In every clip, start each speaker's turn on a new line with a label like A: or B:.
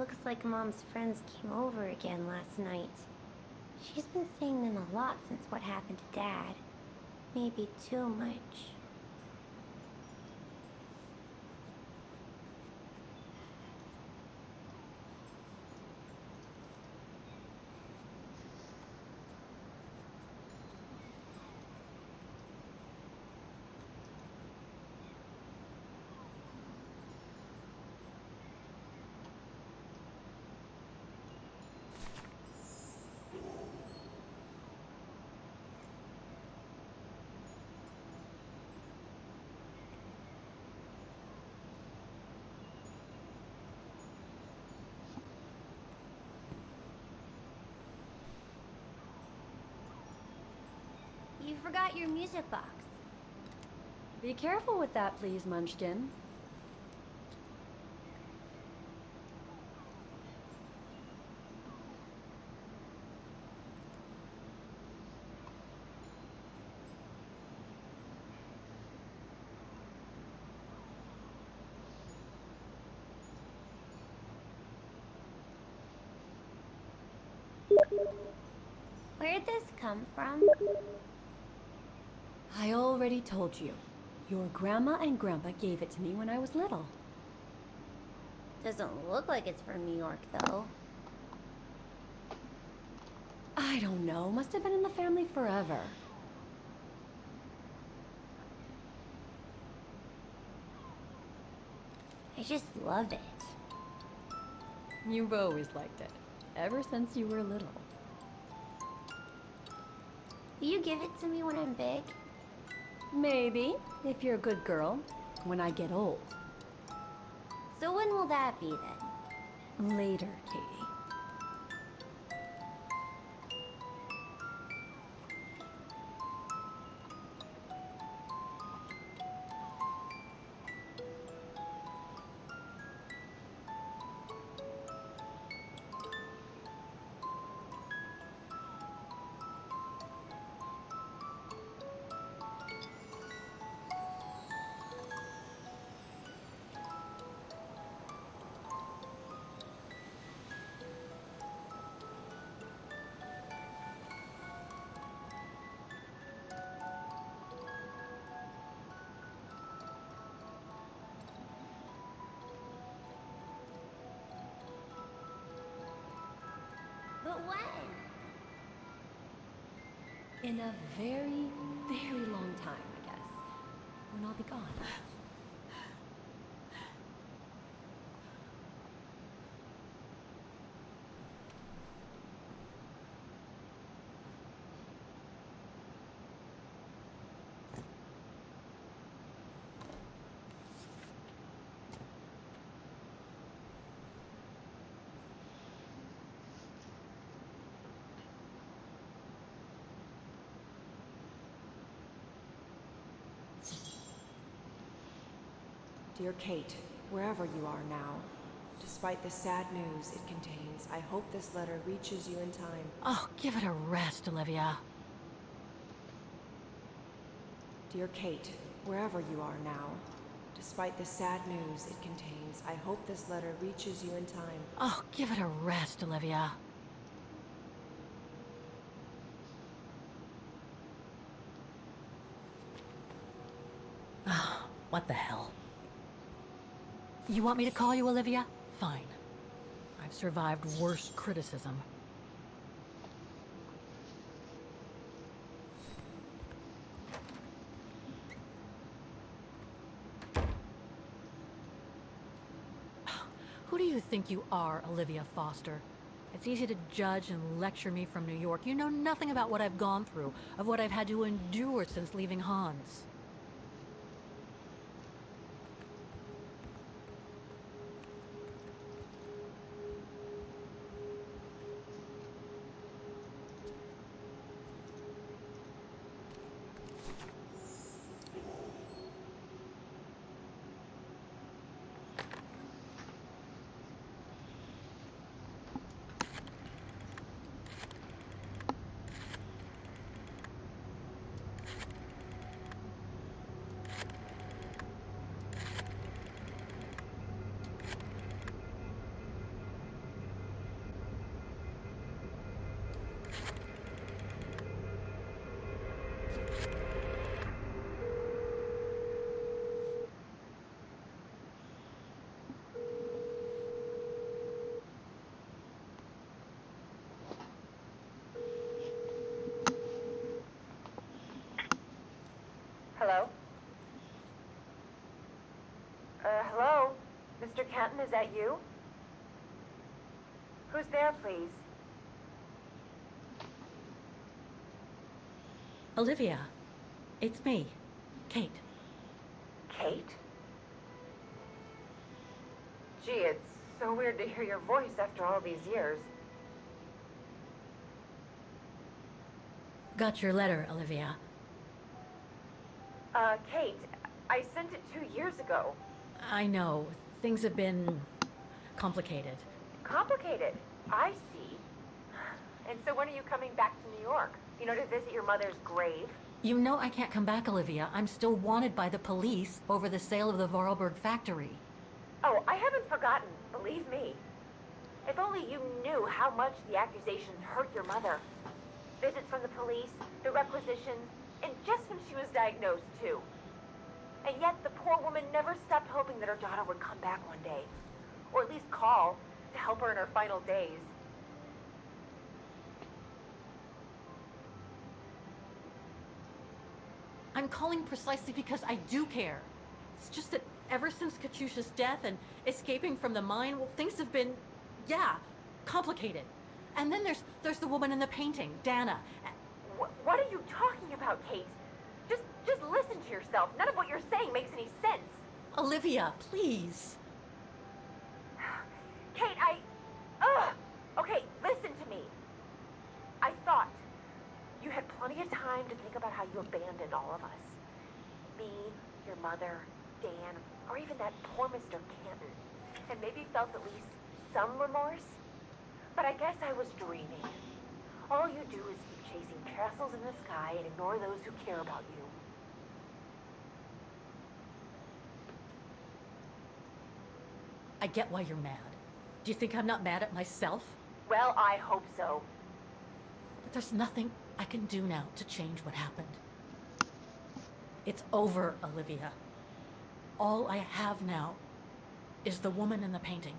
A: Looks like Mom's friends came over again last night. She's been seeing them a lot since what happened to Dad. Maybe too much. You forgot your music box.
B: Be careful with that, please, Munchkin.
A: Where'd this come from?
B: I already told you. Your grandma and grandpa gave it to me when I was little.
A: Doesn't look like it's from New York, though.
B: I don't know. Must have been in the family forever.
A: I just love it.
B: You've always liked it. Ever since you were little.
A: Will you give it to me when I'm big?
B: Maybe, if you're a good girl, when I get old.
A: So when will that be then?
B: Later, Katie.
A: But when?
B: In a very, very long time, I guess. When I'll be gone.
C: Dear Kate, wherever you are now, despite the sad news it contains, I hope this letter reaches you in time.
D: Oh, give it a rest, Olivia.
C: Dear Kate, wherever you are now, despite the sad news it contains, I hope this letter reaches you in time.
D: Oh, give it a rest, Olivia. Ah, what the hell? You want me to call you Olivia? Fine. I've survived worse criticism. Who do you think you are, Olivia Foster? It's easy to judge and lecture me from New York. You know nothing about what I've gone through, of what I've had to endure since leaving Hans.
C: Hello? Hello? Mr. Kenton, is that you? Who's there, please?
D: Olivia, it's me, Kate.
C: Kate? Gee, it's so weird to hear your voice after all these years.
D: Got your letter, Olivia.
C: Kate, I sent it 2 years ago.
D: I know, things have been complicated.
C: Complicated. I see. And so when are you coming back to New York? You know, to visit your mother's grave?
D: You know I can't come back, Olivia. I'm still wanted by the police over the sale of the Vorarlberg factory.
C: Oh, I haven't forgotten, believe me. If only you knew how much the accusations hurt your mother. Visits from the police, the requisitions, and just when she was diagnosed, too. And yet the poor woman never stopped hoping that her daughter would come back one day. Or at least call to help her in her final days.
D: I'm calling precisely because I do care. It's just that ever since Katyusha's death and escaping from the mine, well, things have been, yeah, complicated. And then there's the woman in the painting, Dana.
C: What are you talking about, Kate? Just listen to yourself. None of what you're saying makes any sense.
D: Olivia, please.
C: Kate, Okay, listen to me. I thought you had plenty of time to think about how you abandoned all of us. Me, your mother, Dan, or even that poor Mr. Canton. And maybe felt at least some remorse. But I guess I was dreaming. All you do is keep chasing castles in the sky and ignore those who care about you.
D: I get why you're mad. Do you think I'm not mad at myself?
C: Well, I hope so.
D: But there's nothing I can do now to change what happened. It's over, Olivia. All I have now is the woman in the painting.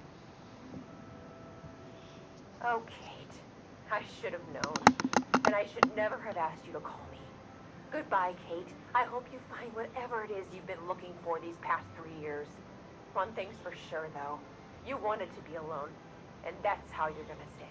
C: Oh, Kate. I should have known. And I should never have asked you to call me. Goodbye, Kate. I hope you find whatever it is you've been looking for these past 3 years. One thing's for sure, though. You wanted to be alone. And that's how you're gonna stay.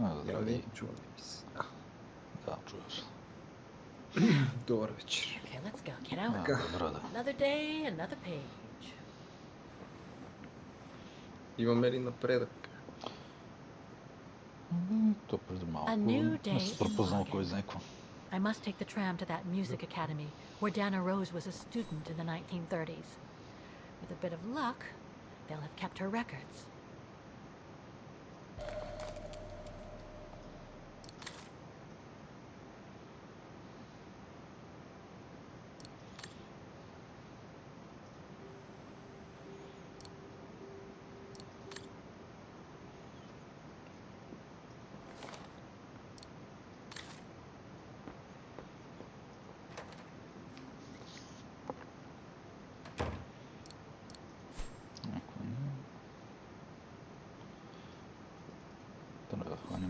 E: Я
F: Здравей.
E: чувствуюсь.
F: Да, чуєш.
E: Добрый вечер.
D: Okay, let's go, kiddo.
F: Добре, да.
D: Another day, another page.
E: Имаме ли напредък?
F: То преди малко
D: A new
F: не
D: day
F: си
D: in
F: пропознал
D: London.
F: кой знае какво.
D: I must take the tram to that music academy where Dana Rose was a student in the 1930s. With a bit of luck, they'll have kept her records.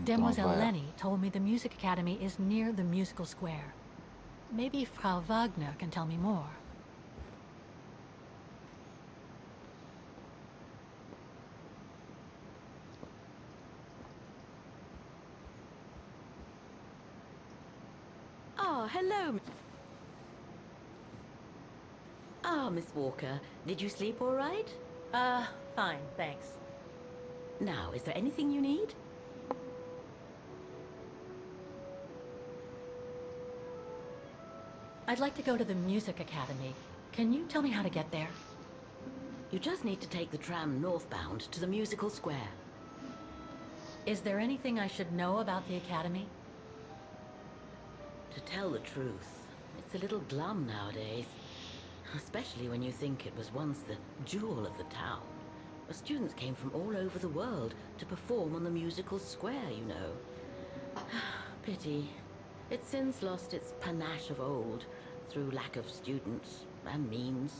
D: Demoiselle Lenny told me the music academy is near the musical square. Maybe Frau Wagner can tell me more.
G: Oh, hello. Ah, Miss Walker, did you sleep all right?
D: Fine, thanks.
G: Now, is there anything you need?
D: I'd like to go to the music academy. Can you tell me how to get there?
G: You just need to take the tram northbound to the musical square.
D: Is there anything I should know about the academy?
G: To tell the truth, it's a little glum nowadays. Especially when you think it was once the jewel of the town. Where students came from all over the world to perform on the musical square, you know. Pity. It's since lost its panache of old through lack of students and means.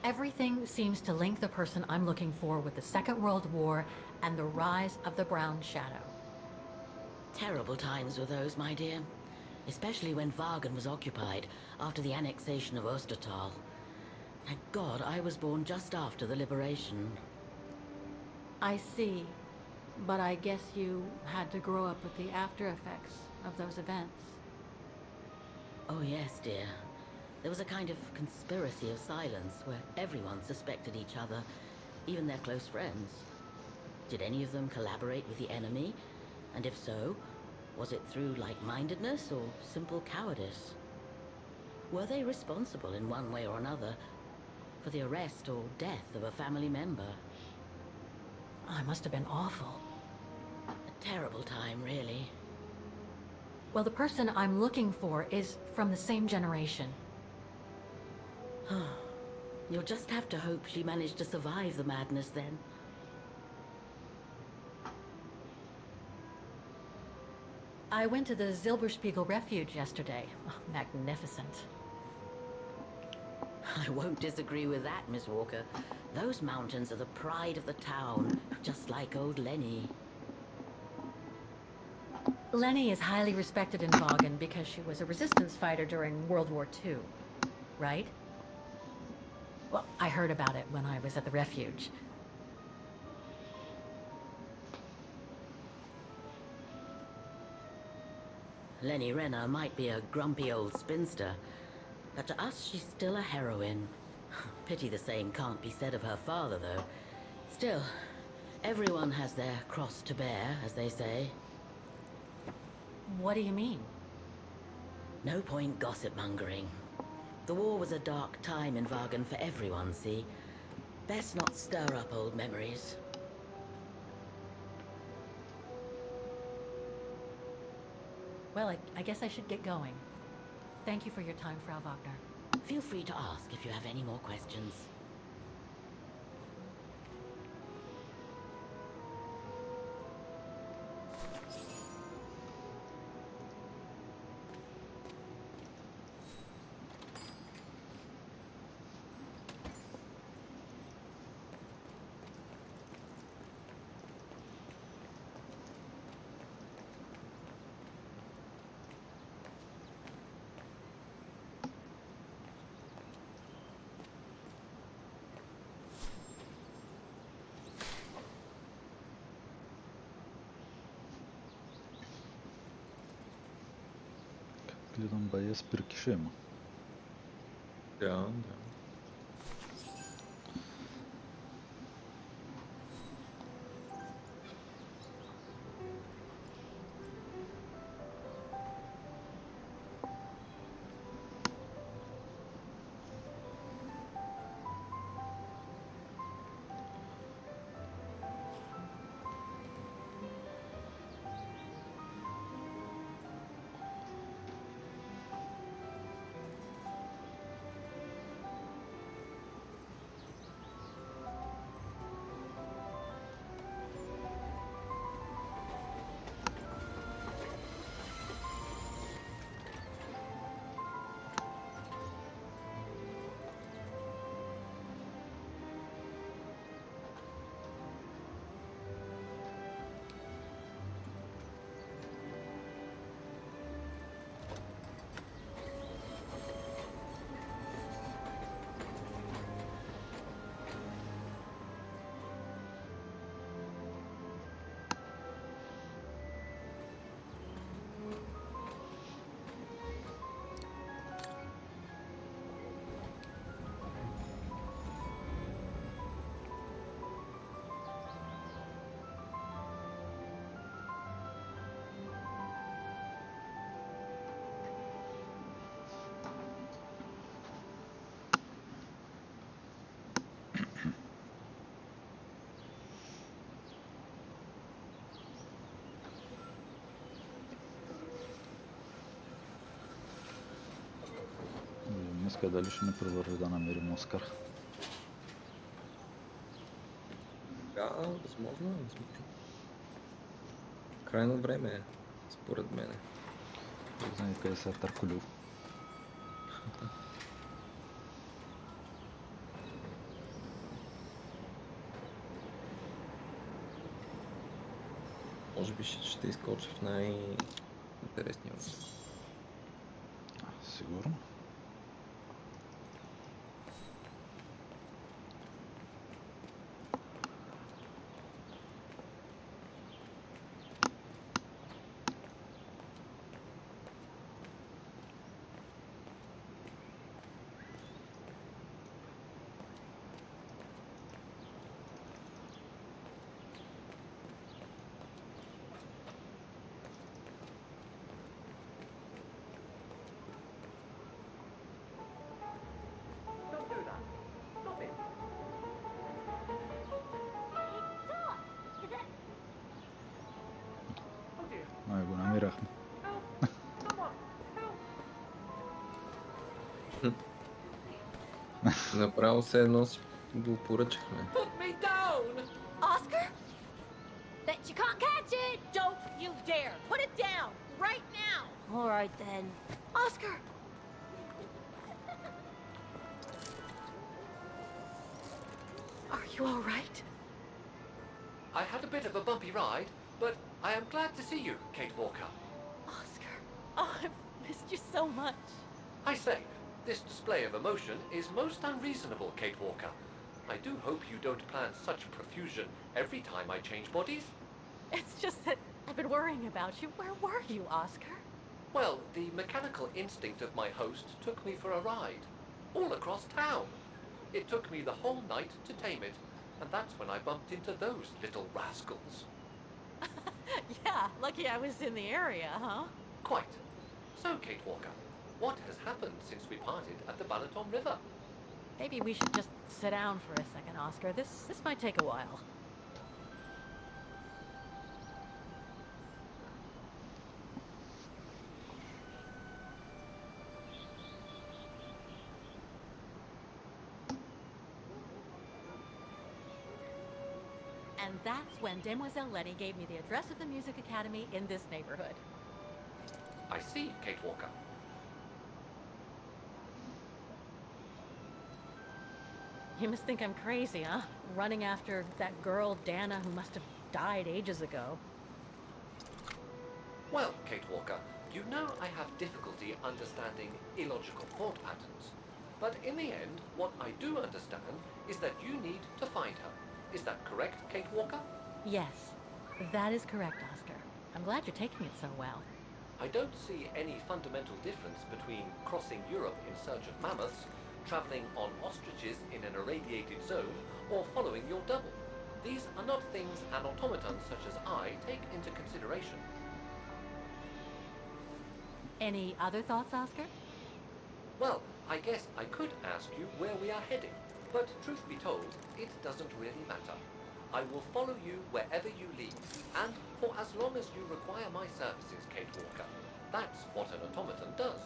D: Everything seems to link the person I'm looking for with the Second World War and the rise of the Brown Shadow.
G: Terrible times were those, my dear. Especially when Wagen was occupied after the annexation of Ostertal. Thank God I was born just after the liberation.
D: I see. But I guess you had to grow up with the after effects of those events.
G: Oh yes, dear. There was a kind of conspiracy of silence where everyone suspected each other, even their close friends. Did any of them collaborate with the enemy? And if so, was it through like-mindedness or simple cowardice? Were they responsible in one way or another for the arrest or death of a family member?
D: Oh, it must have been awful.
G: A terrible time, really.
D: Well, the person I'm looking for is from the same generation.
G: You'll just have to hope she managed to survive the madness then.
D: I went to the Silberspiegel Refuge yesterday. Oh, magnificent.
G: I won't disagree with that, Miss Walker. Those mountains are the pride of the town, just like old Lenny.
D: Lenny is highly respected in Wagen because she was a resistance fighter during World War II, right? Well, I heard about it when I was at the refuge.
G: Lenny Renner might be a grumpy old spinster, but to us she's still a heroine. Pity the same can't be said of her father, though. Still, everyone has their cross to bear, as they say.
D: What do you mean?
G: No point gossip-mongering. The war was a dark time in Wagen for everyone, see? Best not stir up old memories.
D: Well, I guess I should get going. Thank you for your time, Frau Wagner.
G: Feel free to ask if you have any more questions.
F: Гледам бая с прикишема.
E: Да, да.
F: Така дали ще ни продължи да намерим Оскар?
E: Да, възможно е, възможно. Крайно време е, според мене.
F: Не знае къде се е търколил.
E: Може би ще изкочи в най-интересния момент.
F: Сигурно.
C: Don't do that. Stop it. Oh dear.
F: Ай, го намирахме.
C: Help! Someone! Help!
E: Направо се едно си го поръчахме.
C: Put me down!
B: Oscar? Bet you can't catch it! Don't you dare! Put it down! Right now!
A: All right then.
B: Oscar! Are you all right?
H: I had a bit of a bumpy ride, but I am glad to see you, Kate Walker.
B: Oscar. Oh, I've missed you so much.
H: I say, this display of emotion is most unreasonable, Kate Walker. I do hope you don't plan such profusion every time I change bodies.
B: It's just that I've been worrying about you. Where were you, Oscar?
H: Well, the mechanical instinct of my host took me for a ride, all across town. It took me the whole night to tame it, and that's when I bumped into those little rascals.
B: Yeah, lucky I was in the area, huh?
H: Quite. So, Kate Walker, what has happened since we parted at the Balaton River?
B: Maybe we should just sit down for a second, Oscar. This might take a while. And that's when Demoiselle Letty gave me the address of the Music Academy in this neighborhood.
H: I see, Kate Walker.
B: You must think I'm crazy, huh? Running after that girl, Dana, who must have died ages ago.
H: Well, Kate Walker, you know I have difficulty understanding illogical thought patterns. But in the end, what I do understand is that you need to find her. Is that correct, Kate Walker?
B: Yes, that is correct, Oscar. I'm glad you're taking it so well.
H: I don't see any fundamental difference between crossing Europe in search of mammoths, traveling on ostriches in an irradiated zone, or following your double. These are not things an automaton such as I take into consideration.
B: Any other thoughts, Oscar?
H: Well, I guess I could ask you where we are heading, but truth be told, it doesn't really matter. I will follow you wherever you lead, and for as long as you require my services, Kate Walker. That's what an automaton does.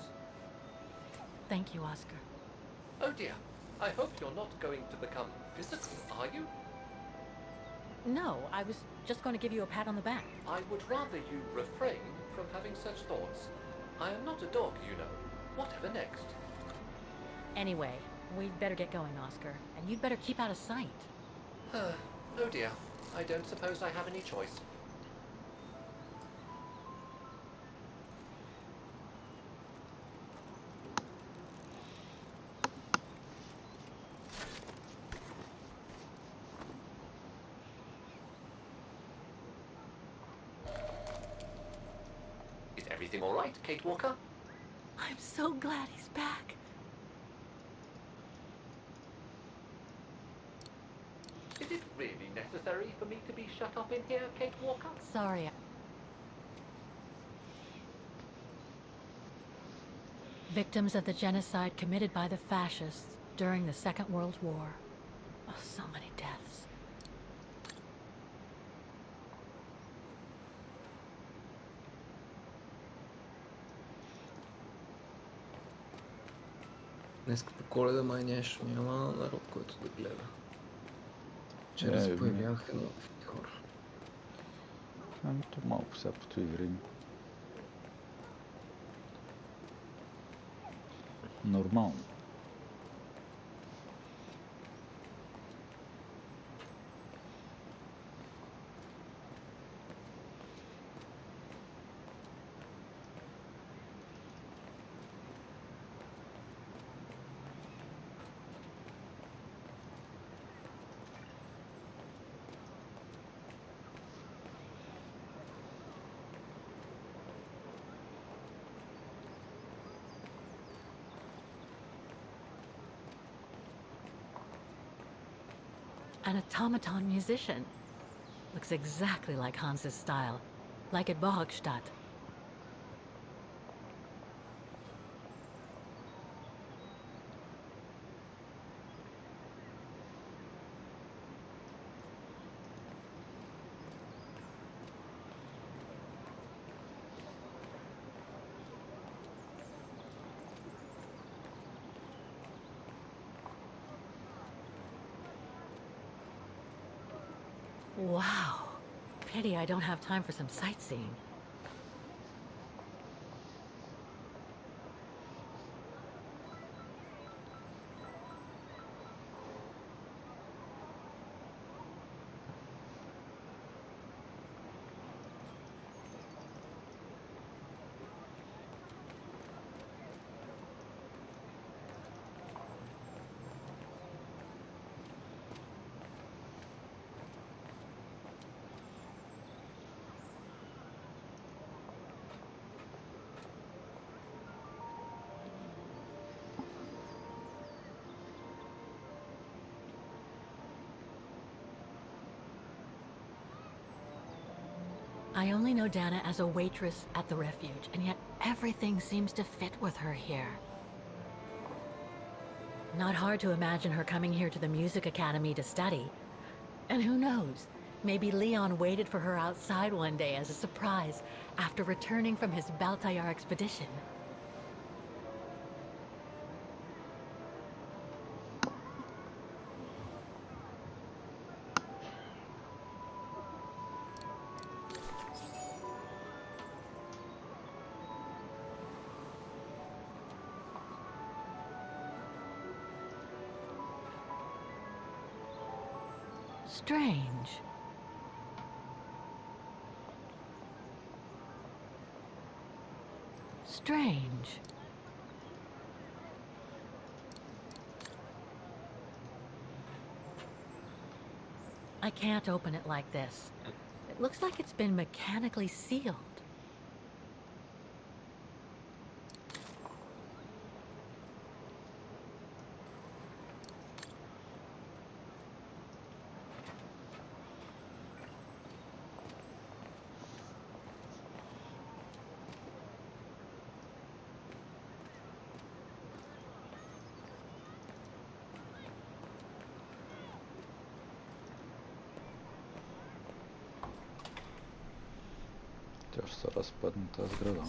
B: Thank you, Oscar.
H: Oh dear, I hope you're not going to become physical, are you?
B: No, I was just going to give you a pat on the back.
H: I would rather you refrain from having such thoughts. I am not a dog, you know. Whatever next?
B: Anyway, we'd better get going, Oscar, and you'd better keep out of sight.
H: Oh dear, I don't suppose I have any choice. Is everything all right, Kate Walker?
B: I'm so glad he's back.
H: Is it really necessary for me to be shut up in here, Kate Walker?
B: Sorry. Victims of the genocide committed by the fascists during the Second World War. Oh, so many deaths.
E: Днес по Коледа май нямаше няма народ, който да гледа. Вчера се появяваха нови хора.
F: Ами то малко всякото игри. Нормално.
B: An automaton musician. Looks exactly like Hans's style. Like at Bohogstadt. Wow. Pity I don't have time for some sightseeing. I only know Dana as a waitress at the refuge, and yet everything seems to fit with her here. Not hard to imagine her coming here to the music academy to study. And who knows, maybe Leon waited for her outside one day as a surprise after returning from his Baltayar expedition. Strange. Strange. I can't open it like this. It looks like it's been mechanically sealed.
F: Тя ще се разпадне тази сграда.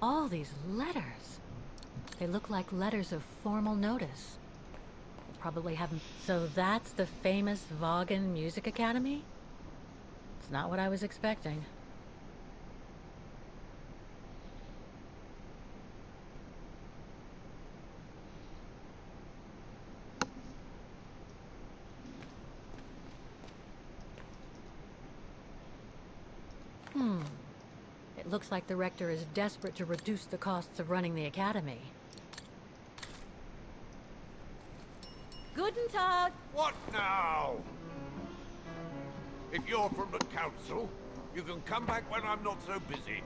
B: All these letters. They look like letters of formal notice. They probably haven't. So that's the famous Vaughan Music Academy? It's not what I was expecting.
D: Looks like the rector is desperate to reduce the costs of running the academy. Guten Tag!
I: What now? If you're from the council, you can come back when I'm not so busy.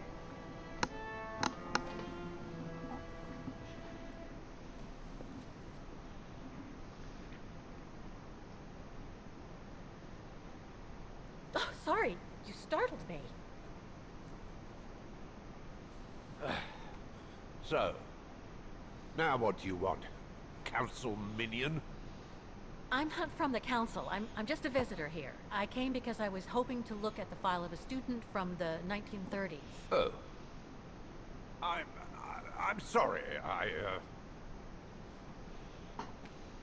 D: Oh, sorry, you startled me.
I: So, now what do you want? Council minion?
D: I'm not from the council. I'm just a visitor here. I came because I was hoping to look at the file of a student from the 1930s.
I: Oh. I'm sorry,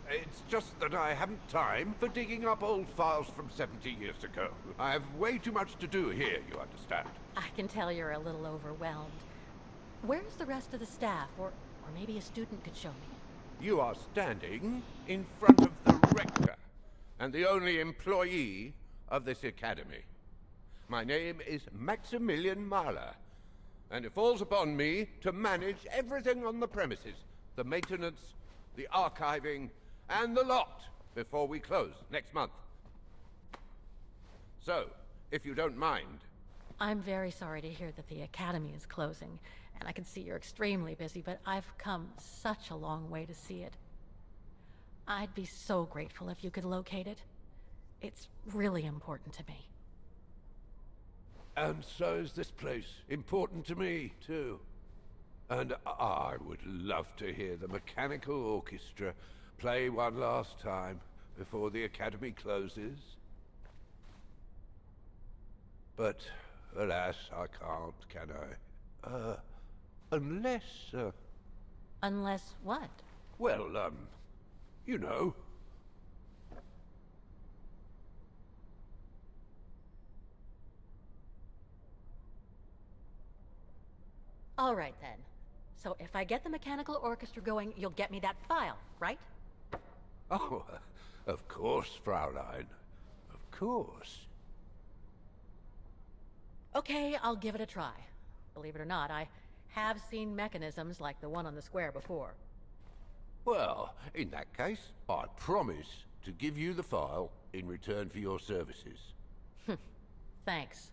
I: It's just that I haven't time for digging up old files from 70 years ago. I have way too much to do here, you understand.
D: I can tell you're a little overwhelmed. Where's the rest of the staff? Or maybe a student could show me.
I: You are standing in front of the rector, and the only employee of this academy. My name is Maximilian Mahler, and it falls upon me to manage everything on the premises. The maintenance, the archiving, and the lot before we close next month. So, if you don't mind...
D: I'm very sorry to hear that the academy is closing, and I can see you're extremely busy, but I've come such a long way to see it. I'd be so grateful if you could locate it. It's really important to me.
I: And so is this place important to me, too. And I would love to hear the mechanical orchestra play one last time before the academy closes. But, alas, I can't, can I? Unless,
D: Unless what?
I: well, you know.
D: All right, then. So if I get the mechanical orchestra going, you'll get me that file, right?
I: Oh, of course, Fraulein. Of course.
D: Okay, I'll give it a try. Believe it or not, I have seen mechanisms like the one on the square before.
I: Well, in that case, I promise to give you the file in return for your services.
D: Thanks.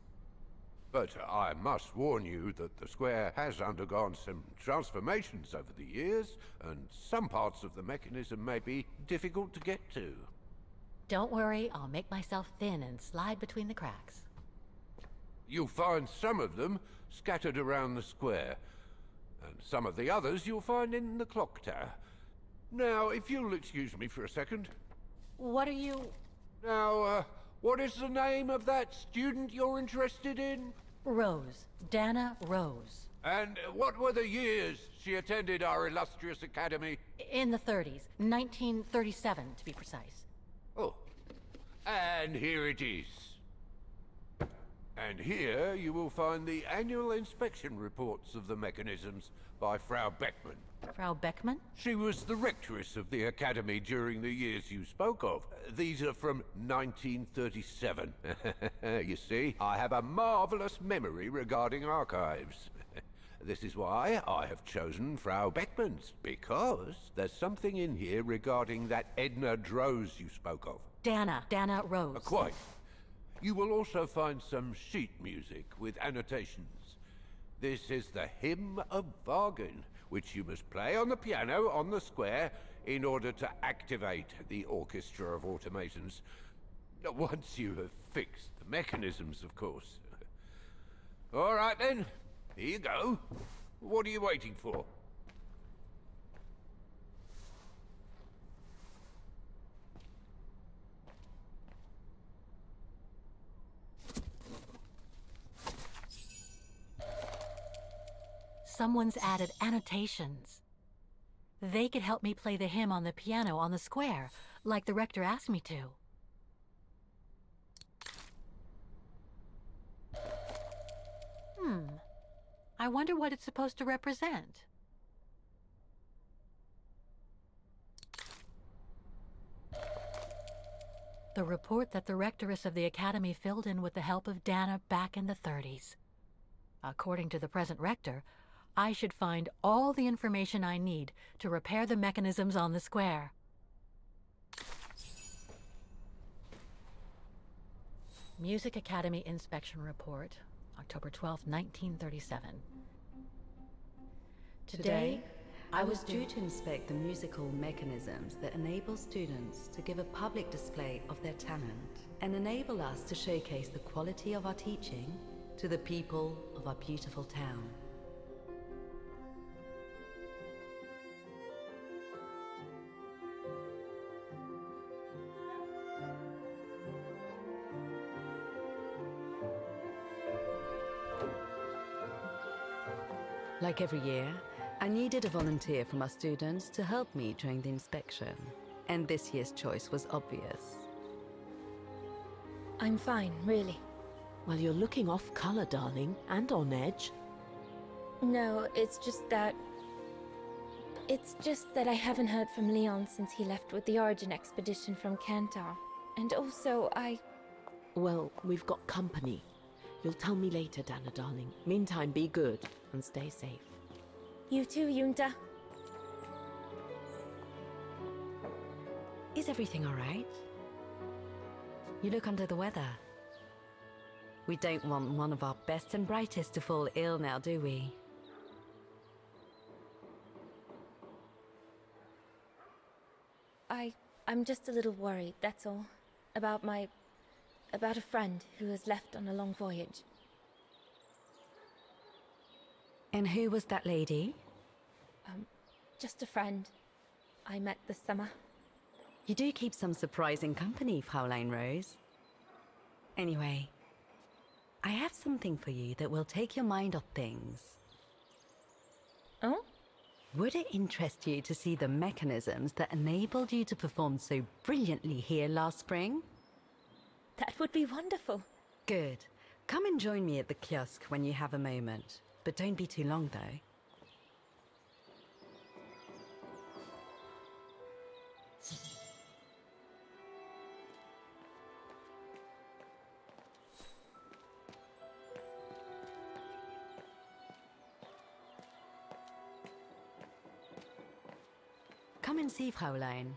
I: But I must warn you that the square has undergone some transformations over the years, and some parts of the mechanism may be difficult to get to.
D: Don't worry, I'll make myself thin and slide between the cracks.
I: You'll find some of them scattered around the square, and some of the others you'll find in the clock tower. Now, if you'll excuse me for a second.
D: What are you...
I: Now, what is the name of that student you're interested in?
D: Rose. Dana Rose.
I: And what were the years she attended our illustrious academy?
D: In the 30s. 1937, to be precise.
I: Oh, and here it is. And here you will find the annual inspection reports of the mechanisms by Frau Beckmann.
D: Frau Beckmann?
I: She was the rectress of the academy during the years you spoke of. These are from 1937. You see, I have a marvelous memory regarding archives. This is why I have chosen Frau Beckmann's, because there's something in here regarding that Edna Droz you spoke of.
D: Dana Rose.
I: Quite. You will also find some sheet music with annotations. This is the Hymn of Bargain, which you must play on the piano on the square in order to activate the Orchestra of Automations. Once you have fixed the mechanisms, of course. All right then, here you go. What are you waiting for?
D: Someone's added annotations. They could help me play the hymn on the piano on the square, like the rector asked me to. I wonder what it's supposed to represent. The report that the rectoress of the academy filled in with the help of Dana back in the 30s. According to the present rector, I should find all the information I need to repair the mechanisms on the square. Music Academy Inspection Report, October 12, 1937.
J: Today, I was due to inspect the musical mechanisms that enable students to give a public display of their talent and enable us to showcase the quality of our teaching to the people of our beautiful town. Like every year, I needed a volunteer from our students to help me during the inspection, and this year's choice was obvious.
K: I'm fine, really.
L: Well, you're looking off color, darling, and on edge.
K: No, it's just that I haven't heard from Leon since he left with the Origin expedition from Kantar. And also,
L: Well, we've got company. You'll tell me later, Dana, darling. Meantime, be good and stay safe.
K: You too, Yunta.
J: Is everything all right? You look under the weather. We don't want one of our best and brightest to fall ill now, do we?
K: I'm just a little worried, that's all. About a friend who has left on a long voyage.
J: And who was that lady?
K: Just a friend I met this summer.
J: You do keep some surprising company, Fraulein Rose. Anyway, I have something for you that will take your mind off things.
K: Oh?
J: Would it interest you to see the mechanisms that enabled you to perform so brilliantly here last spring?
K: That would be wonderful.
J: Good. Come and join me at the kiosk when you have a moment. But don't be too long, though. Come and see, Fraulein.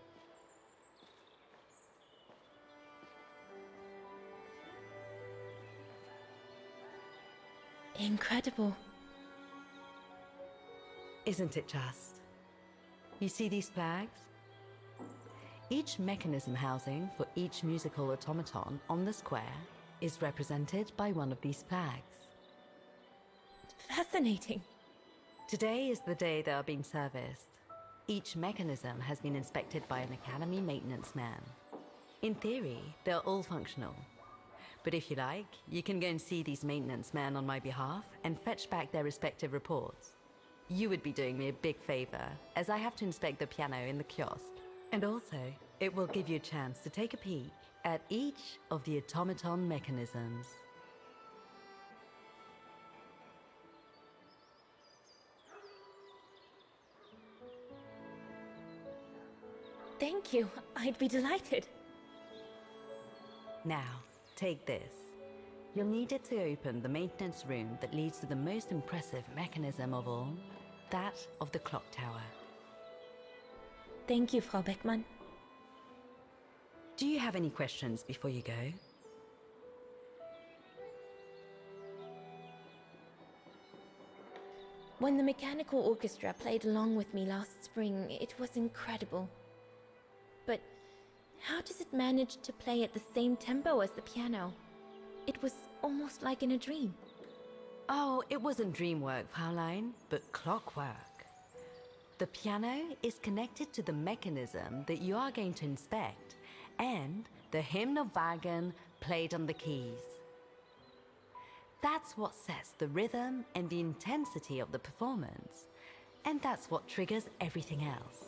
K: Incredible.
J: Isn't it just? You see these flags? Each mechanism housing for each musical automaton on the square is represented by one of these flags.
K: Fascinating.
J: Today is the day they are being serviced. Each mechanism has been inspected by an Academy maintenance man. In theory, they're all functional. But if you like, you can go and see these maintenance men on my behalf and fetch back their respective reports. You would be doing me a big favor, as I have to inspect the piano in the kiosk. And also, it will give you a chance to take a peek at each of the automaton mechanisms.
K: Thank you. I'd be delighted.
J: Now, take this. You'll need it to open the maintenance room that leads to the most impressive mechanism of all, that of the clock tower.
K: Thank you, Frau Beckmann.
J: Do you have any questions before you go?
K: When the mechanical orchestra played along with me last spring, it was incredible. But how does it manage to play at the same tempo as the piano? It was almost like in a dream.
J: Oh, it wasn't dream work, Fraulein, but clockwork. The piano is connected to the mechanism that you are going to inspect, and the hymn of Wagen played on the keys. That's what sets the rhythm and the intensity of the performance, and that's what triggers everything else.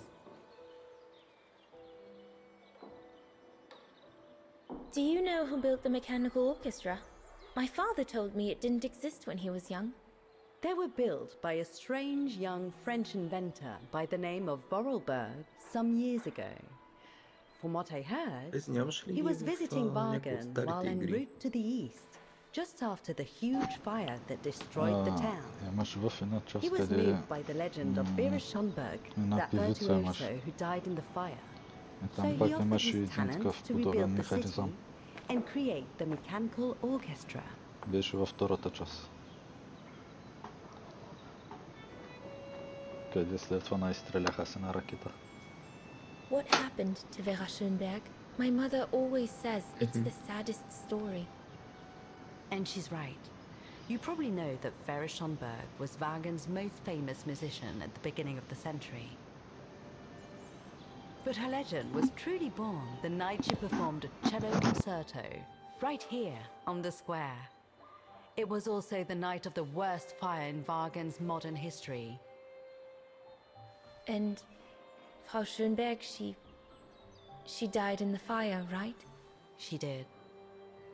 K: Do you know who built the mechanical orchestra? My father told me it didn't exist when he was young.
J: They were built by a strange young French inventor by the name of Vorarlberg some years ago. From what I heard, he was visiting Wagen while en route to the east. just after the huge fire that destroyed the town.
F: Имаш в една част,
J: He was
F: къде
J: moved by the legend of Vera Schönberg,
F: една
J: that
F: певица
J: virtuoso
F: имаше.
J: who died in the fire.
F: И
J: So
F: там
J: he
F: пак
J: offered
F: имаше
J: his
F: един
J: talent
F: такъв
J: to
F: подобен
J: rebuild the city
F: механизъм.
J: and create the mechanical orchestra.
F: Беше във втората част. Къде след това най-стреляха се на ракета.
K: What happened to Vera Schönberg? My mother always says it's the saddest story.
J: And she's right. You probably know that Vera Schönberg was Wagner's most famous musician at the beginning of the century. But her legend was truly born the night she performed a cello concerto right here on the square. It was also the night of the worst fire in Wagner's modern history.
K: And Frau Schönberg, she died in the fire, right?
J: She did.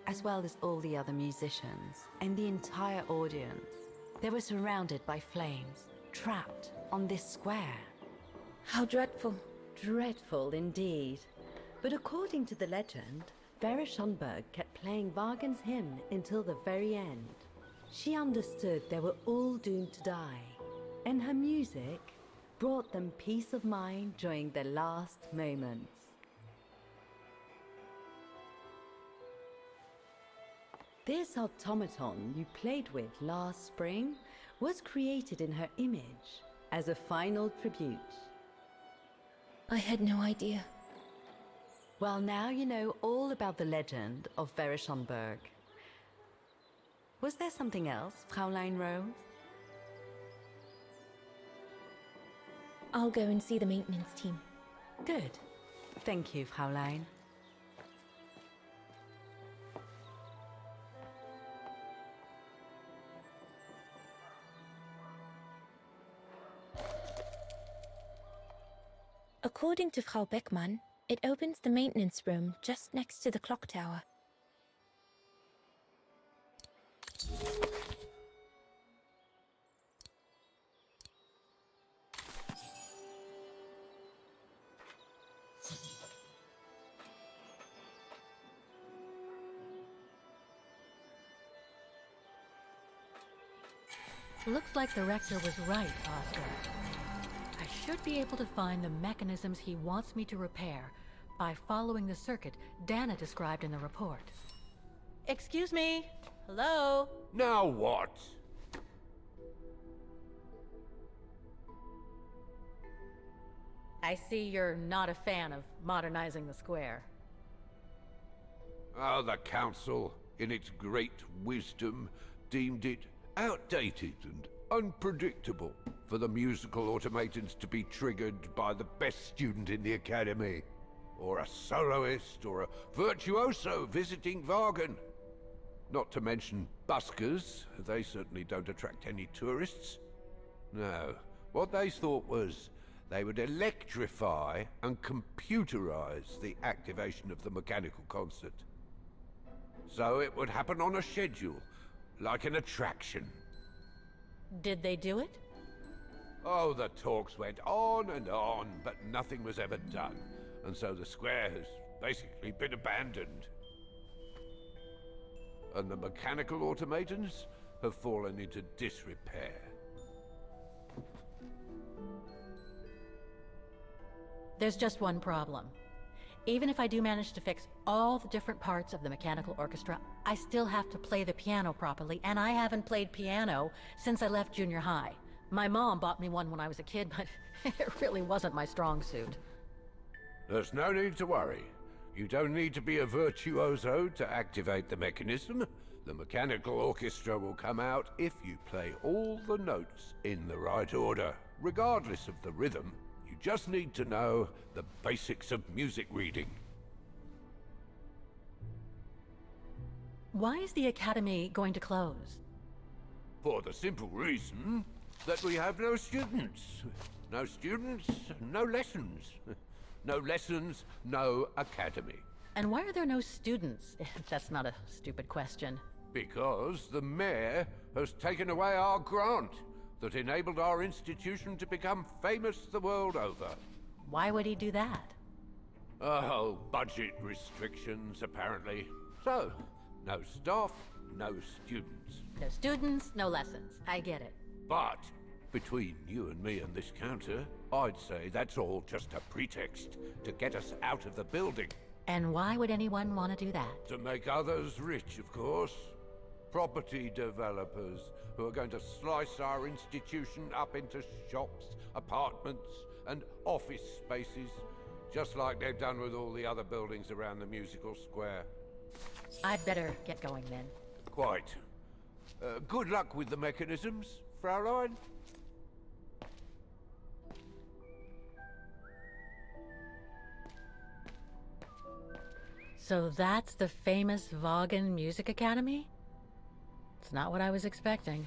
J: As well as all the other musicians and the entire audience. They were surrounded by flames, trapped on this square.
K: How dreadful.
J: Dreadful indeed. But according to the legend, Vera Schönberg kept playing Wagner's hymn until the very end. She understood they were all doomed to die, and her music brought them peace of mind during their last moments. This automaton you played with last spring was created in her image as a final tribute.
K: I had no idea.
J: Well, now you know all about the legend of Vera Schönberg. Was there something else, Fräulein Rose?
K: I'll go and see the maintenance team.
J: Good. Thank you, Fräulein.
K: According to Frau Beckmann, it opens the maintenance room just next to the clock tower.
D: Looks like the rector was right, Oscar. I should be able to find the mechanisms he wants me to repair by following the circuit Dana described in the report. Excuse me? Hello?
I: Now what?
D: I see you're not a fan of modernizing the square.
I: Oh, the council, in its great wisdom, deemed it outdated and unpredictable for the musical automatons to be triggered by the best student in the academy, or a soloist, or a virtuoso visiting Wagen. Not to mention buskers, they certainly don't attract any tourists. No, what they thought was they would electrify and computerize the activation of the mechanical concert. So it would happen on a schedule, like an attraction.
D: Did they do it?
I: Oh, the talks went on, but nothing was ever done. And so the square has basically been abandoned. And the mechanical automatons have fallen into disrepair.
D: There's just one problem. Even if I do manage to fix all the different parts of the mechanical orchestra, I still have to play the piano properly, and I haven't played piano since I left junior high. My mom bought me one when I was a kid, but it really wasn't my strong suit.
I: There's no need to worry. You don't need to be a virtuoso to activate the mechanism. The mechanical orchestra will come out if you play all the notes in the right order, regardless of the rhythm. You just need to know the basics of music reading.
D: Why is the academy going to close?
I: For the simple reason that we have no students. No students, no lessons. No lessons, no academy.
D: And why are there no students? That's not a stupid question.
I: Because the mayor has taken away our grant that enabled our institution to become famous the world over.
D: Why would he do that?
I: Oh, budget restrictions, apparently. So, no staff, no students.
D: No students, no lessons. I get it.
I: But between you and me and this counter, I'd say that's all just a pretext to get us out of the building.
D: And why would anyone want to do that?
I: To make others rich, of course. Property developers who are going to slice our institution up into shops, apartments, and office spaces, just like they've done with all the other buildings around the musical square.
D: I'd better get going then.
I: Quite. Good luck with the mechanisms, Fraulein.
D: So that's the famous Vaughan Music Academy? It's not what I was expecting.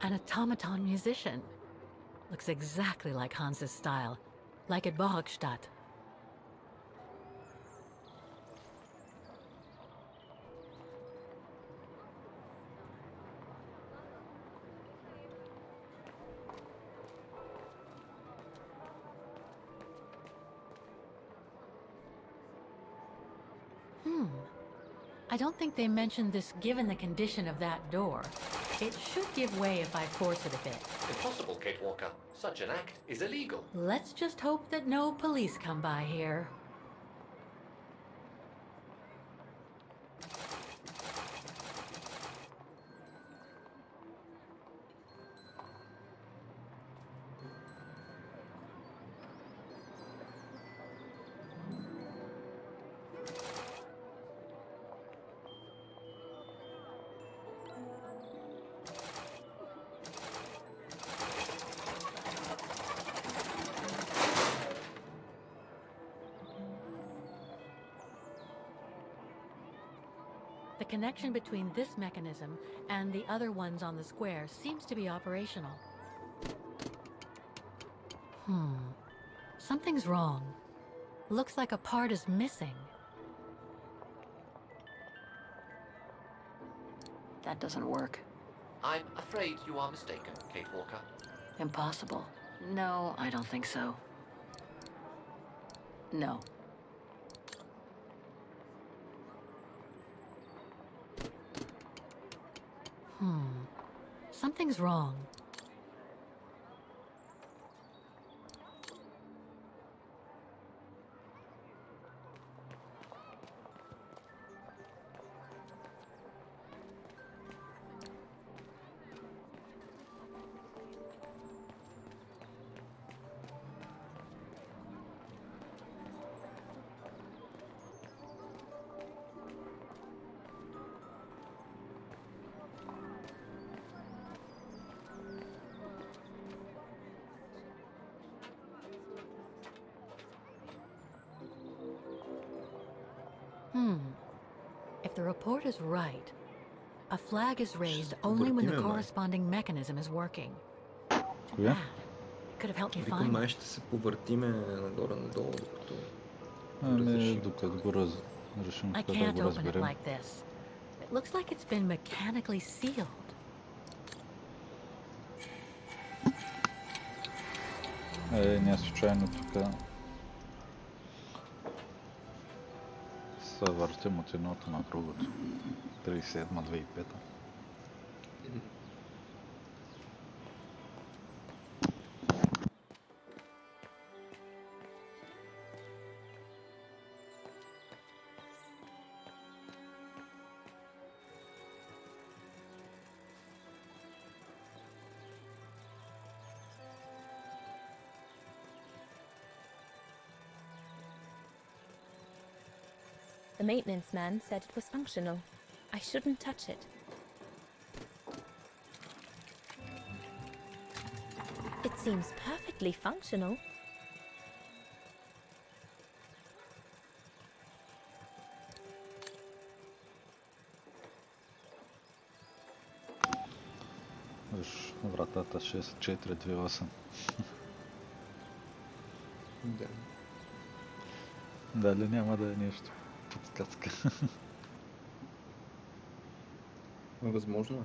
D: An automaton musician. Looks exactly like Hans's style, like at Bohgstadt. I don't think they mentioned this given the condition of that door. It should give way if I force it a bit.
H: Impossible, Kate Walker. Such an act is illegal.
D: Let's just hope that no police come by here. The connection between this mechanism and the other ones on the square seems to be operational. Something's wrong. Looks like a part is missing.
M: That doesn't work.
H: I'm afraid you are mistaken, Kate Walker.
M: Impossible. No, I don't think so. No.
D: Something's wrong. If the report is right, a flag is raised only when the corresponding mechanism is working. Too bad. It could have helped me
E: Викам
D: find
E: май
D: it.
E: ще се повъртиме нагоре-надолу, докато
F: Докато го решим
D: I
F: къде да
D: can't
F: го
D: open it
F: разберем.
D: like this. It looks like it's been mechanically sealed.
F: Ние случайно тук се въртим от едното на другото. 37-2005.
K: The maintenance man said it was functional. I shouldn't touch it. It seems perfectly functional.
F: Виж вратата 6428.
E: Да.
F: Дали няма да е нещо подсказка?
E: Възможно.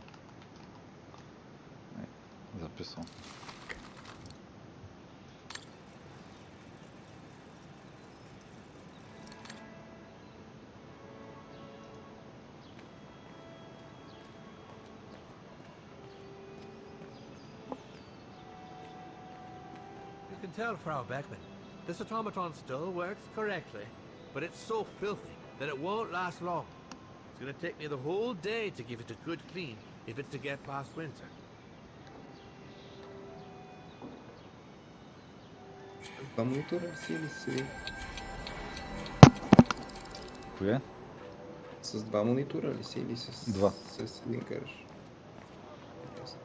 F: Записвам.
N: You can tell, Frau Beckman, this automaton still works correctly, but it's so filthy that it won't last long. It's going to take me the whole day to give it a good clean if it's to get past winter.
E: Два монитора си или си?
F: Кое?
E: С два монитора ли си или с...
F: Два.
E: С един караш? Ясно.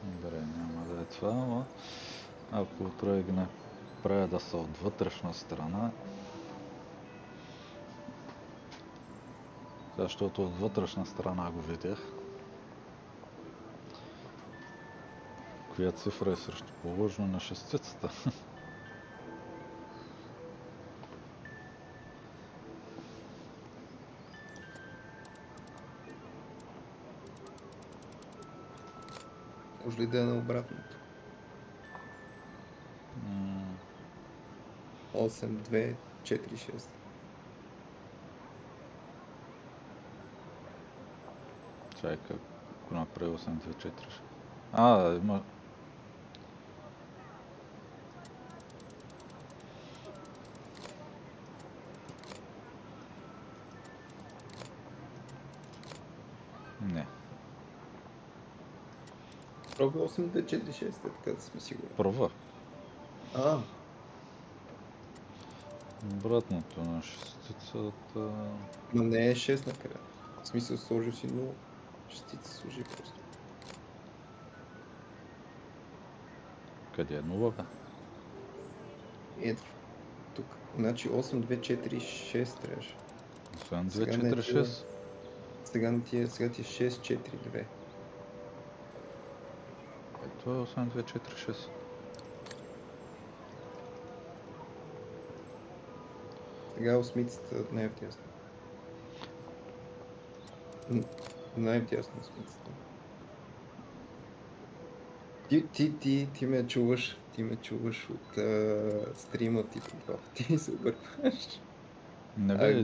F: Добре, няма да е това, но ако утре ги направя да са от вътрешна страна, защото от вътрешна страна го видях. Коя цифра е срещу положено на шестицата?
E: Може ли да е на обратното? 8, 2, 4, 6.
F: Чакай, ако направи 8, 2, 4, 6. Има... Не.
E: Пробва 8, 2, 4, 6, така да сме сигурни.
F: Пробва. Обратното на шестицата...
E: Но не е 6 накрая. В смисъл сложил си 0. Шестица служи просто.
F: Къде е 0, бе?
E: Ето. Тук. Значи 8, 2, 4, 6 трябваше.
F: 8, 2, 4, 6.
E: Сега ти е 6, 4, 2.
F: Ето е 8, 2, 4, 6.
E: Сега осмицата най-вдясно. Най-вдясно осмицата. Ти ме чуваш. Ти ме чуваш от стрима ти по два пъти се объркваш.
F: Не бе,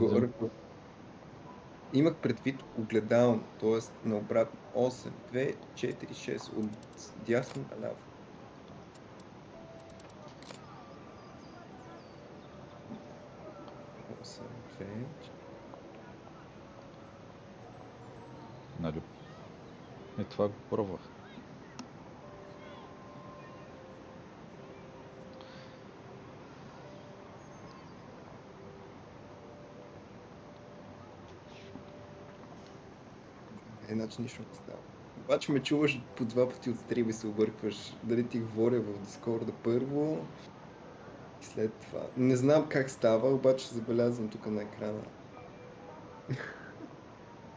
E: Имах предвид огледално, т.е. наобратно 8, 2, 4, 6 от дясно наляво.
F: Нали? И това го пробвах.
E: Иначе нищо не става. Обаче ме чуваш по два пъти от стрима и се объркваш. Дали ти говоря в Дискорда първо и след това. Не знам как става, обаче забелязвам тук на екрана.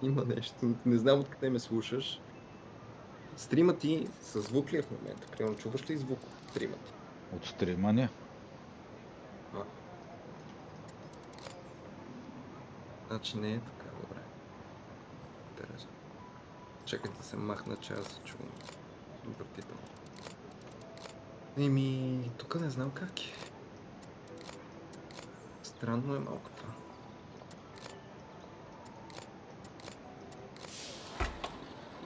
E: Има нещо. Не знам откъде ме слушаш. Стрима ти със звук ли е в момента? Примерно чуваш ли звук от стрима ти?
F: От стрима не.
E: Значи не е така, добре. Интересно. Чакай да се махна, че аз се чувам въртително. Тук не знам как е. Странно е малко това.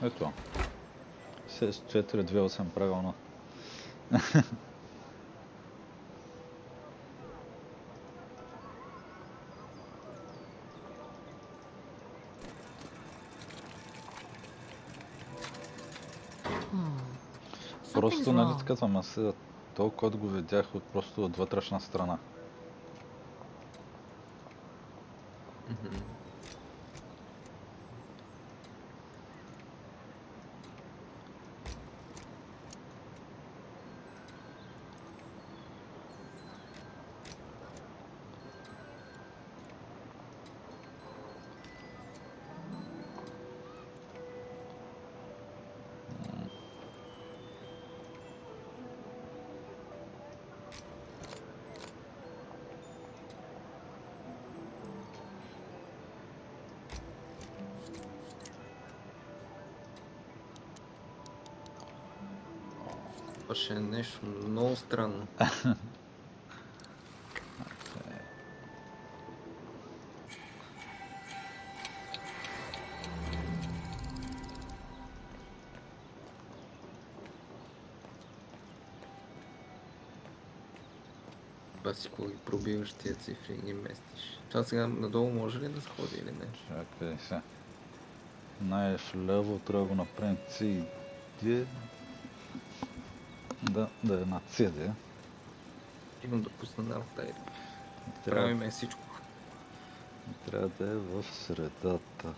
F: Ето. 6428 правилно. Просто, нали ти казвам, аз този код го видях просто от вътрешна страна.
E: Това ще е нещо много странно. Басико ги пробиваш тия цифри и ги местиш. Това сега надолу може ли да сходи или не?
F: Чакай се. Най-ляво трябва да го направим CD. Да е на CD.
E: Имам да пусна на Алтайри. Правиме всичко.
F: Трябва да е в средата.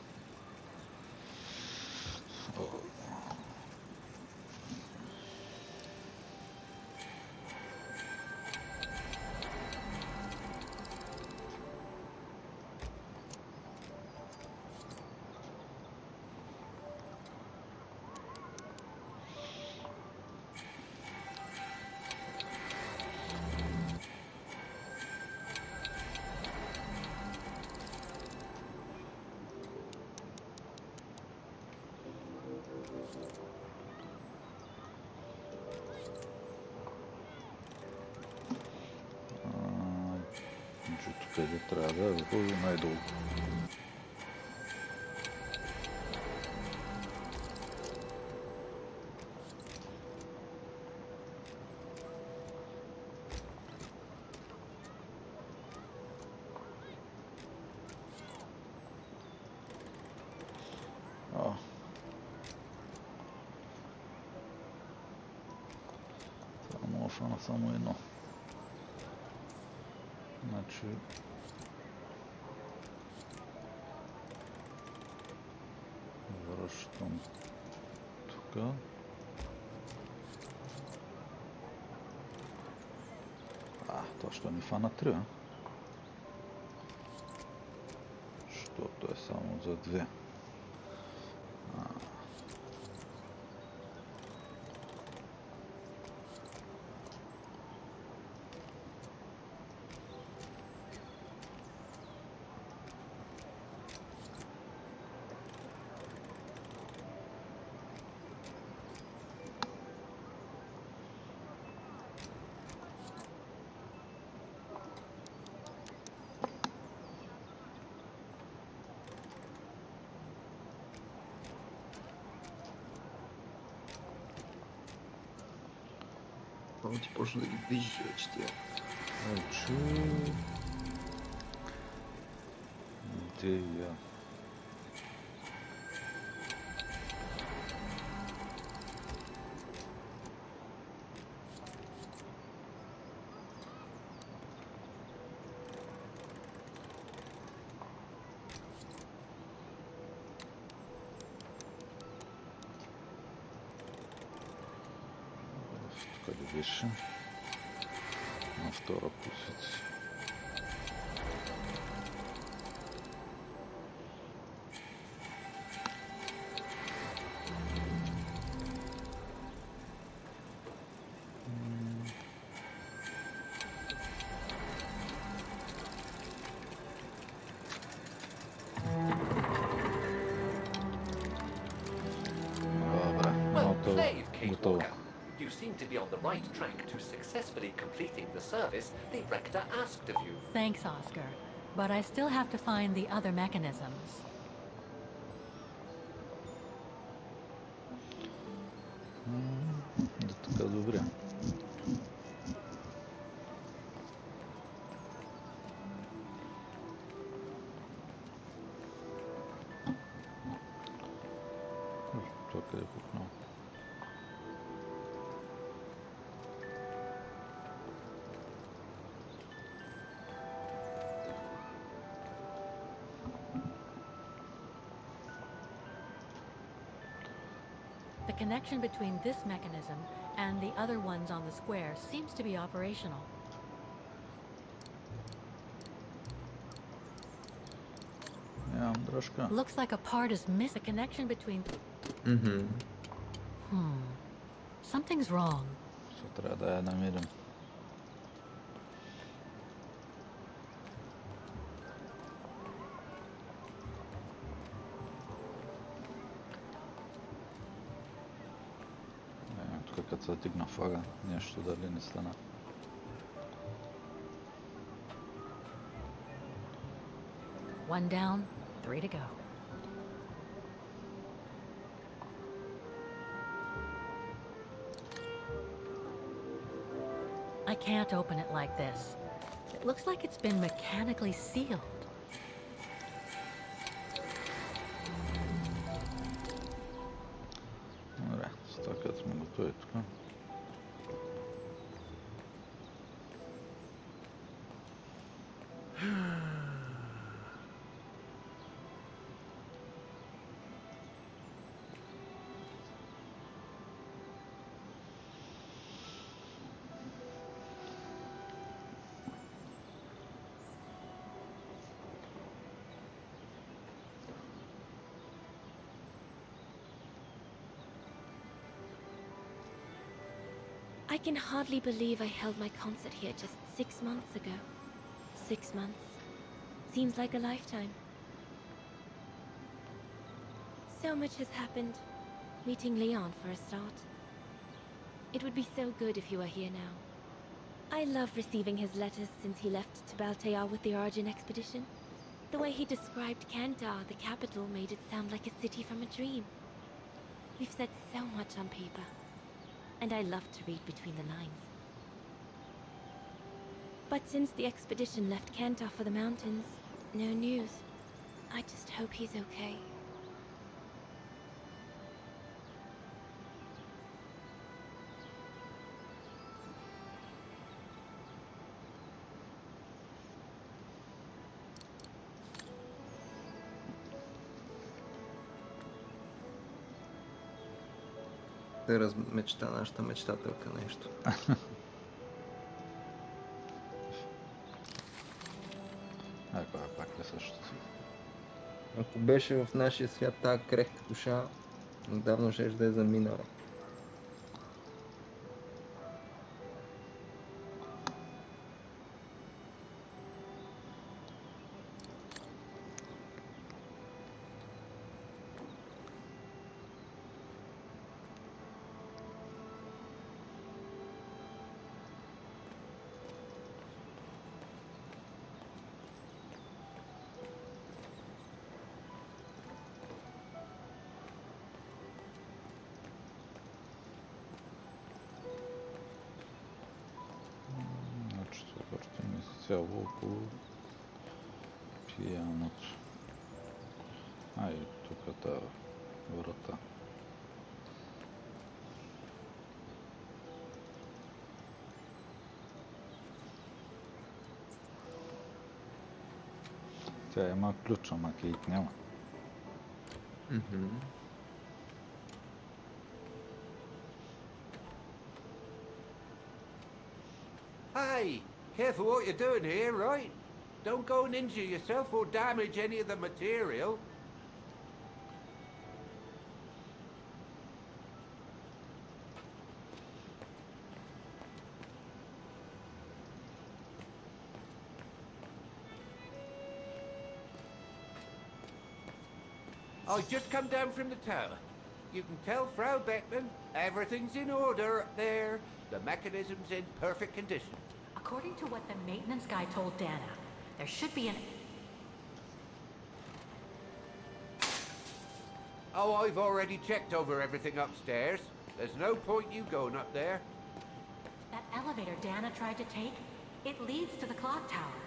F: Къде трябва да е? Върху най-долу. Само фана само едно. Значи... Връщам тук. Това ще ми фана 3, защото е само за 2.
E: Много ти почна да ги движиш вече тия.
F: Идея. Къде беше? На втора позиция.
H: Well played, Kate Walker. You seem to be on the right track to successfully completing the service the Rector asked of you.
B: Thanks, Oscar. But I still have to find the other mechanisms.
F: До тук добре. Тук е пукнал.
D: The connection between this mechanism and the other ones on the square seems to be operational.
F: Нямам дръжка.
D: Looks like a part is missing. A connection between... Something's wrong.
F: Ще трябва да я намерим. Тук като се дигна флага, нещо дали не стана.
D: One down, 3 to go. I can't open it like this. It looks like it's been mechanically sealed.
F: Добре, стакът сме готови тук.
K: I can hardly believe I held my concert here just 6 months ago. 6 months. Seems like a lifetime. So much has happened. Meeting Leon for a start. It would be so good if you were here now. I love receiving his letters since he left to Baltear with the Origin expedition. The way he described Kantar, the capital, made it sound like a city from a dream. We've said so much on paper. And I love to read between the lines. But since the expedition left Kantar for the mountains, no news. I just hope he's okay.
E: Се размечта нашата мечтателка нещо.
F: Ако е пак е същото.
E: Ако беше в нашия свят тази крехка душа, отдавна щеше да е заминала.
F: Цяло около пияното. А и тук тази врата. Тя има ключ, ама кейт няма.
I: Hey! Careful what you're doing here, right? Don't go and injure yourself or damage any of the material. I just come down from the tower. You can tell Frau Beckman everything's in order up there. The mechanism's in perfect condition.
D: According to what the maintenance guy told Dana, there should be an...
I: Oh, I've already checked over everything upstairs. There's no point you going up there.
D: That elevator Dana tried to take, it leads to the clock tower.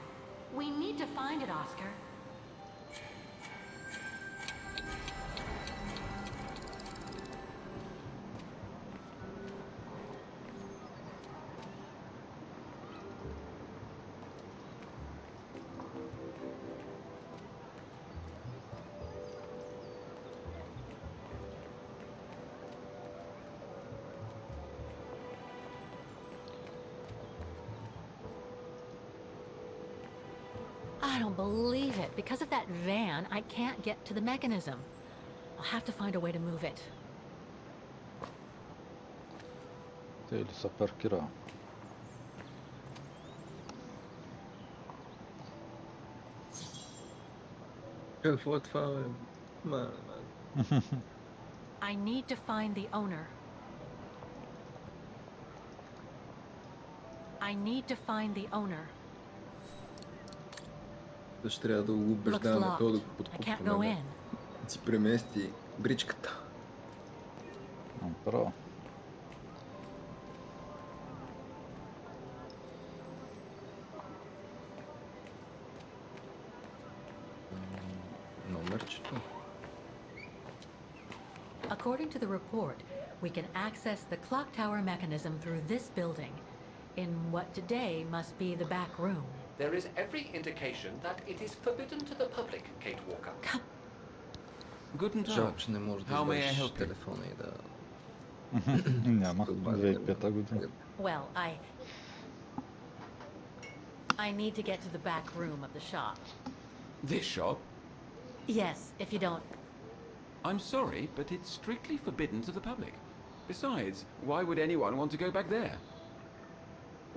D: We need to find it, Oscar. I don't believe it. Because of that van, I can't get to the mechanism. I'll have to find a way to move it.
F: Те ли са паркира?
E: Какво е това, бе?
D: I need to find the owner. I need to find the owner.
E: Ще трябва да го убеждаваме то да го подкупваме. Да си премести бричката.
F: Право.
E: Номерчето.
D: According to the report, we can access the clock tower mechanism through this building, in what today must be the back room.
H: There is every indication that it is forbidden to the public, Kate Walker.
E: Guten Tag. Жалко, че не може да избереш телефона и да...
F: Няма. 2005 година.
D: Well, I need to get to the back room of the shop.
O: This shop?
D: Yes, if you don't...
O: I'm sorry, but it's strictly forbidden to the public. Besides, why would anyone want to go back there?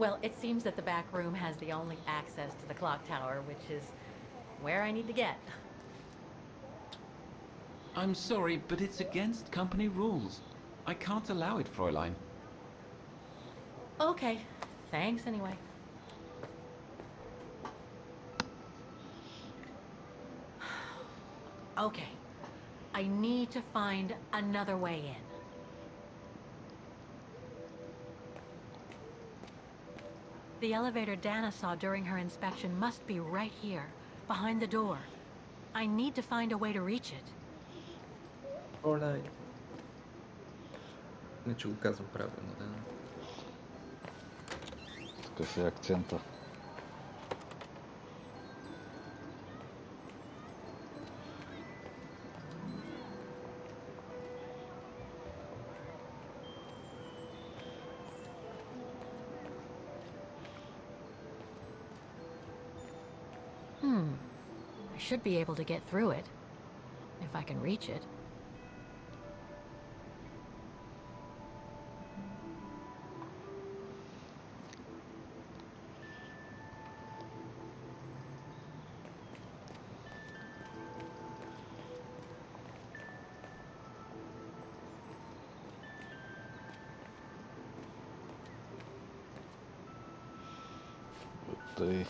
D: Well, it seems that the back room has the only access to the clock tower, which is where I need to get.
O: I'm sorry, but it's against company rules. I can't allow it, Fräulein.
D: Okay, thanks anyway. Okay, I need to find another way in. The elevator Dana saw during her inspection must be right here, behind the door. I need to find a way to reach it.
E: Alright. Не, че го казвам правилно, да.
F: Такъв е акцента.
D: I should be able to get through it, if I can reach it.
F: Тъй.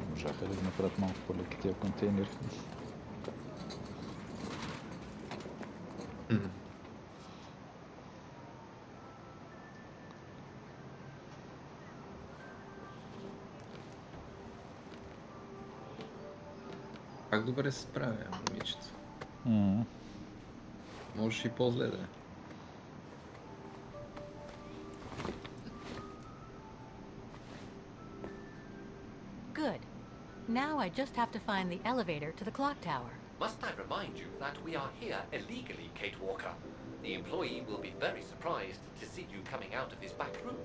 F: Можаха ли да направят малко по-леки тия контейнери?
E: Как добре се справя, момичето. Можеш и по-зле да е.
D: Good. Now I just have to find the elevator to the clock tower.
H: Must I remind you that we are here illegally, Kate Walker? The employee will be very surprised to see you coming out of his back room.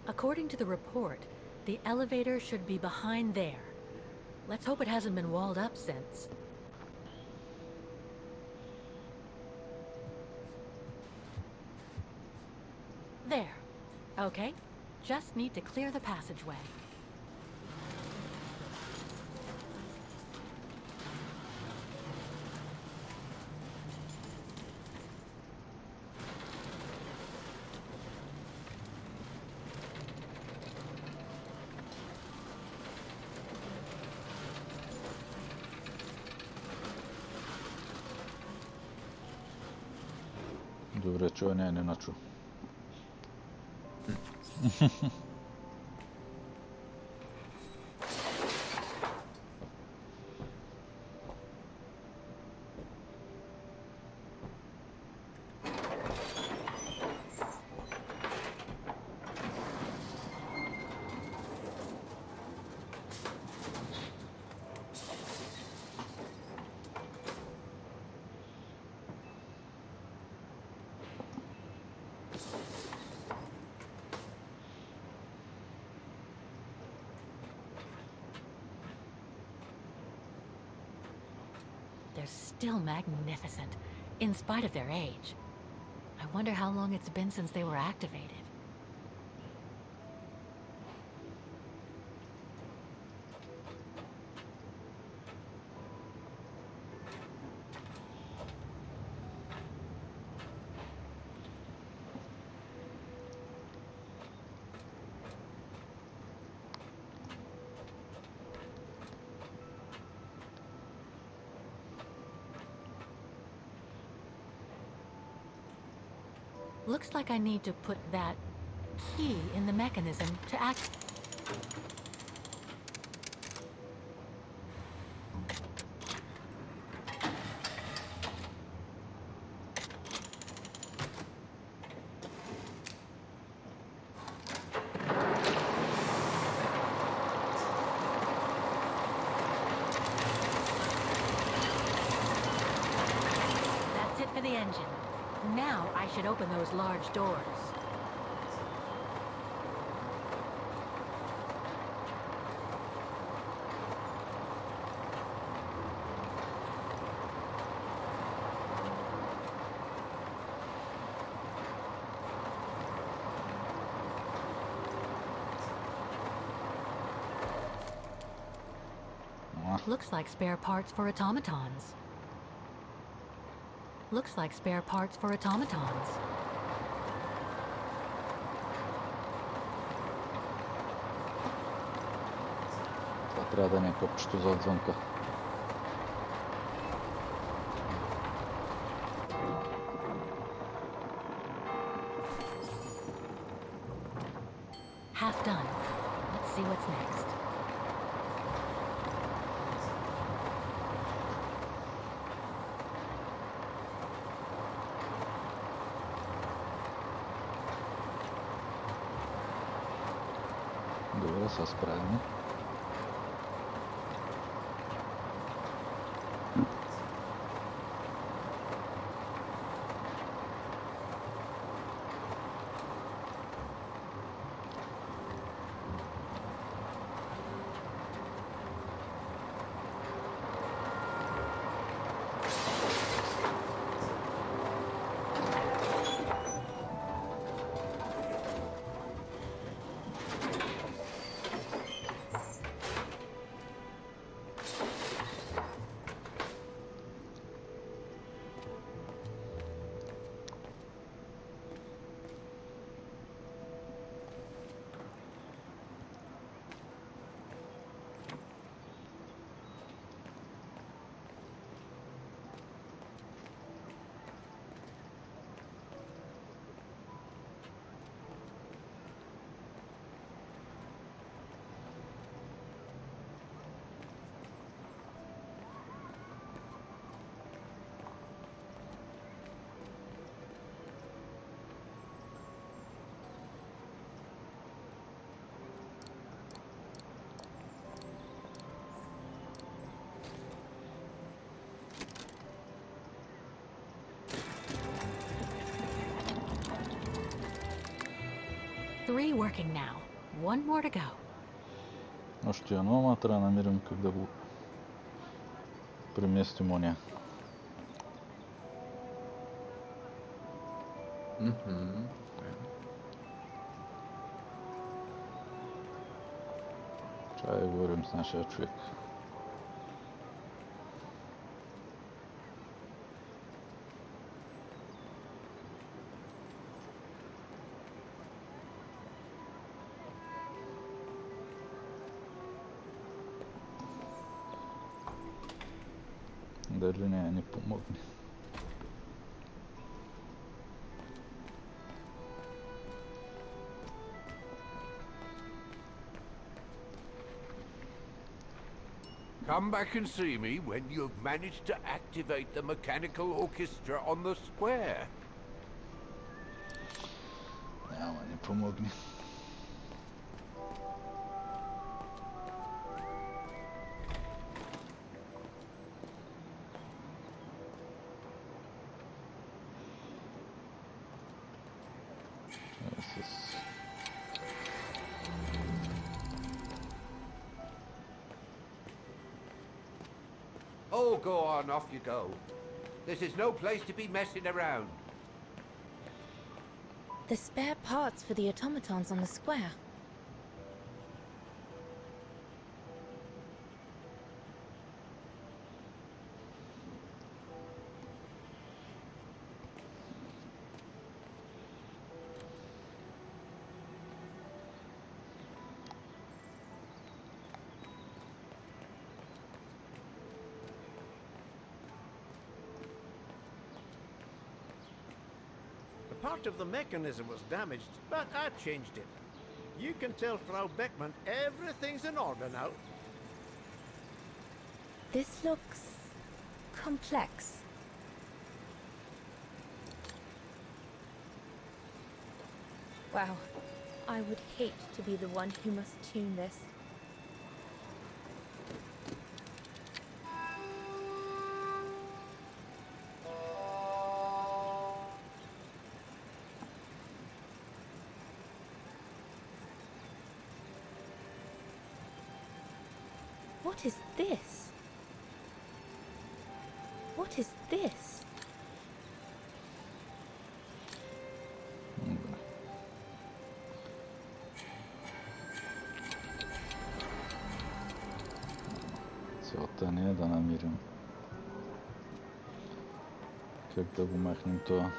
D: According to the report, the elevator should be behind there. Let's hope it hasn't been walled up since. There. Okay. Just need to clear the passageway.
F: Добре, чува не начу.
B: They're still magnificent, in spite of their age. I wonder how long it's been since they were activated. Looks like I need to put that key in the mechanism to act. That's it for the engine. Now I should open those large doors. Looks like spare parts for automatons. Looks like spare parts for automatons.
F: Това трябва да не е копчето за отвънка.
B: Half done. Let's see what's next.
F: Добре, са справени.
B: Three working now. One more to go.
F: Още едно, ама трябва да намерим как да го преместим оня. Чай да говорим с нашия човек. Дали не помогне.
I: Come back and see me when you've managed to activate the mechanical orchestra on the square.
F: Няма ни помогни.
I: Oh, go on, off you go. This is no place to be messing around.
K: The spare parts for the automatons on the square.
N: Part of the mechanism was damaged, but I changed it. You can tell Frau Beckman everything's in order now.
K: This looks complex. Wow, I would hate to be the one who must tune this. What is this? What is this?
F: Целта ни е да намерим как да го махнем това.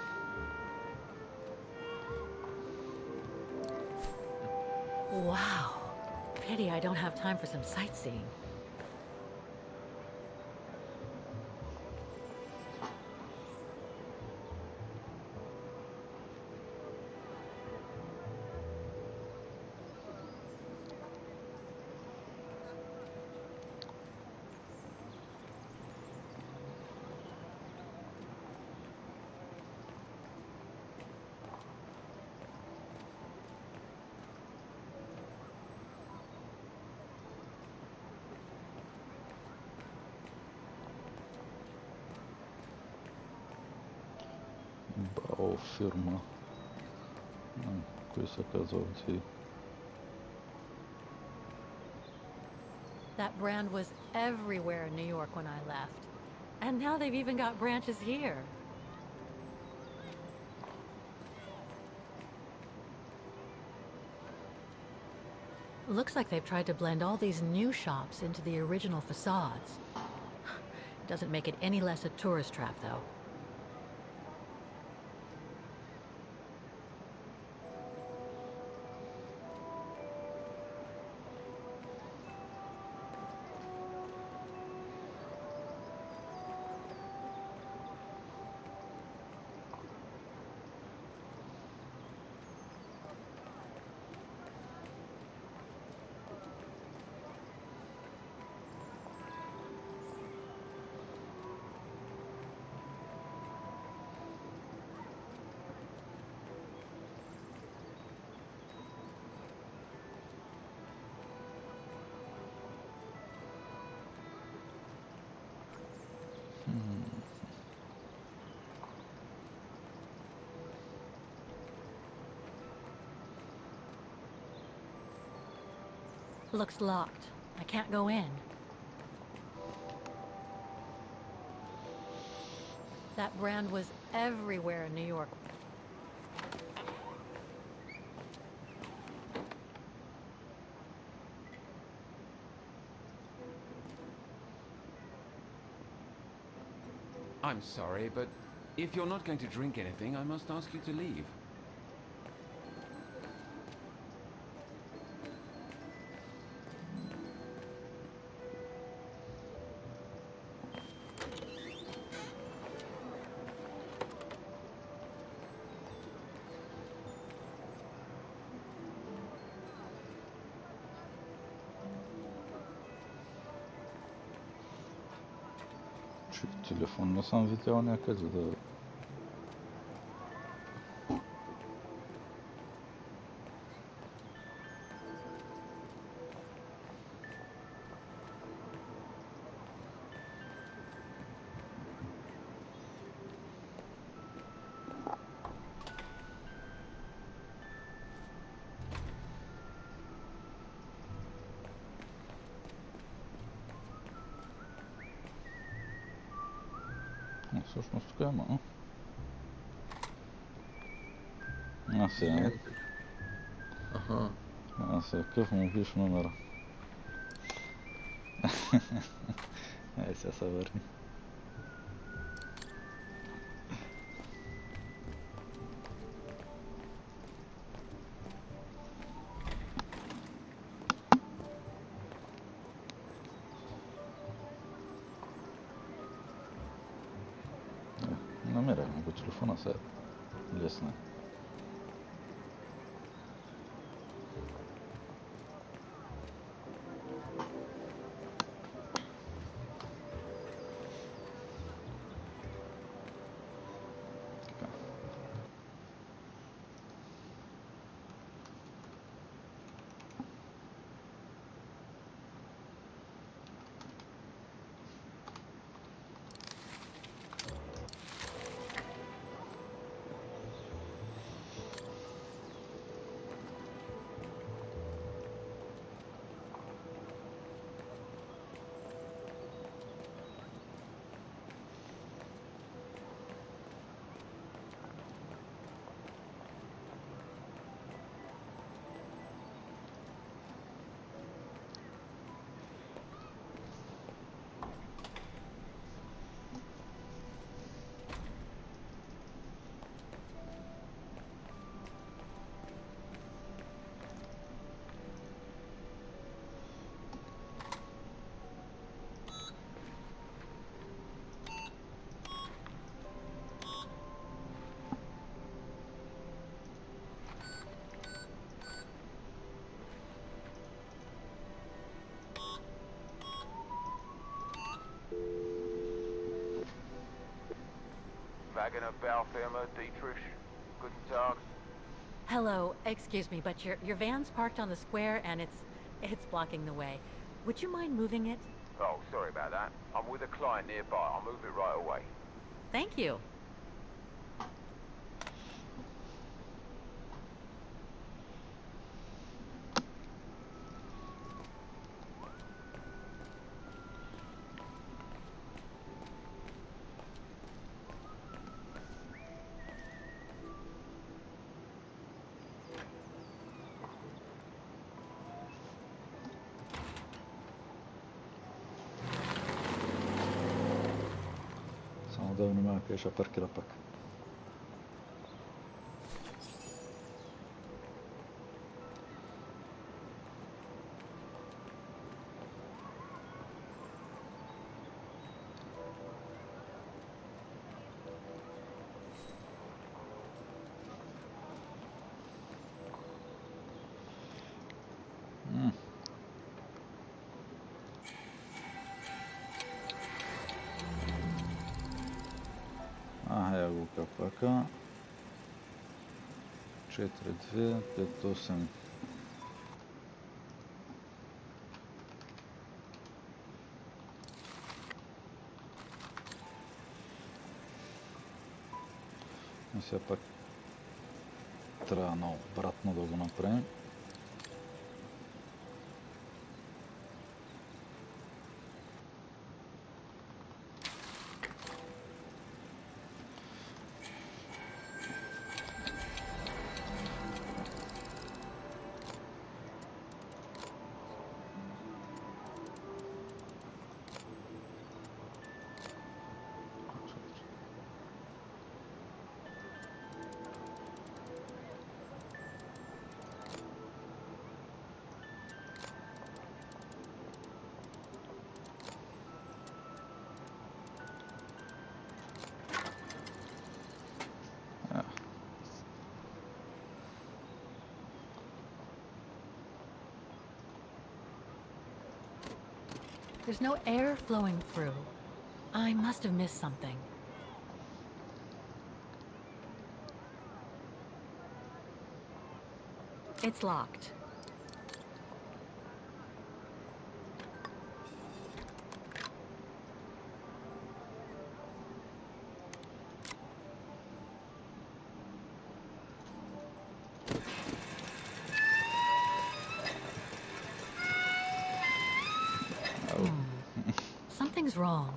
B: Wow. Pity I don't have time for some sightseeing.
F: Бао фирма. Кой се казва си?
B: That brand was everywhere in New York when I left. And now they've even got branches here. Looks like they've tried to blend all these new shops into the original facades. Doesn't make it any less a tourist trap, though. Looks locked. I can't go in. That brand was everywhere in New York.
O: I'm sorry, but if you're not going to drink anything, I must ask you to leave.
F: Че телефон не съм видял някъде да... Всъщност тук има. Сега.
E: Аха.
F: Сега какъв му виж номера? Сега се върни. Намеряме го телефона сега. Лесно.
P: Wagoner Baufirma, Dietrich. Guten Tag.
D: Hello, excuse me, but your van's parked on the square and it's blocking the way. Would you mind moving it?
P: Oh, sorry about that. I'm with a client nearby. I'll move it right away.
D: Thank you.
F: Само да внимава къде ще паркира пак. Я го капака. 4-2-5-8. И сега пак трябва наобратно да го направим.
D: There's no air flowing through. I must have missed something. It's locked. Something's wrong.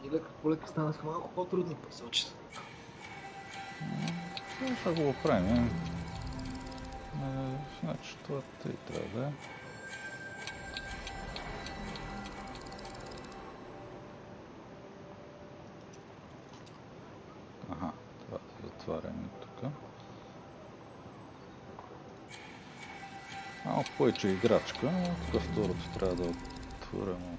E: И лека станаха малко по-трудни посочите.
F: Това ще го оправим. Значи това тъй трябва да е. Аха, това да затваряме тук. Малко повече играчка, но тук второто трябва да е отворено.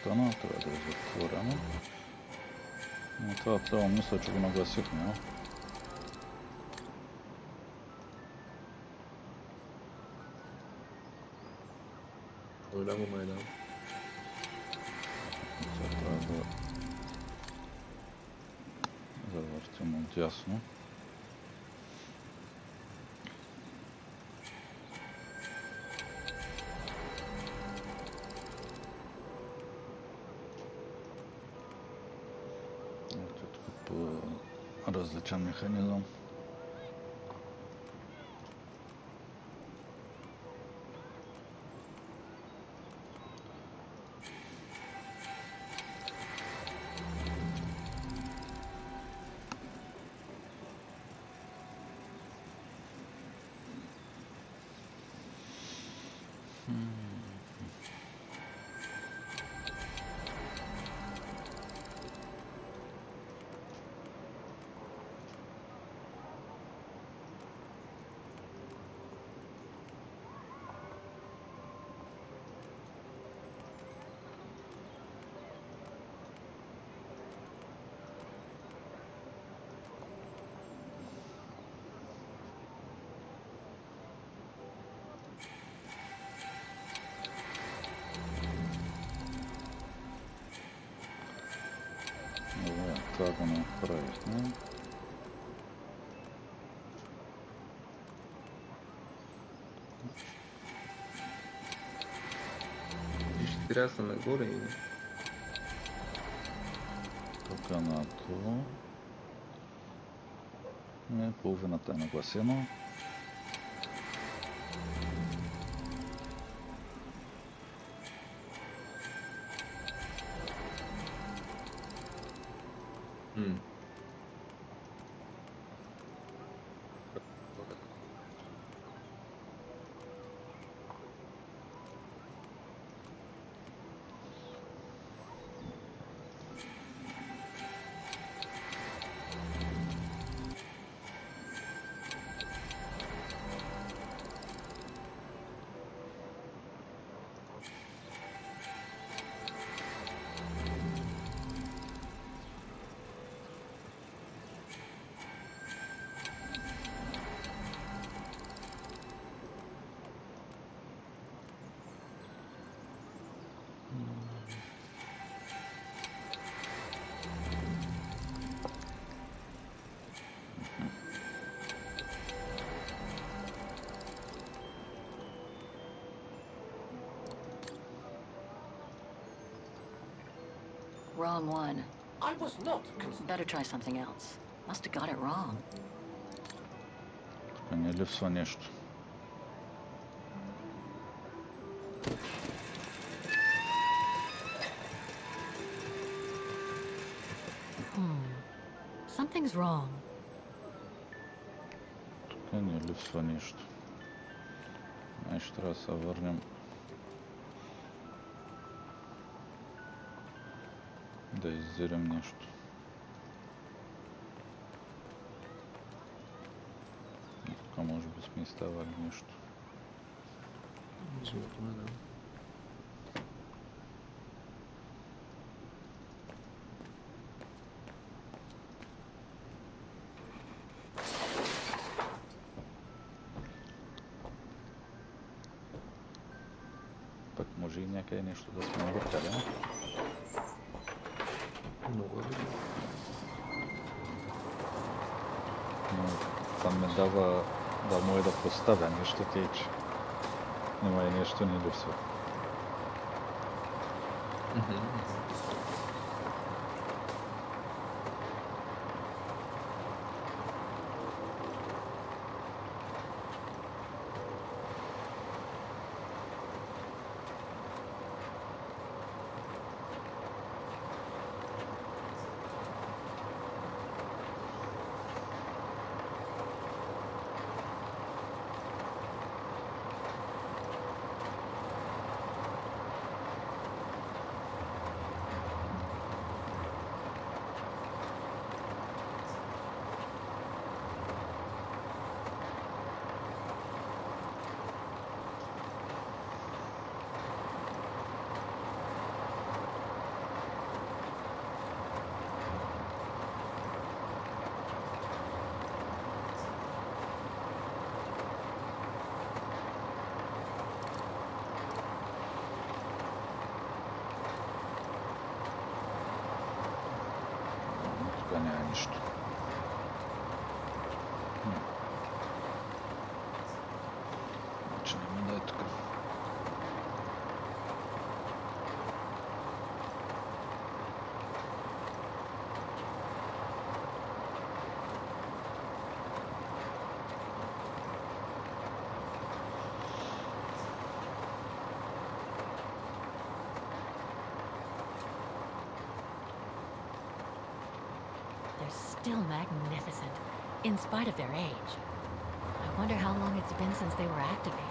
F: Трябва да е затворено. Но това трябва, мисля, че го нагласихме.
E: Голямо майдан.
F: Сега трябва да завъртим от ясно. Различен механизъм. Добре, това го направихме.
E: Виж, трябва да са нагоре или?
F: Тук нато. Не, половината е нагласено.
M: Wrong one.
H: I was not
M: Better try something else. Must have got it wrong.
F: Тук не липсва нещо.
D: Something's wrong.
F: Тук не липсва нищо. Ще трябва да се върнем. Да иззирам нещо. Тук може би сме изставали нещо.
E: Животно, да.
F: Пък може и някъде нещо да сме объркали.
E: Много е.
F: Но там ме дава да може да поставя нещо тече. Нема и нещо не липсва. Тук няма нищо. Че няма да е тук.
D: They're still magnificent, in spite of their age. I wonder how long it's been since they were activated.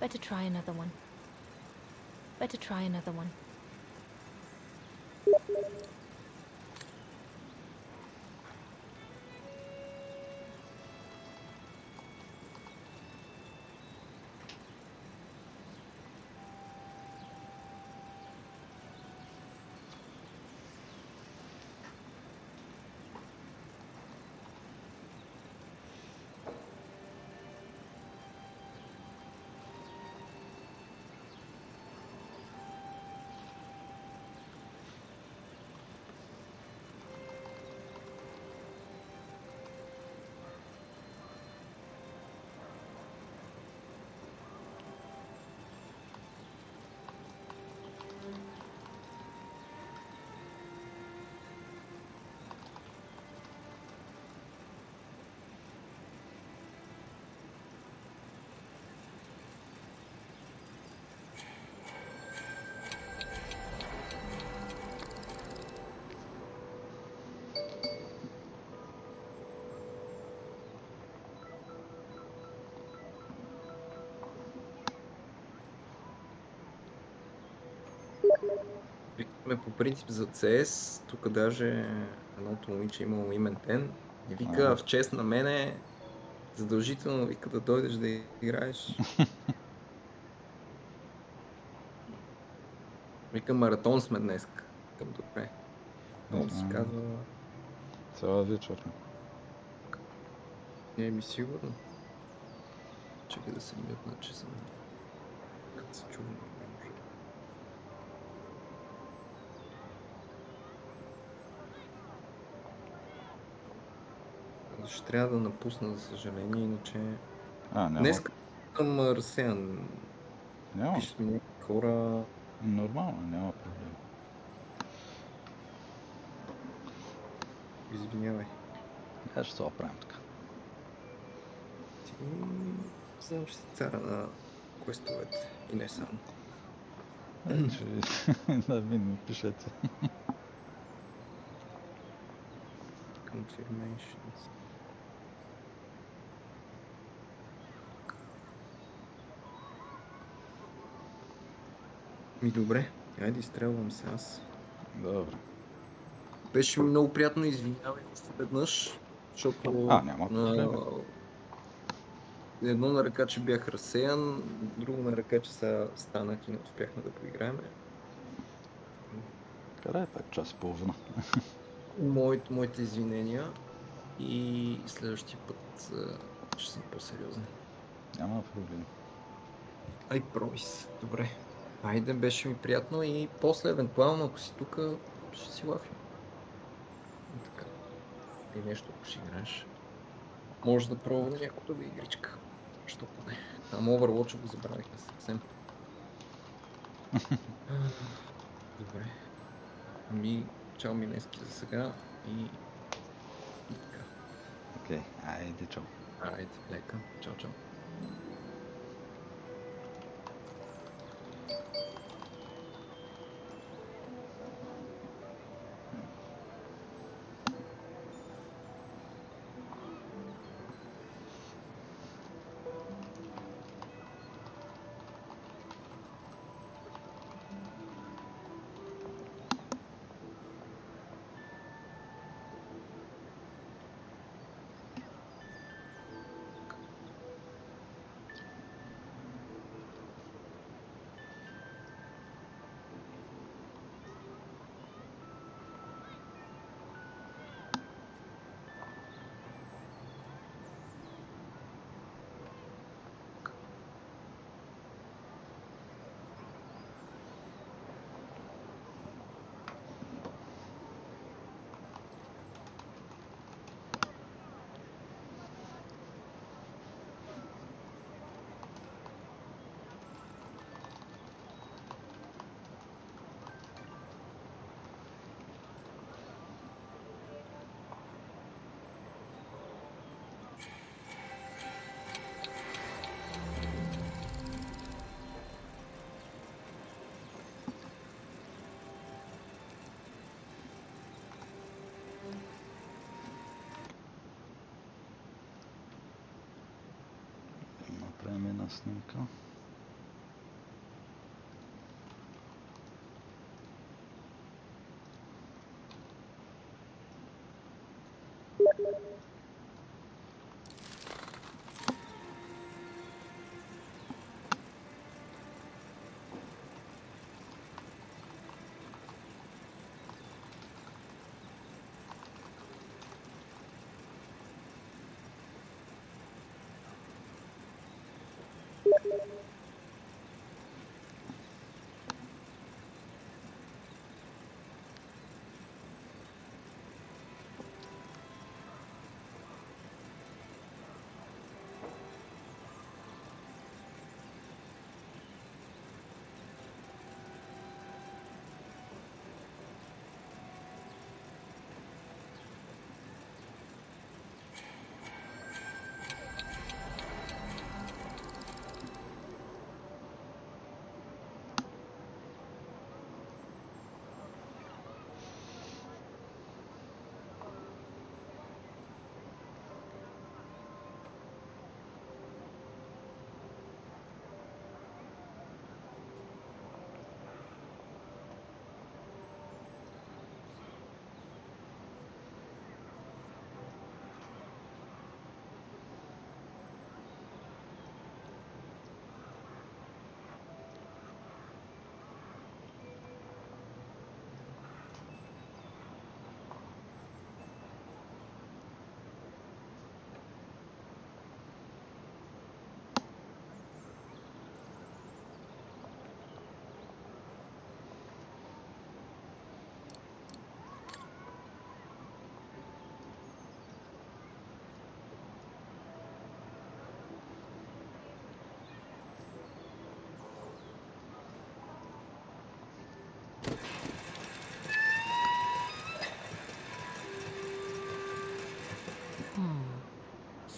K: Better try another one. Better try another one.
E: Викаме по принцип за CS, тук даже едното момиче имало имен ден и вика в чест на мене задължително вика да дойдеш да играеш. Вика маратон сме днес. Към добре. Много си казва.
F: Цяла вечер.
E: Ми сигурно. Чакай да се мютна, че съм като се чувам. Ще трябва да напусна, за съжаление, иначе...
F: Няма.
E: Днес съм разсеян.
F: Няма.
E: Пишат ми някакви хора.
F: Нормално, няма проблем.
E: Извинявай.
F: Я ще се оправим така.
E: Ти... Знам, че си цара на квестовете. И не само.
F: Да ми пишете.
E: Confirmations. Ми добре, айде изстрелвам се аз.
F: Добре.
E: Беше ми много приятно, извинявай още веднъж, защото
F: няма проблем.
E: едно на ръка, че бях разсеян, друго на ръка, че сега станах и не успяхме да поиграем.
F: Къде е пак час и половина?
E: Моите извинения и следващия път ще съм по-сериозен.
F: Няма проблем.
E: Ай, промис. Добре. Айде, беше ми приятно и после, евентуално, ако си тук, ще си лафим. Така. И нещо, ако ще играеш. Може да пробвам някаква друга игричка. Що поне. Там Overwatch го забравихме съвсем. Добре. Ами, чао Минески за сега и така.
F: Окей, айде, чао.
E: Айде, лека. Чао, чао.
F: Направим една снимка.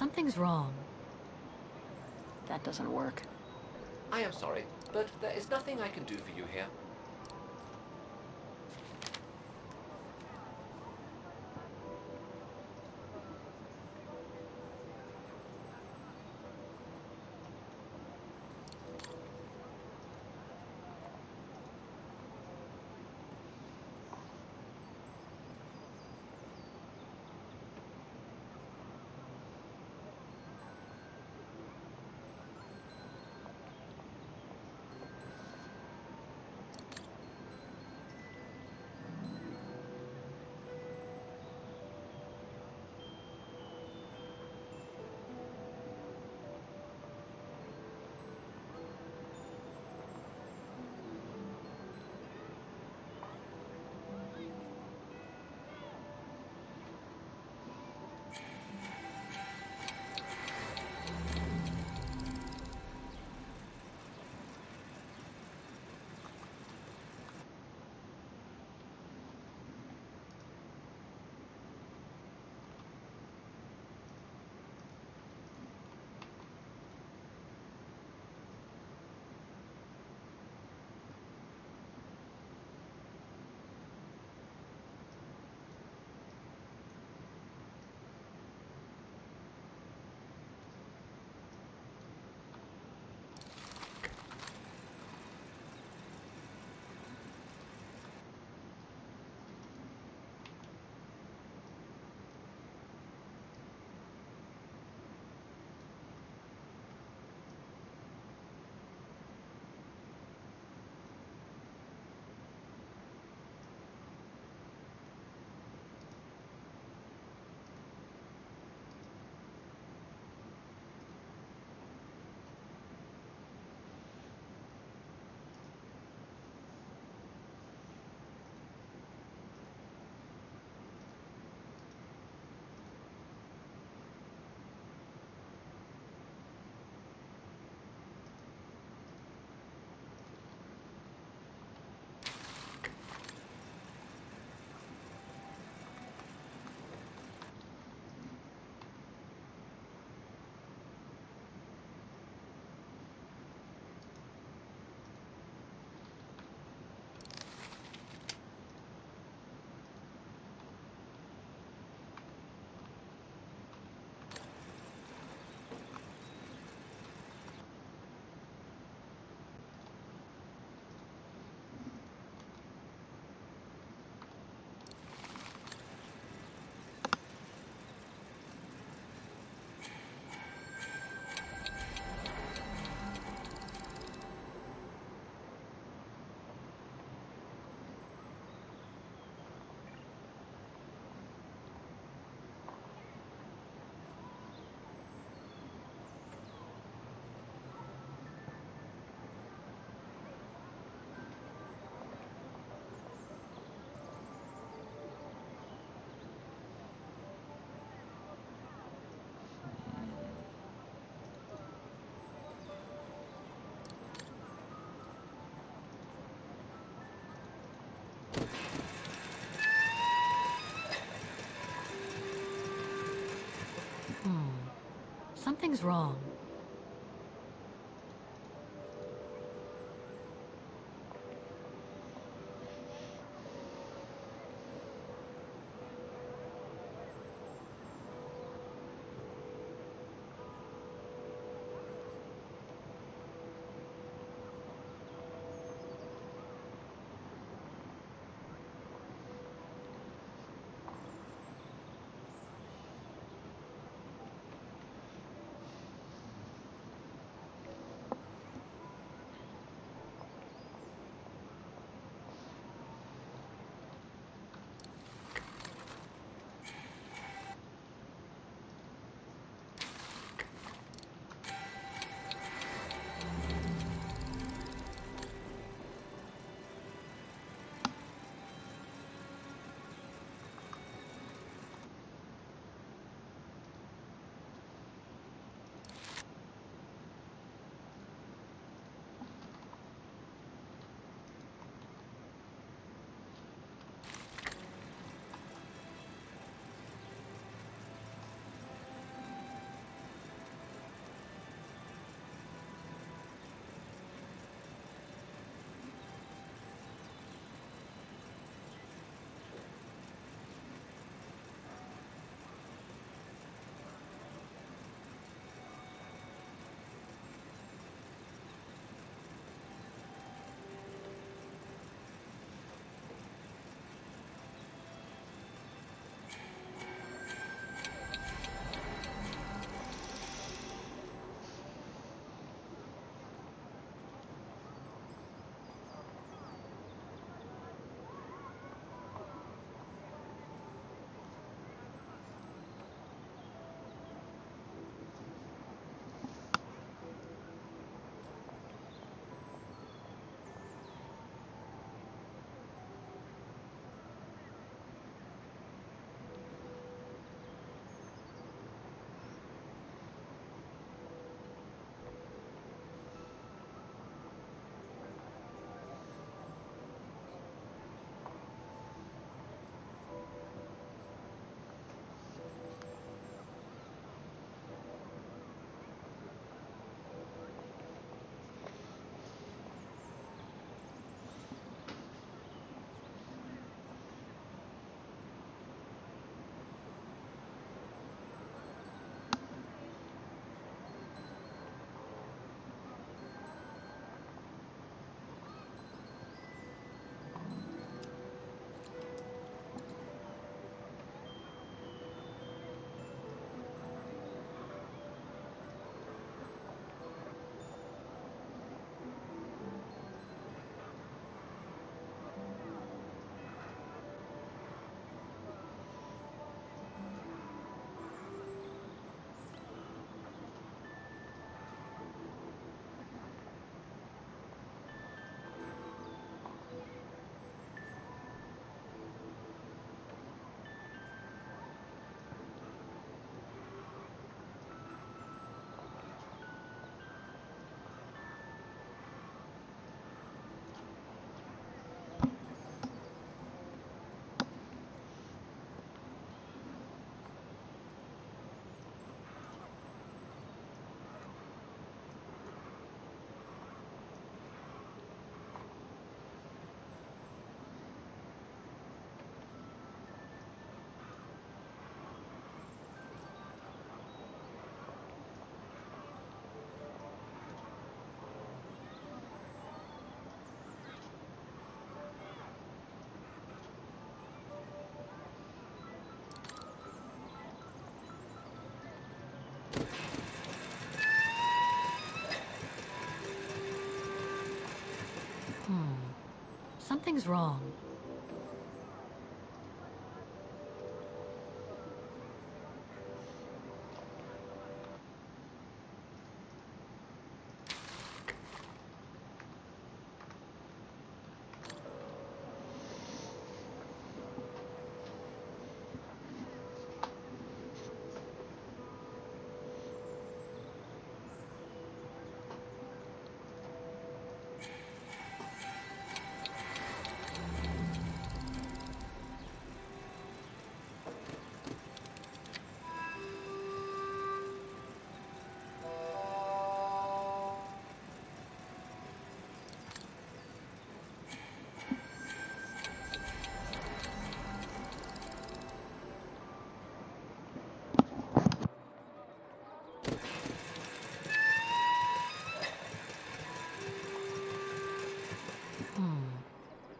D: Something's wrong.
M: That doesn't work.
H: I am sorry, but there is nothing I can do for you here.
D: Something's wrong. Something's wrong.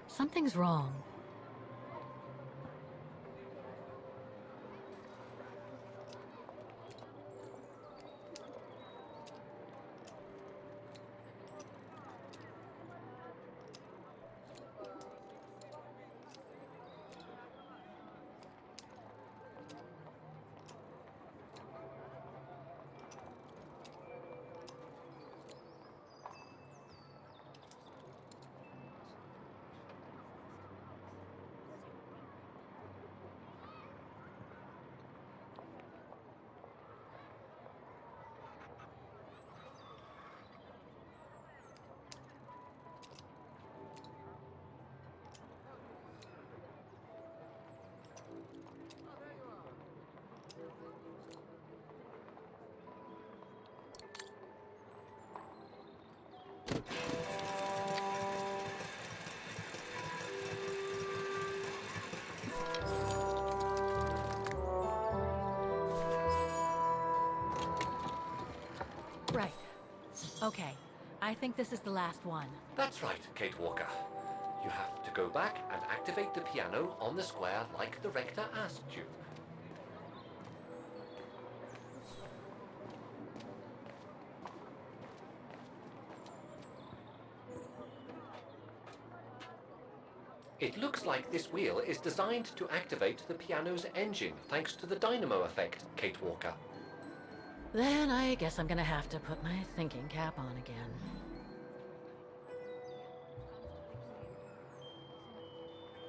D: Something's wrong. Right. Okay. I think this is the last one.
H: That's right, Kate Walker. You have to go back and activate the piano on the square like the rector asked you. It looks like this wheel is designed to activate the piano's engine thanks to the dynamo effect, Kate Walker.
D: Then I guess I'm gonna have to put my thinking cap on again.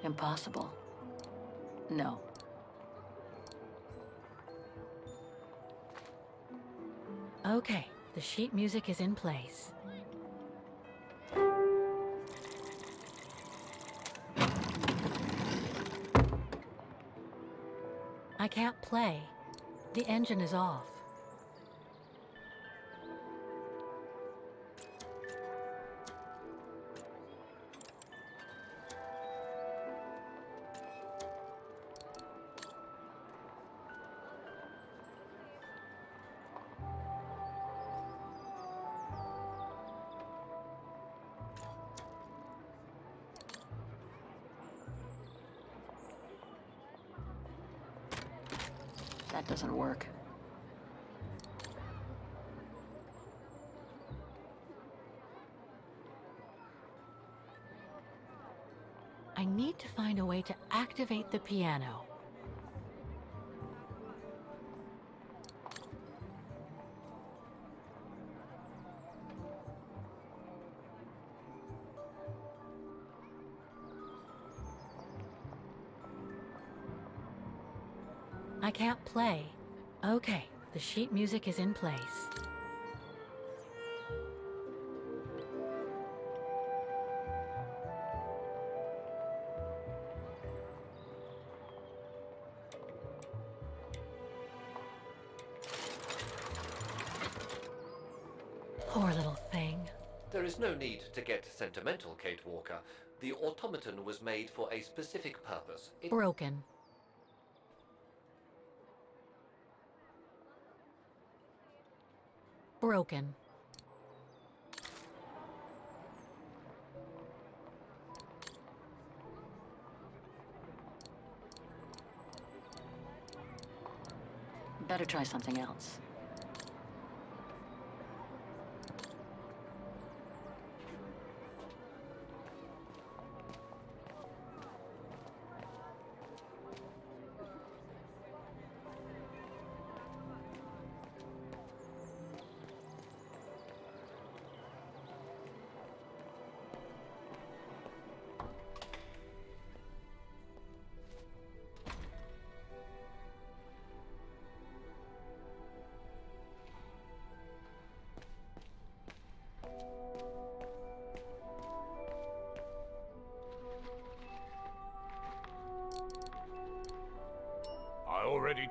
M: Impossible. No.
D: Okay, the sheet music is in place. I can't play. The engine is off.
M: That doesn't work.
D: I need to find a way to activate the piano. I can't play. Okay, the sheet music is in place. Poor little thing.
H: There is no need to get sentimental, Kate Walker. The automaton was made for a specific purpose.
D: Broken. Broken.
M: Better try something else.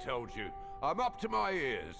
I: told you. I'm up to my ears.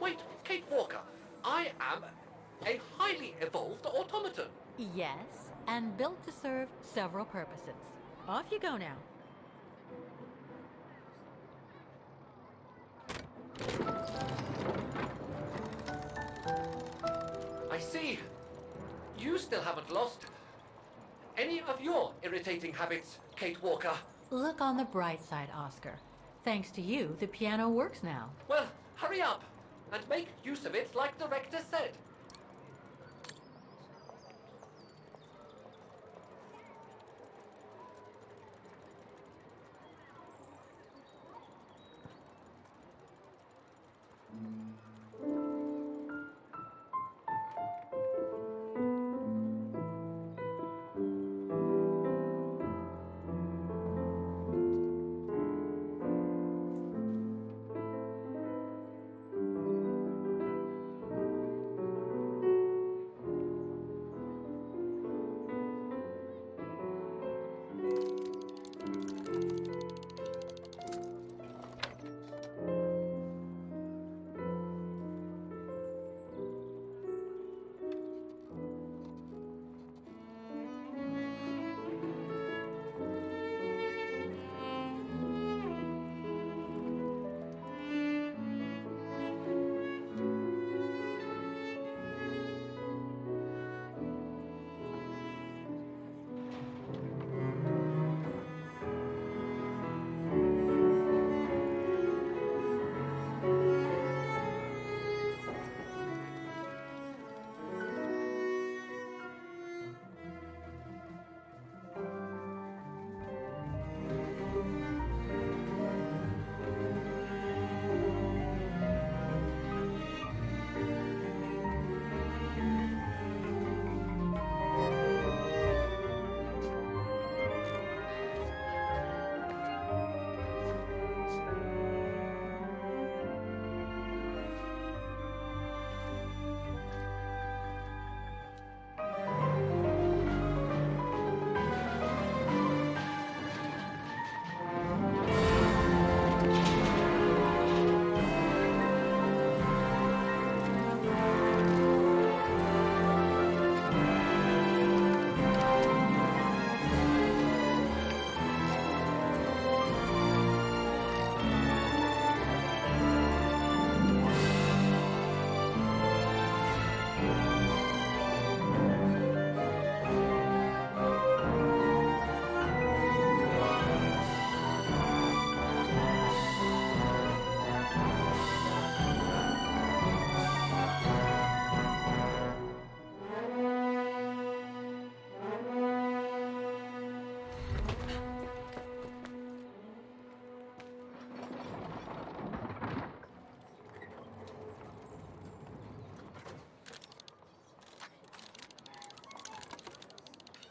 H: Wait, Kate Walker, I am a highly evolved automaton.
B: Yes, and built to serve several purposes. Off you go now.
H: I see. You still haven't lost any of your irritating habits, Kate Walker.
B: Look on the bright side, Oscar. Thanks to you, the piano works now.
H: Well, hurry up and make use of it like the rector said.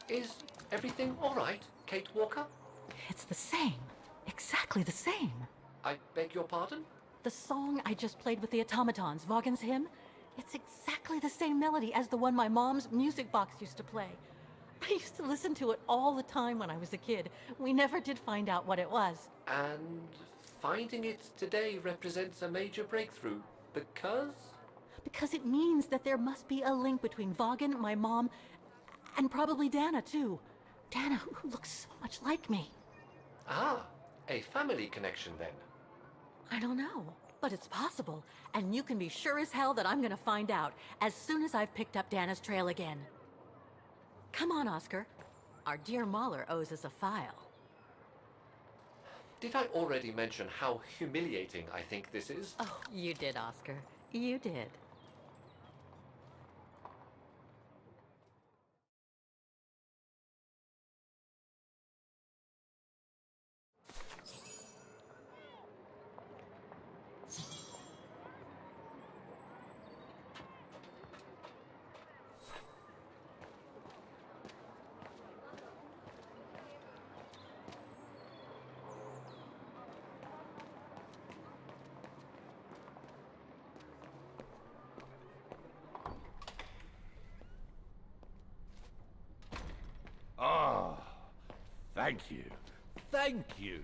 H: Is everything all right, Kate Walker?
B: It's the same. Exactly the same.
H: I beg your pardon?
B: The song I just played with the automatons, Vaughan's hymn, it's exactly the same melody as the one my mom's music box used to play. I used to listen to it all the time when I was a kid. We never did find out what it was.
H: And finding it today represents a major breakthrough, because?
B: Because it means that there must be a link between Vaughan, my mom, and probably Dana, too. Dana, who looks so much like me.
H: Ah, a family connection then.
B: I don't know, but it's possible. And you can be sure as hell that I'm gonna find out as soon as I've picked up Dana's trail again. Come on, Oscar. Our dear Mahler owes us a file.
H: Did I already mention how humiliating I think this is?
B: Oh, you did, Oscar. You did.
I: Ah, thank you. Thank you.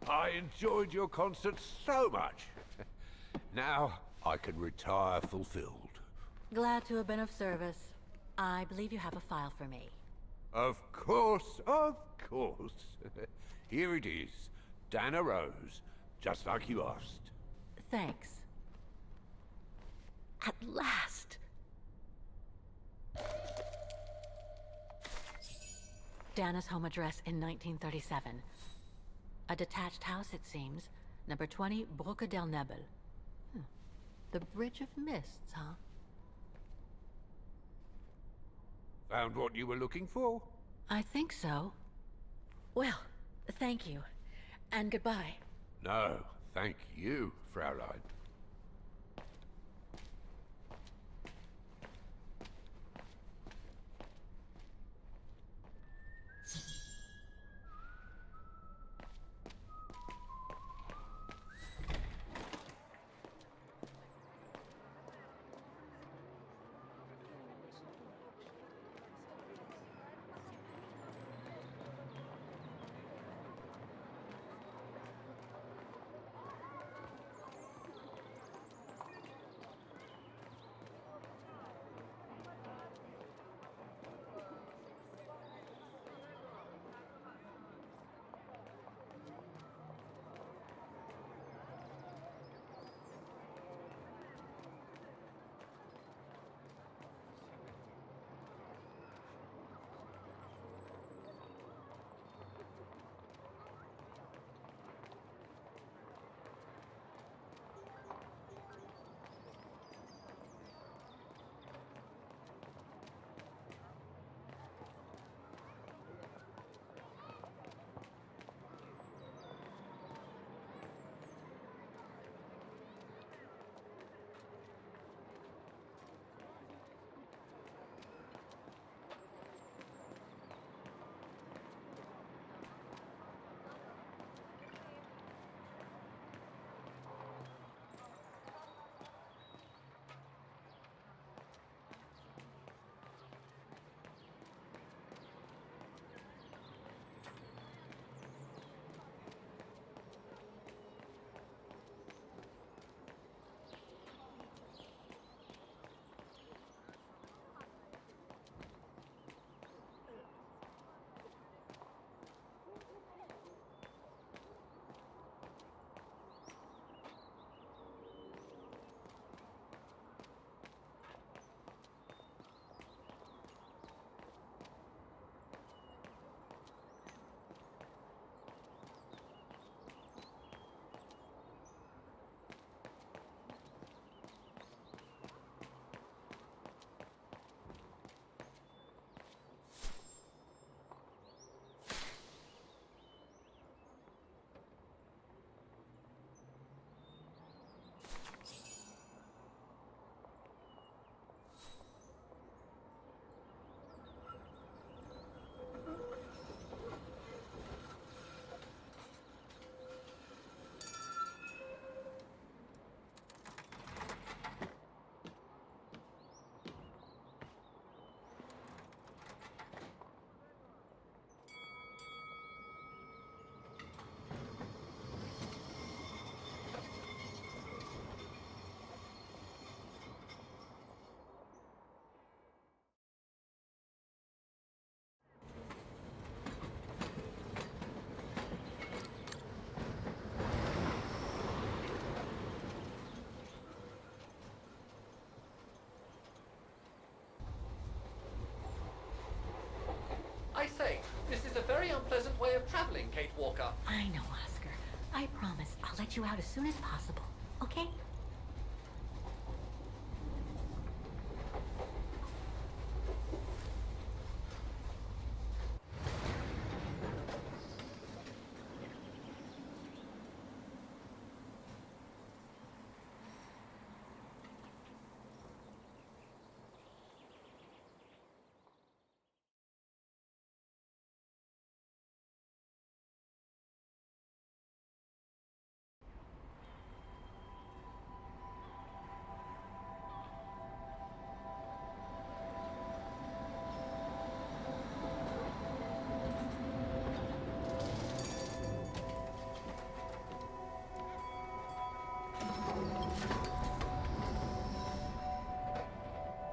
I: I enjoyed your concert so much. Now I can retire fulfilled.
B: Glad to have been of service. I believe you have a file for me.
I: Of course, of course. Here it is. Dana Rose, just like you asked.
B: Thanks. At last! Dana's home address in 1937. A detached house, it seems. Number 20, Brücke del Nebel. The Bridge of Mists, huh?
I: Found what you were looking for?
B: I think so. Well, thank you. And goodbye.
I: No, thank you, Fraulein.
H: I say, this is a very unpleasant way of traveling, Kate Walker.
B: I know, Oscar. I promise I'll let you out as soon as possible, okay?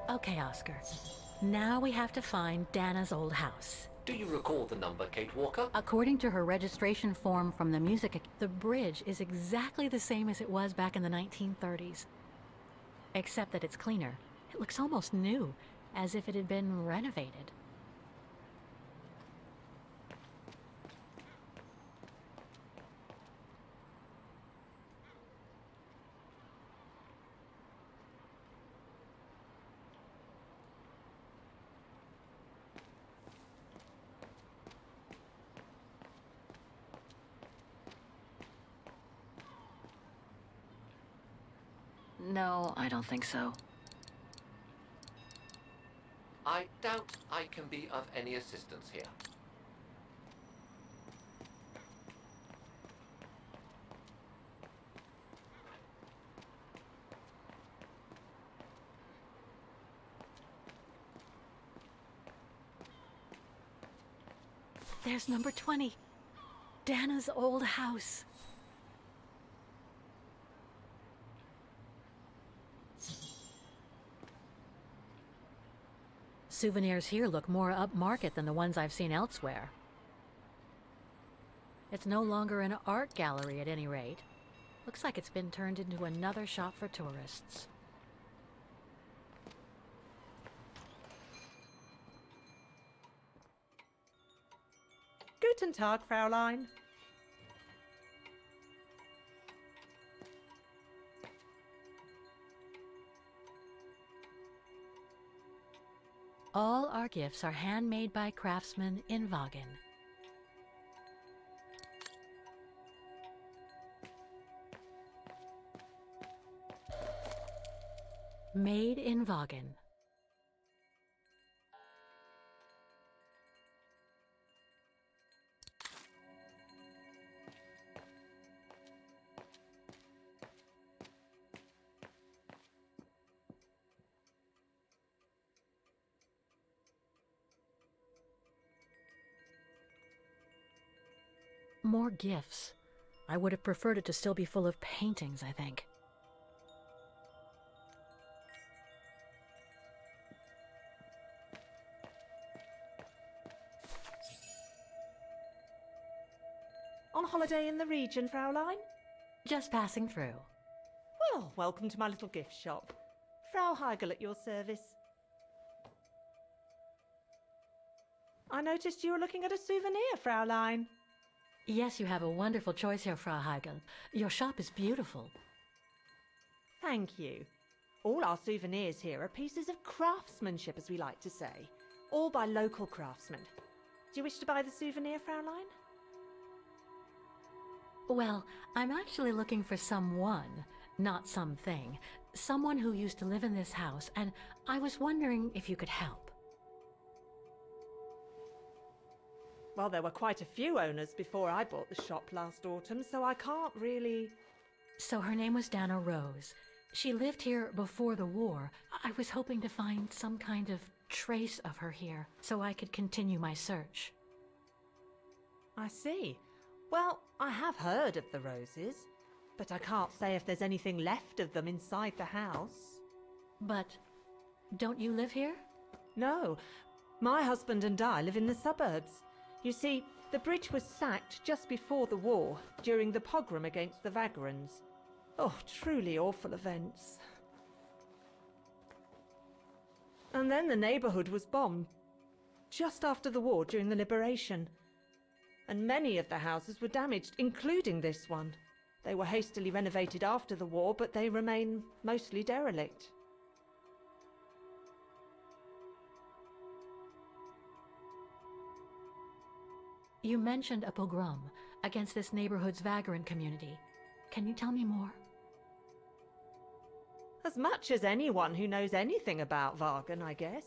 B: Okay, Oscar. Now we have to find Dana's old house.
H: Do you recall the number, Kate Walker?
B: According to her registration form from the the bridge is exactly the same as it was back in the 1930s. Except that it's cleaner. It looks almost new, as if it had been renovated.
M: No, I don't think so.
H: I doubt I can be of any assistance here.
B: There's number 20. Dana's old house. Souvenirs here look more upmarket than the ones I've seen elsewhere. It's no longer an art gallery at any rate. Looks like it's been turned into another shop for tourists.
Q: Guten Tag, Fräulein.
B: All our gifts are handmade by craftsmen in Vagen. Made in Vagen. More gifts. I would have preferred it to still be full of paintings, I think.
Q: On holiday in the region, Fräulein?
B: Just passing through.
Q: Well, welcome to my little gift shop. Frau Heigl at your service. I noticed you were looking at a souvenir, Fräulein.
B: Yes, you have a wonderful choice here, Frau Heigl. Your shop is beautiful.
Q: Thank you. All our souvenirs here are pieces of craftsmanship, as we like to say. All by local craftsmen. Do you wish to buy the souvenir, Fräulein?
B: Well, I'm actually looking for someone, not something. Someone who used to live in this house, and I was wondering if you could help.
Q: Well, there were quite a few owners before I bought the shop last autumn, so I can't really...
B: So her name was Dana Rose. She lived here before the war. I was hoping to find some kind of trace of her here, so I could continue my search.
Q: I see. Well, I have heard of the Roses, but I can't say if there's anything left of them inside the house.
B: But don't you live here?
Q: No. My husband and I live in the suburbs. You see, the bridge was sacked just before the war, during the pogrom against the Vagrants. Oh, truly awful events. And then the neighbourhood was bombed, just after the war during the liberation. and many of the houses were damaged, including this one. They were hastily renovated after the war, but they remain mostly derelict.
D: You mentioned a pogrom against this neighborhood's vagrant community. Can you tell me more?
Q: As much as anyone who knows anything about Wagen, I guess.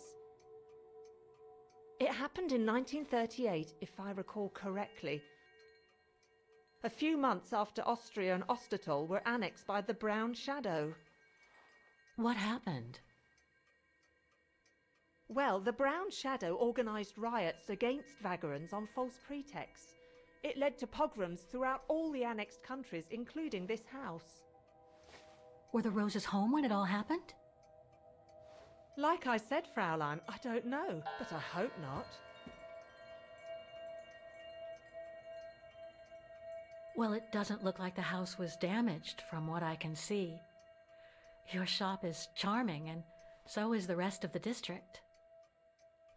Q: It happened in 1938, if I recall correctly. A few months after Austria and Ostertal were annexed by the Brown Shadow.
D: What happened?
Q: Well, the Brown Shadow organised riots against vagrants on false pretexts. It led to pogroms throughout all the annexed countries, including this house.
D: Were the Roses home when it all happened?
Q: Like I said, Fraulein, I don't know, but I hope not.
D: Well, it doesn't look like the house was damaged from what I can see. Your shop is charming, and so is the rest of the district.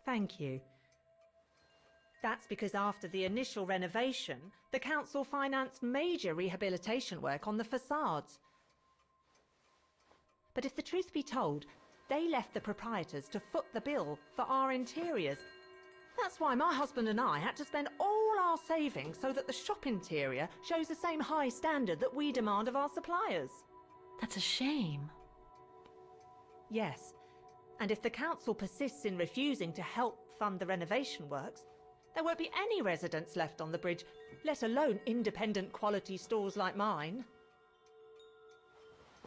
Q: Thank you. That's because after the initial renovation, the council financed major rehabilitation work on the facades. But if the truth be told, they left the proprietors to foot the bill for our interiors. That's why my husband and I had to spend all our savings so that the shop interior shows the same high standard that we demand of our suppliers.
D: That's a shame.
Q: Yes, and if the council persists in refusing to help fund the renovation works, there won't be any residents left on the bridge, let alone independent quality stores like mine.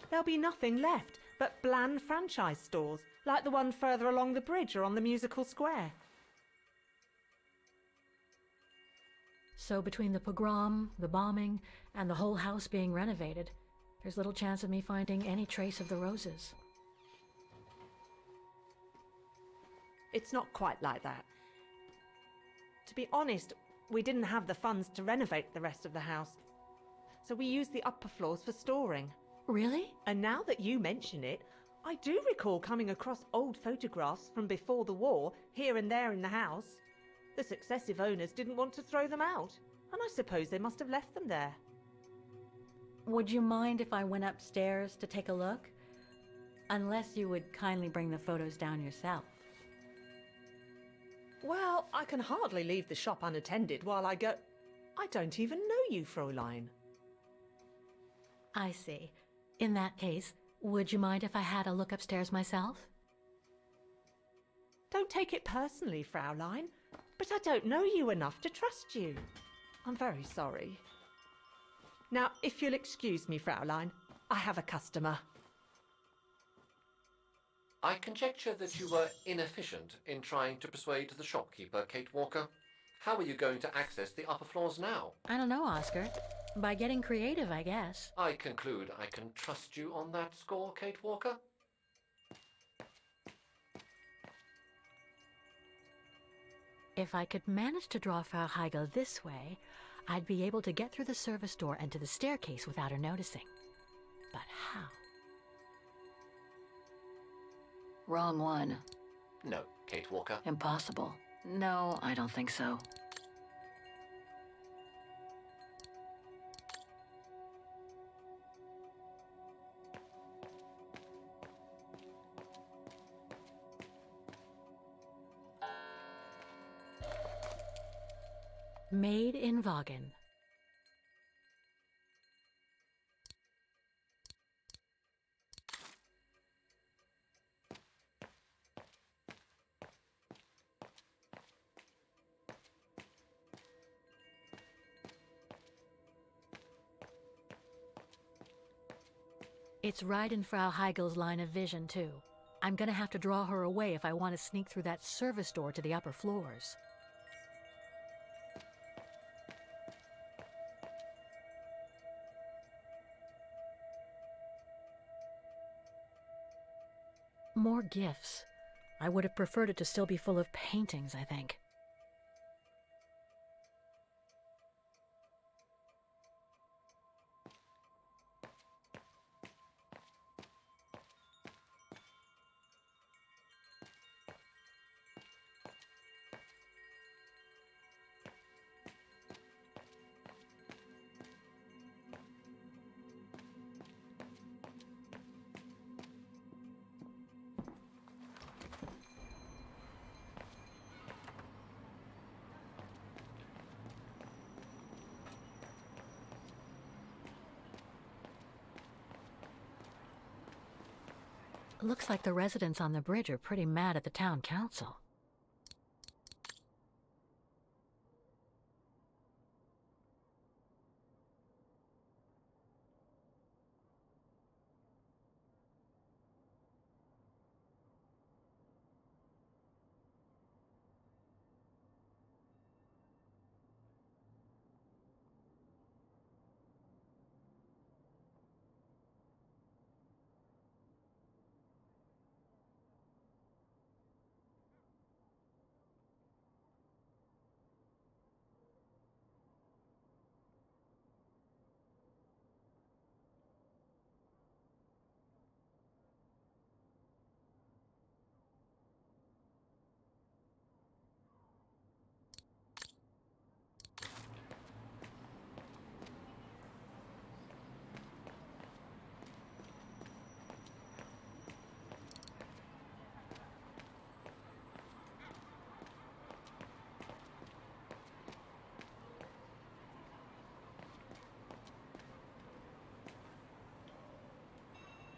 Q: There'll be nothing left but bland franchise stores, like the one further along the bridge or on the musical square.
D: So between the pogrom, the bombing, and the whole house being renovated, there's little chance of me finding any trace of the Roses.
Q: It's not quite like that. To be honest, we didn't have the funds to renovate the rest of the house, so we used the upper floors for storing.
D: Really?
Q: And now that you mention it, I do recall coming across old photographs from before the war, here and there in the house. The successive owners didn't want to throw them out, and I suppose they must have left them there.
D: Would you mind if I went upstairs to take a look? Unless you would kindly bring the photos down yourself.
Q: Well, I can hardly leave the shop unattended while I go... I don't even know you, Fräulein.
D: I see. In that case, would you mind if I had a look upstairs myself?
Q: Don't take it personally, Fraulein, but I don't know you enough to trust you. I'm very sorry. Now, if you'll excuse me, Fraulein, I have a customer.
H: I conjecture that you were inefficient in trying to persuade the shopkeeper, Kate Walker. How are you going to access the upper floors now?
D: I don't know, Oscar. By getting creative, I guess.
H: I conclude I can trust you on that score, Kate Walker?
D: If I could manage to draw Frau Heigl this way, I'd be able to get through the service door and to the staircase without her noticing. But how?
M: Wrong one.
H: No, Kate Walker.
M: Impossible. No, I don't think so.
D: Made in Wagen. It's right in Frau Heigl's line of vision, too. I'm gonna have to draw her away if I want to sneak through that service door to the upper floors. More gifts. I would have preferred it to still be full of paintings, I think.
B: Looks like the residents on the bridge are pretty mad at the town council.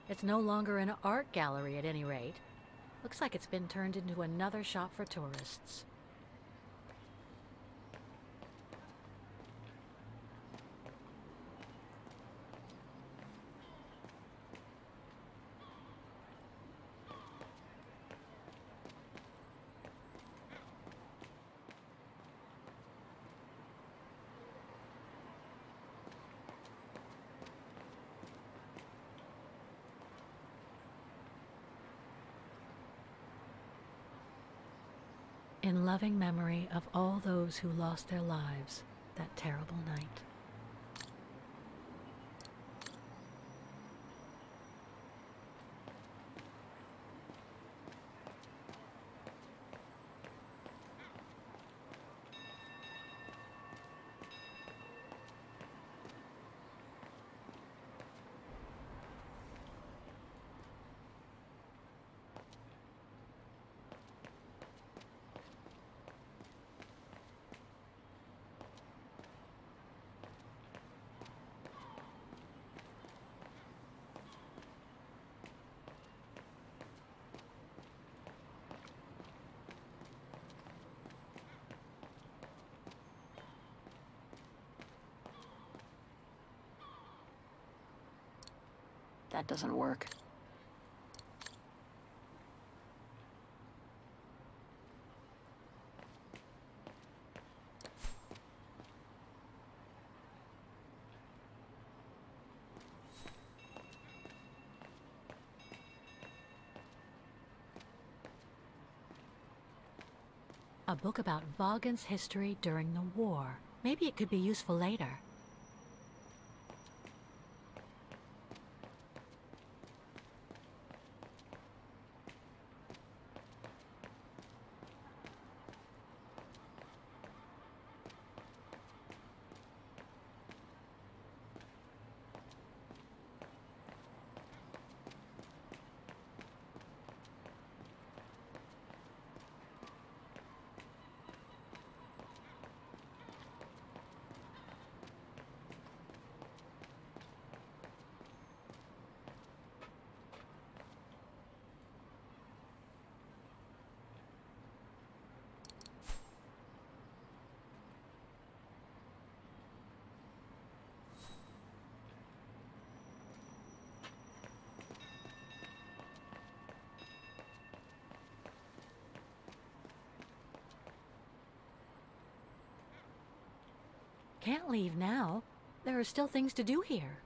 B: It's no longer an art gallery at any rate. Looks like it's been turned into another shop for tourists. In loving memory of all those who lost their lives that terrible night.
M: That doesn't work.
B: A book about Vaughan's history during the war. Maybe it could be useful later. Can't leave now. There are still things to do here.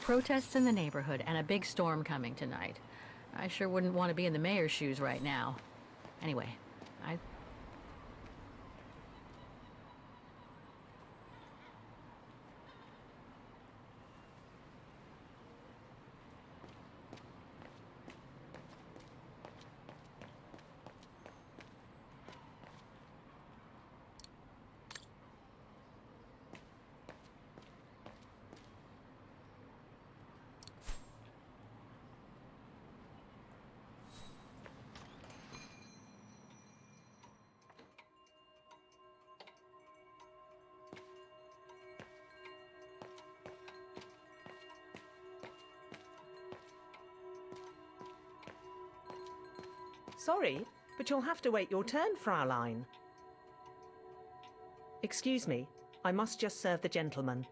B: Protests in the neighborhood and a big storm coming tonight.
D: I sure wouldn't want to be in the mayor's shoes right now. Anyway, I...
Q: Sorry, but you'll have to wait your turn, Fraulein. Excuse me, I must just serve the gentleman.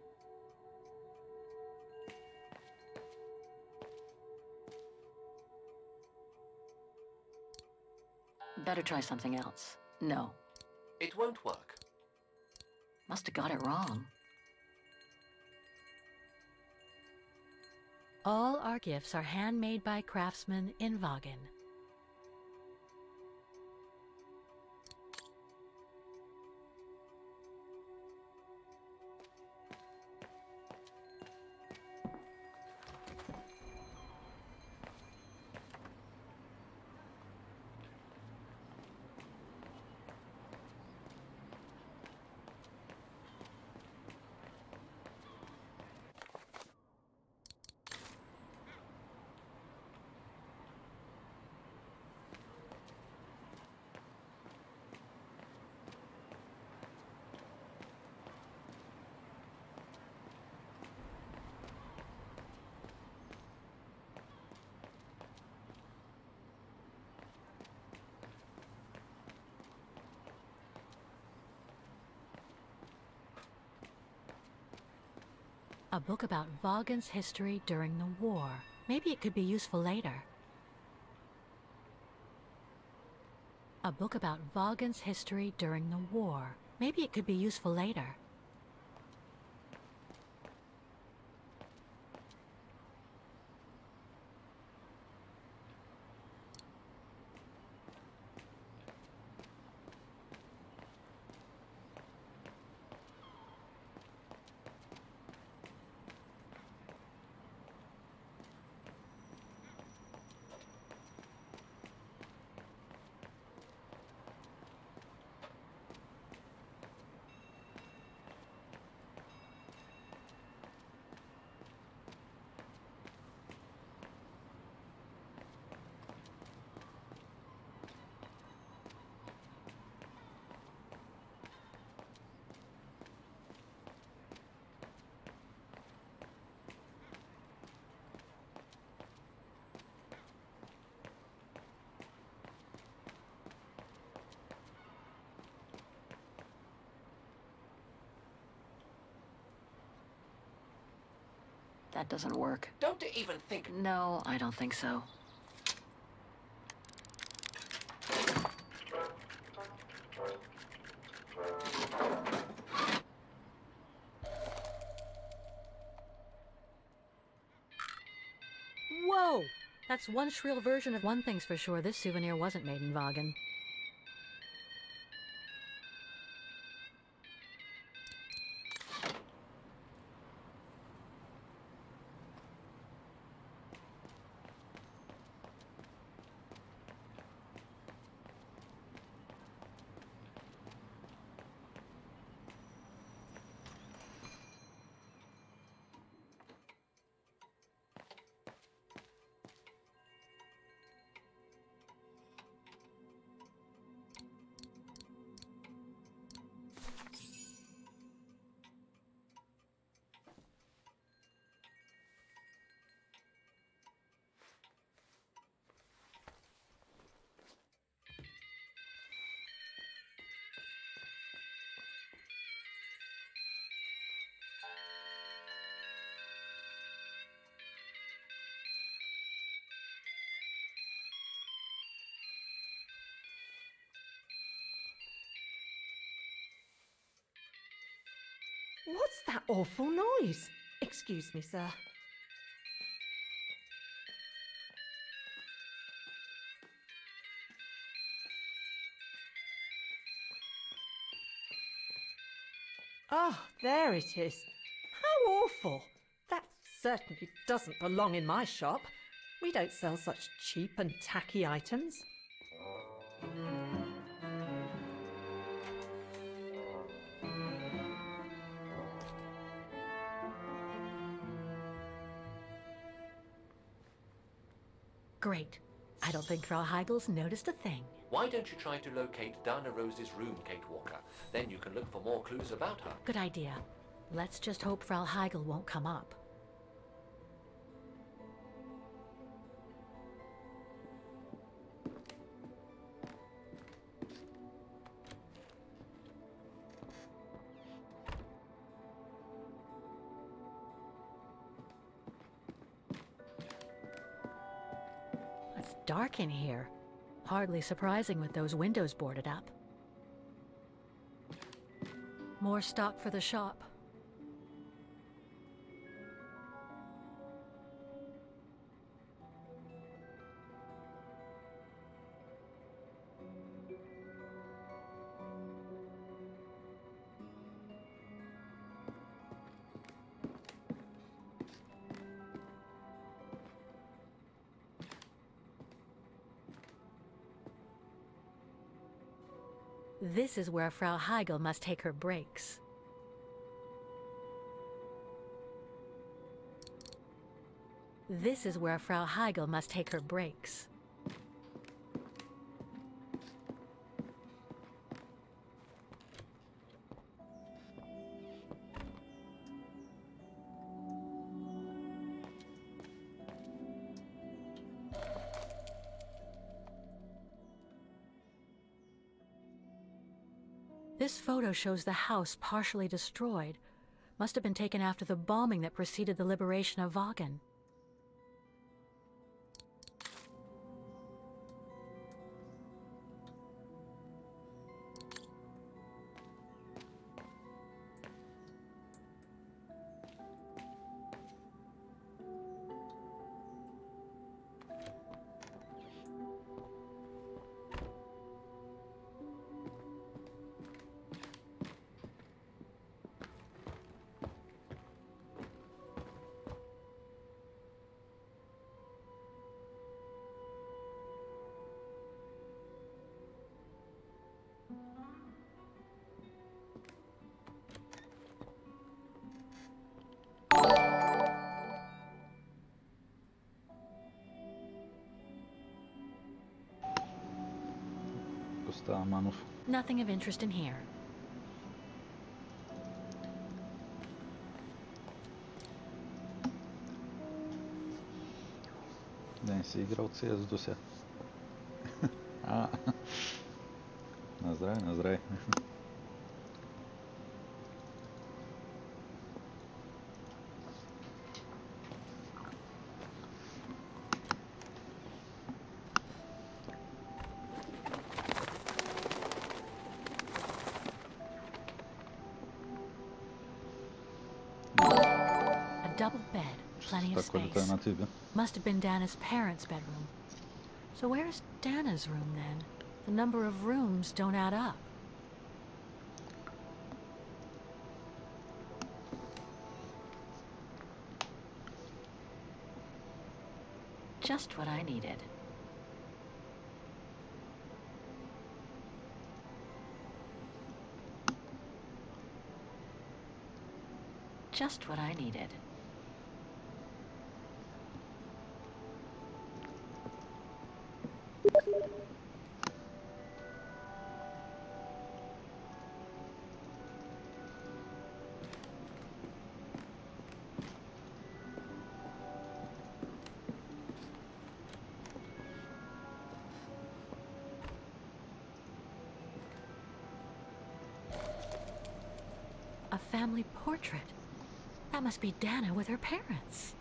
M: Better try something else. No.
H: It won't work.
M: Must have got it wrong.
B: All our gifts are handmade by craftsmen in Vagen. A book about Vagen's history during the war. Maybe it could be useful later. A book about Vagen's history during the war. Maybe it could be useful later.
M: That doesn't work.
H: Don't even think.
M: No, I don't think so.
B: Whoa! That's one shrill version of one thing's for sure. This souvenir wasn't made in Vagen.
Q: What's that awful noise? Excuse me, sir. Ah, there it is. How awful! That certainly doesn't belong in my shop. We don't sell such cheap and tacky items.
D: Great. I don't think Frau Heigel's noticed a thing.
H: Why don't you try to locate Dana Rose's room, Kate Walker? Then you can look for more clues about her.
D: Good idea. Let's just hope Frau Heigel won't come up. It's dark in here. Hardly surprising with those windows boarded up. More stock for the shop. This is where Frau Heigel must take her breaks. This is where Frau Heigel must take her breaks. This photo shows the house partially destroyed. Must have been taken after the bombing that preceded the liberation of Wagen.
F: Става Манов.
D: Nothing of interest in here.
F: Да не си играл CS до сега. На здраве, на здраве.
D: A double bed, plenty of space. Must have been Dana's parents' bedroom. So where's Dana's room then? The number of rooms don't add up. Just what I needed. Just what I needed. A family portrait. That must be Dana with her parents.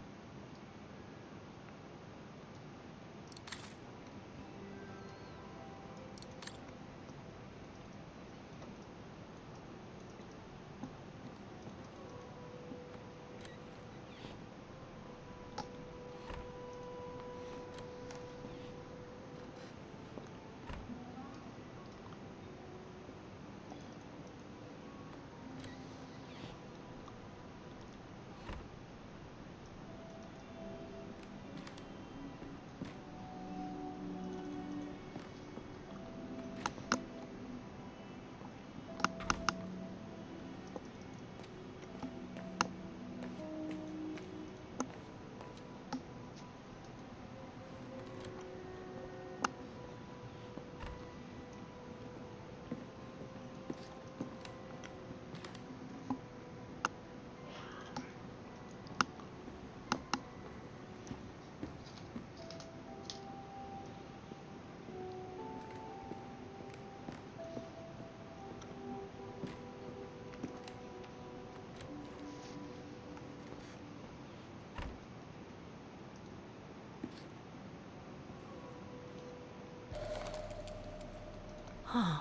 B: Huh.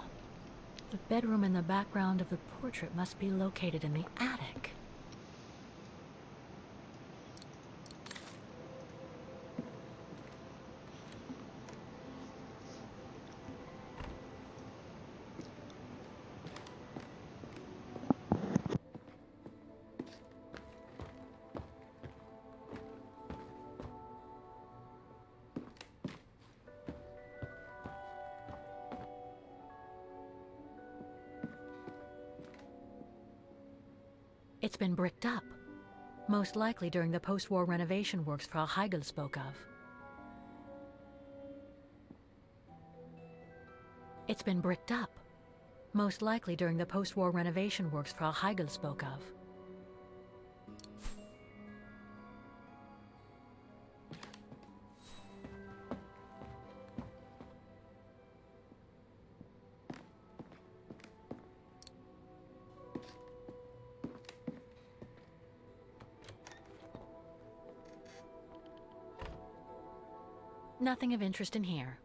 B: The bedroom in the background of the portrait must be located in the attic. It's been bricked up, most likely during the post-war renovation works Frau Heigl spoke of. It's been bricked up, most likely during the post-war renovation works Frau Heigl spoke of. Nothing of interest in here.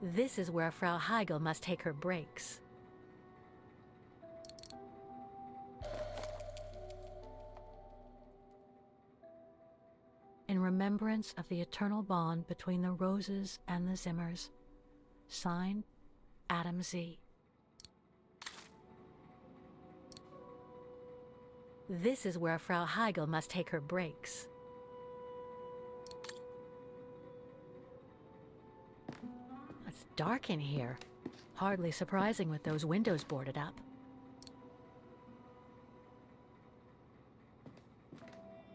B: This is where Frau Heigl must take her breaks. In remembrance of the eternal bond between the Roses and the Zimmers. Signed, Adam Z. This is where Frau Heigl must take her breaks. It's dark in here. Hardly surprising with those windows boarded up.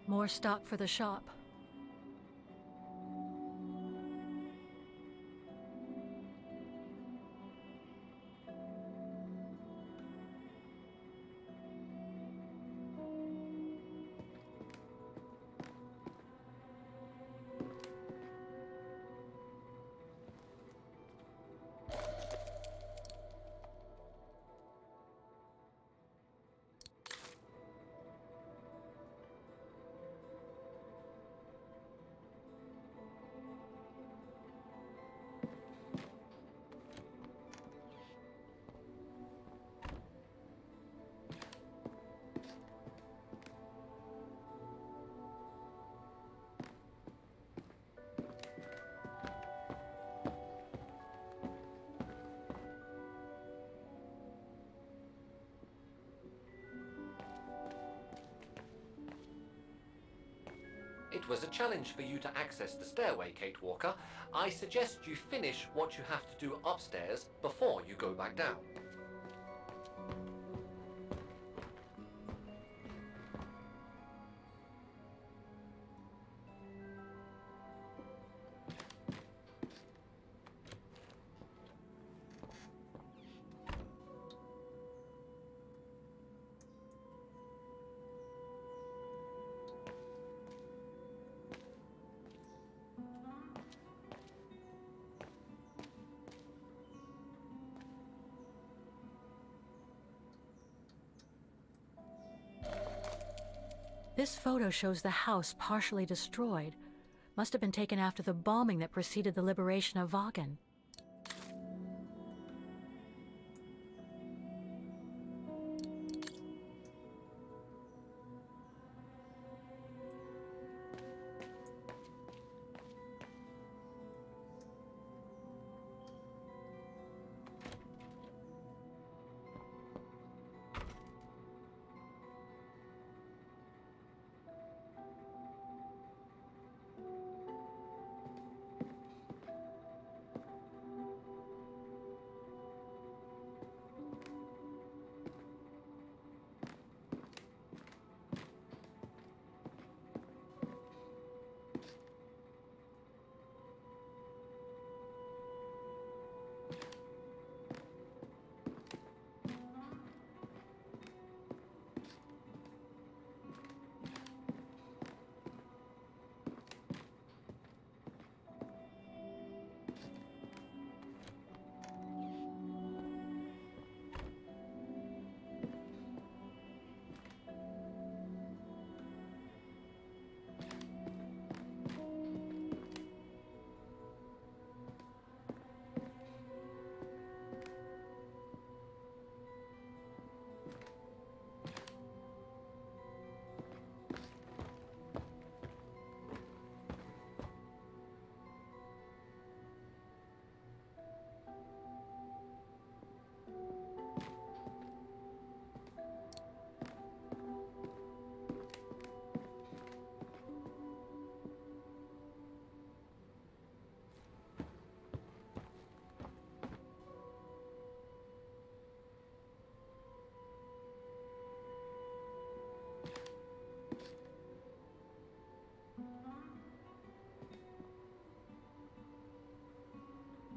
B: More stock for the shop.
H: It was a challenge for you to access the stairway, Kate Walker. I suggest you finish what you have to do upstairs before you go back down.
D: This photo shows the house partially destroyed. Must have been taken after the bombing that preceded the liberation of Vagen.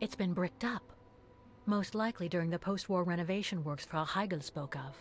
D: It's been bricked up, most likely during the post-war renovation works Frau Heigl spoke of.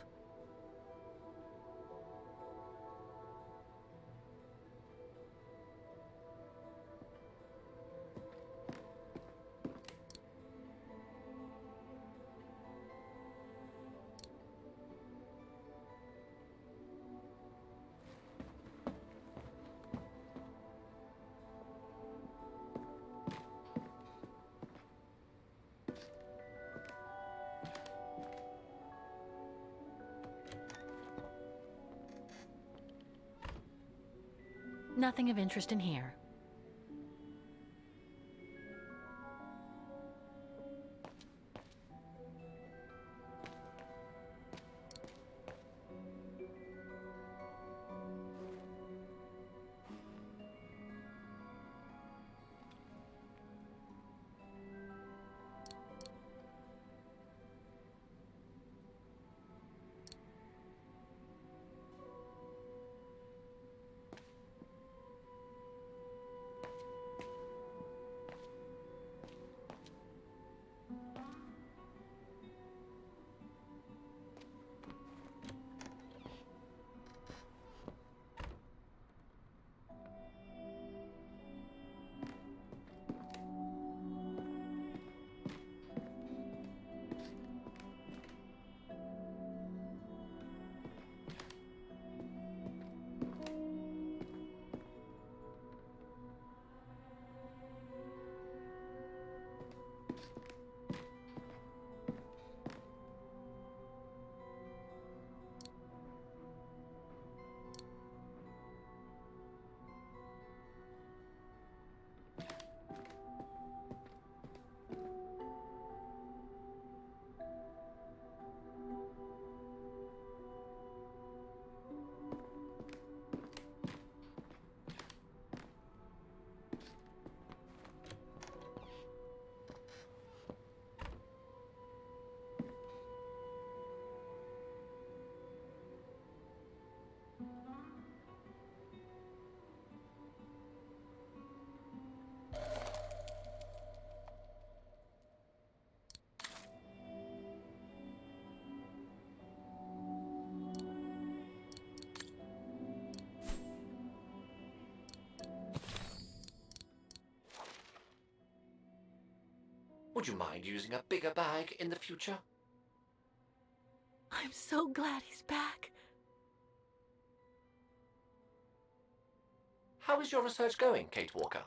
D: Nothing of interest in here.
H: Would you mind using a bigger bag in the future?
D: I'm so glad he's back.
H: How is your research going, Kate Walker?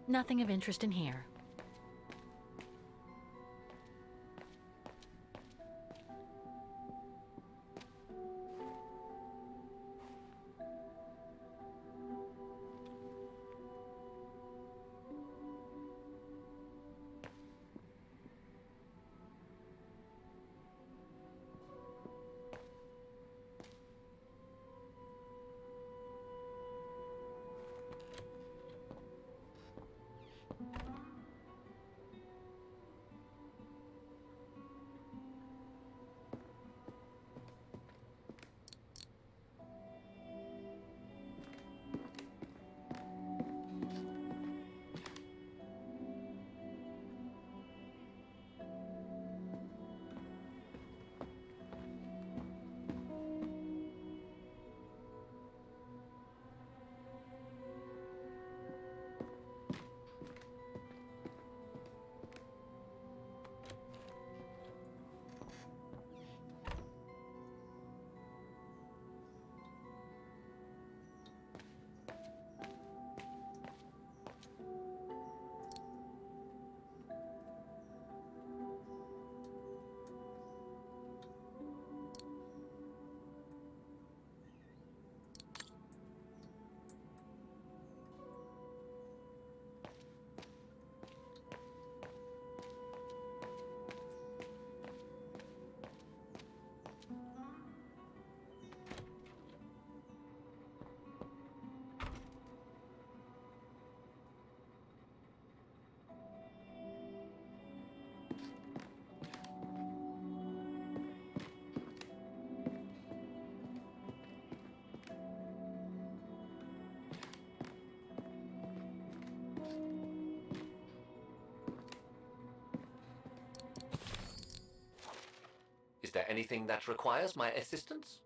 B: Nothing of interest in here.
H: Is there anything that requires my assistance?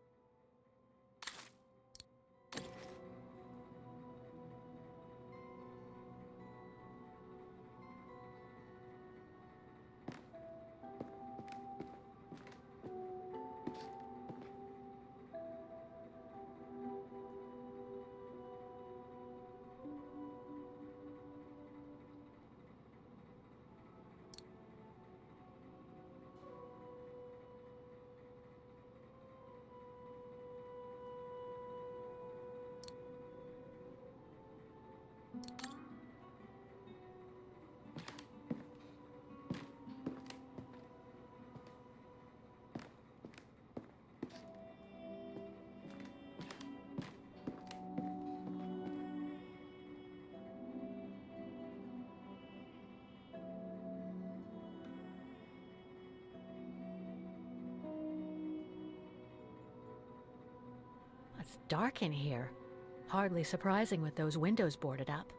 B: It's dark in here. Hardly surprising with those windows boarded up.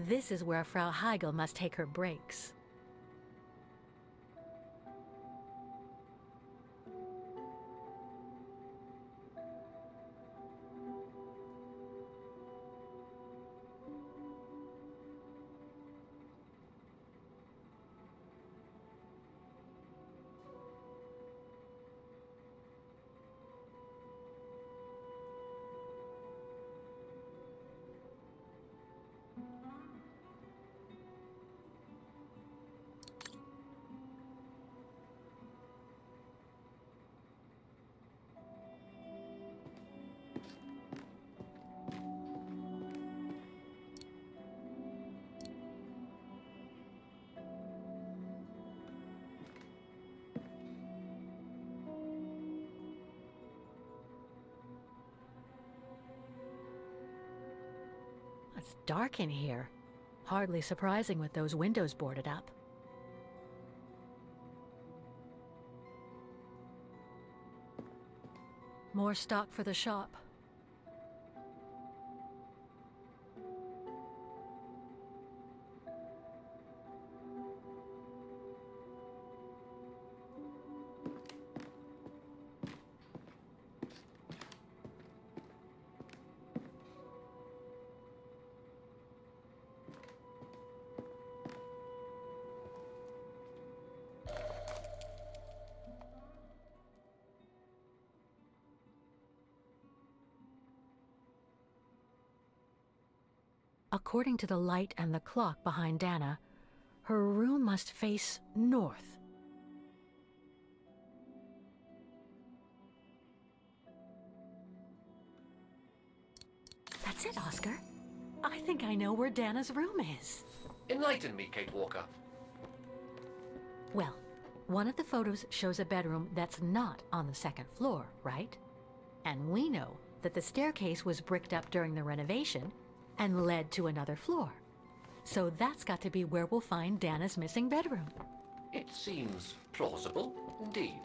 B: This is where Frau Heigl must take her breaks. It's dark in here. Hardly surprising with those windows boarded up. More stock for the shop. According to the light and the clock behind Dana, her room must face north. That's it, Oscar. I think I know where Dana's room is.
H: Enlighten me, Kate Walker.
B: Well, one of the photos shows a bedroom that's not on the second floor, right? And we know that the staircase was bricked up during the renovation and led to another floor. So that's got to be where we'll find Dana's missing bedroom.
H: It seems plausible, indeed.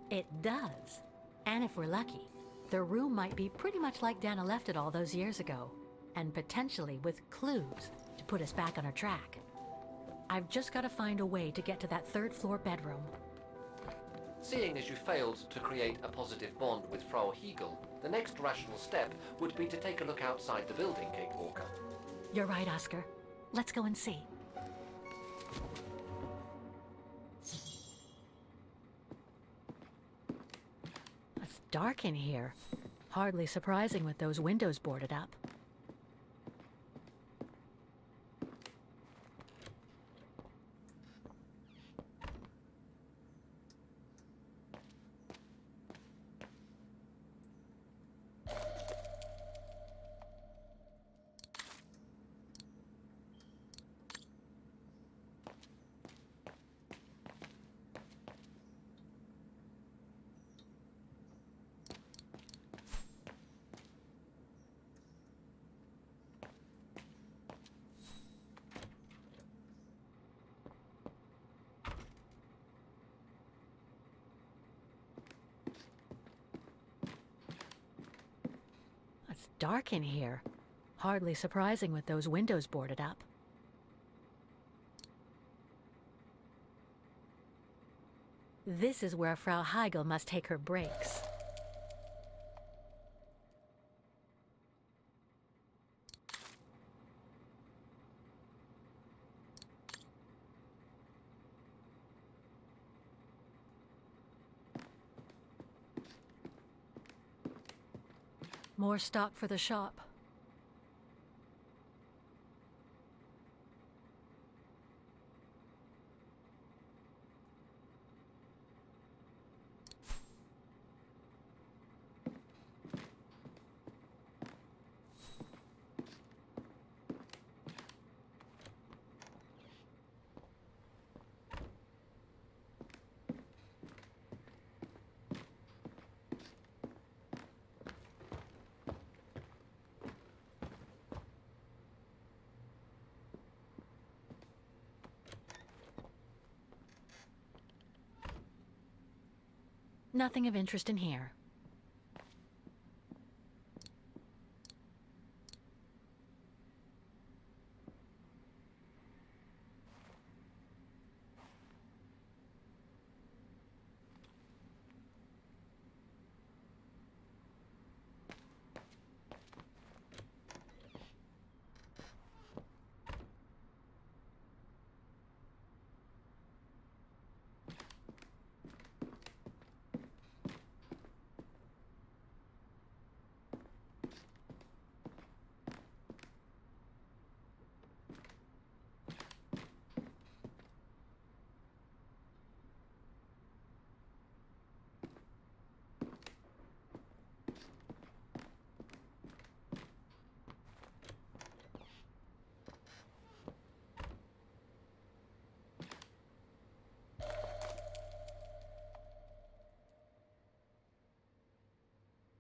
B: It does. And if we're lucky, the room might be pretty much like Dana left it all those years ago, and potentially with clues to put us back on our track. I've just got to find a way to get to that third floor bedroom.
H: Seeing as you failed to create a positive bond with Frau Heigl, the next rational step would be to take a look outside the building, Kate Walker.
B: You're right, Oscar. Let's go and see. It's dark in here. Hardly surprising with those windows boarded up. It's dark in here. Hardly surprising with those windows boarded up. This is where Frau Heigl must take her breaks. More stock for the shop. Nothing of interest in here.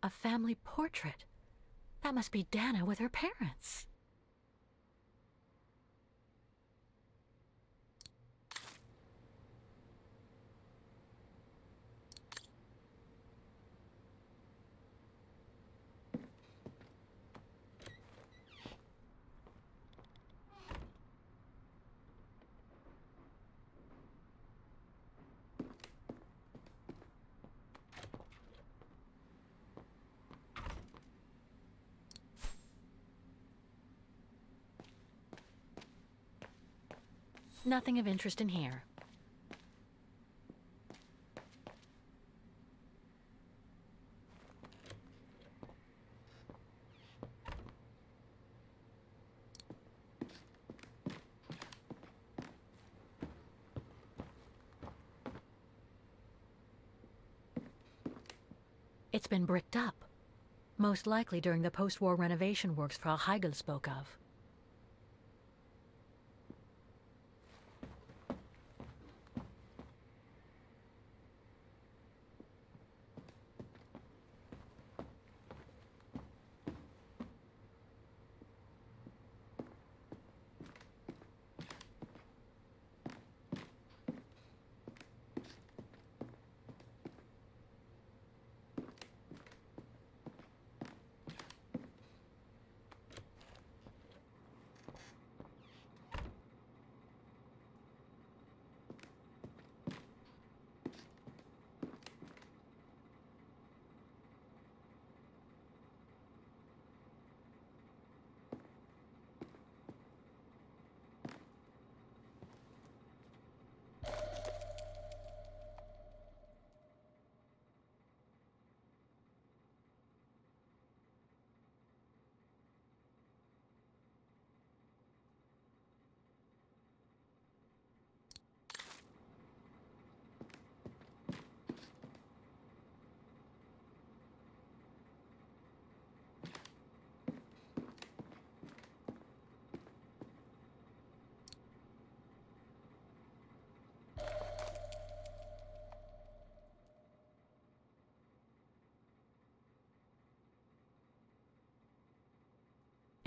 B: A family portrait. That must be Dana with her parents. Nothing of interest in here. It's been bricked up. Most likely during the post-war renovation works Frau Heigl spoke of.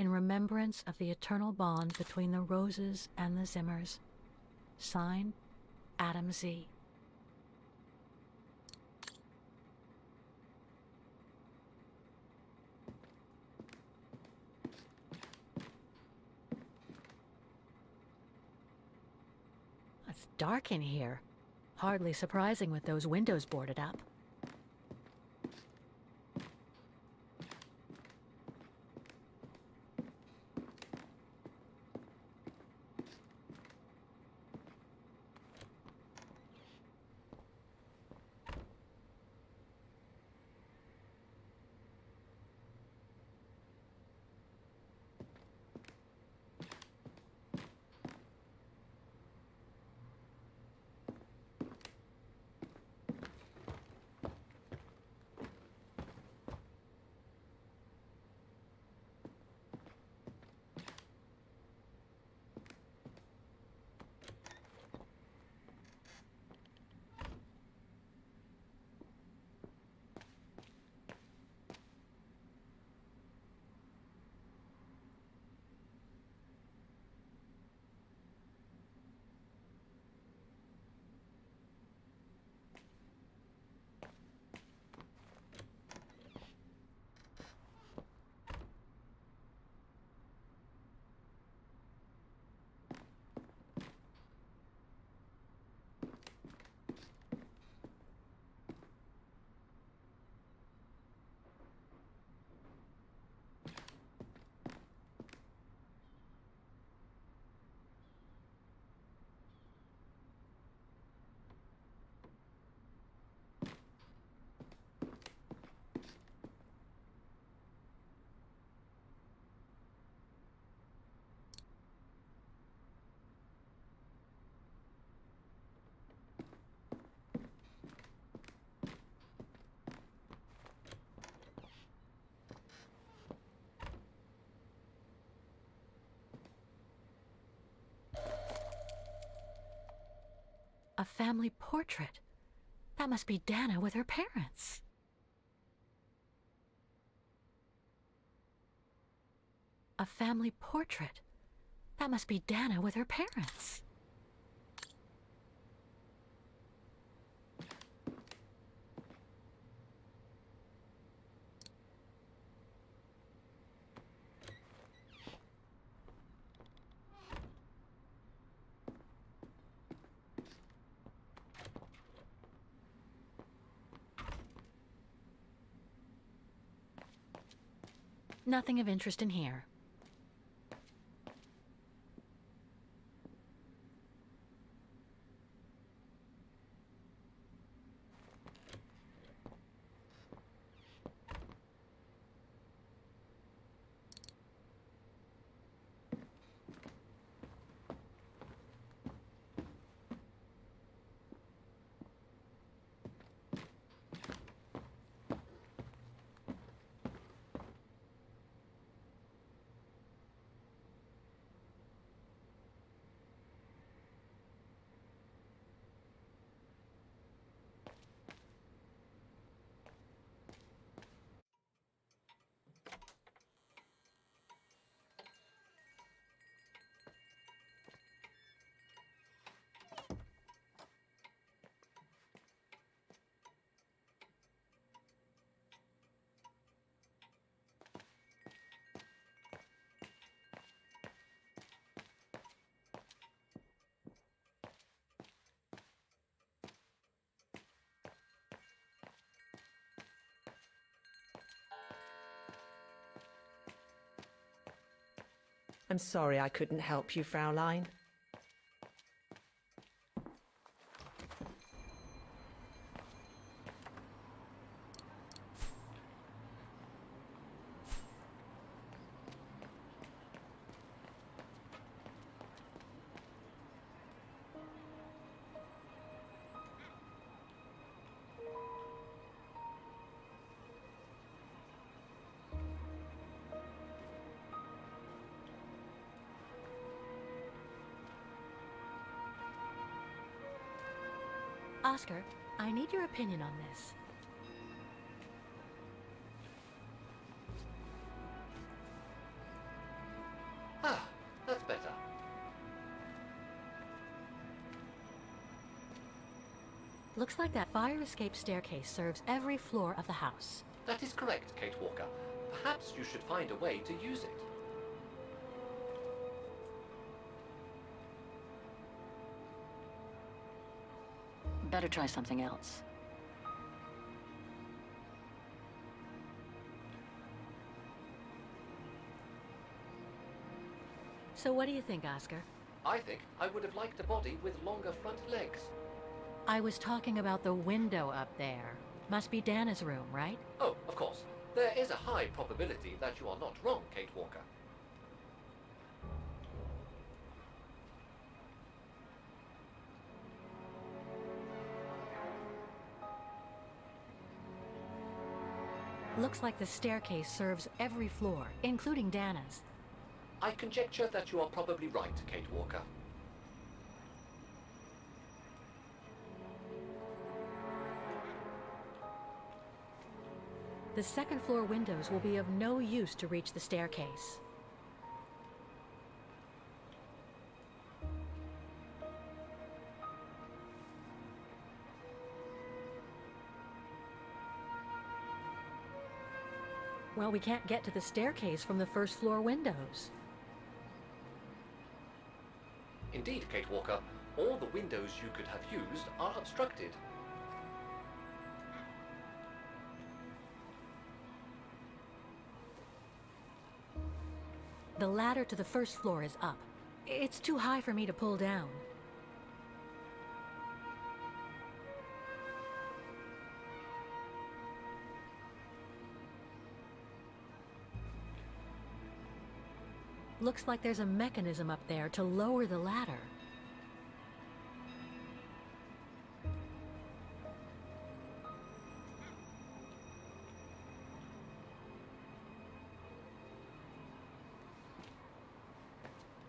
B: In remembrance of the eternal bond between the Roses and the Zimmers. Signed, Adam Z. It's dark in here. Hardly surprising with those windows boarded up. A family portrait. That must be Dana with her parents. A family portrait. That must be Dana with her parents. Nothing of interest in here.
Q: I'm sorry I couldn't help you, Fraulein.
B: Oscar, I need your opinion on this.
H: Ah, that's better.
B: Looks like that fire escape staircase serves every floor of the house.
H: That is correct, Kate Walker. Perhaps you should find a way to use it.
M: Better try something else.
B: So what do you think, Oscar?
H: I think I would have liked a body with longer front legs.
B: I was talking about the window up there. Must be Dana's room, right?
H: Oh, of course. There is a high probability that you are not wrong, Kate Walker.
B: Looks like the staircase serves every floor, including Dana's.
H: I conjecture that you are probably right, Kate Walker.
B: The second floor windows will be of no use to reach the staircase. Well, we can't get to the staircase from the first floor windows.
H: Indeed, Kate Walker, all the windows you could have used are obstructed.
B: The ladder to the first floor is up. It's too high for me to pull down. Looks like there's a mechanism up there to lower the ladder.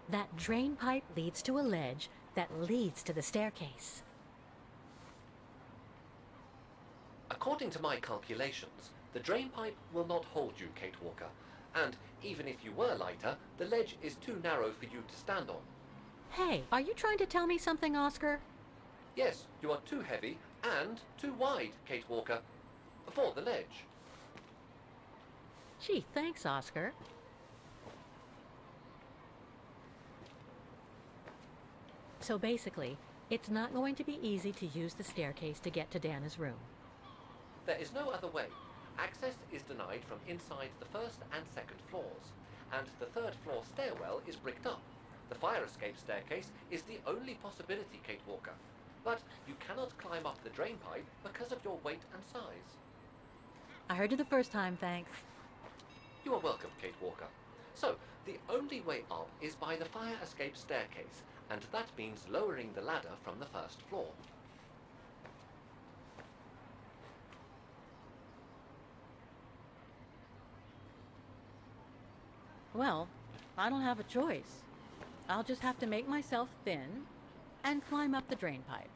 B: That drain pipe leads to a ledge that leads to the staircase.
H: According to my calculations, the drain pipe will not hold you, Kate Walker. And even if you were lighter, the ledge is too narrow for you to stand on.
D: Hey, are you trying to tell me something, Oscar?
H: Yes, you are too heavy and too wide, Kate Walker, for the ledge.
D: Gee, thanks, Oscar. So basically, it's not going to be easy to use the staircase to get to Dana's room.
H: There is no other way. Access is denied from inside the first and second floors, and the third floor stairwell is bricked up. The fire escape staircase is the only possibility, Kate Walker. But you cannot climb up the drain pipe because of your weight and size.
D: I heard you the first time, thanks.
H: You are welcome, Kate Walker. So, the only way up is by the fire escape staircase, and that means lowering the ladder from the first floor.
D: Well, I don't have a choice. I'll just have to make myself thin and climb up the drain pipe.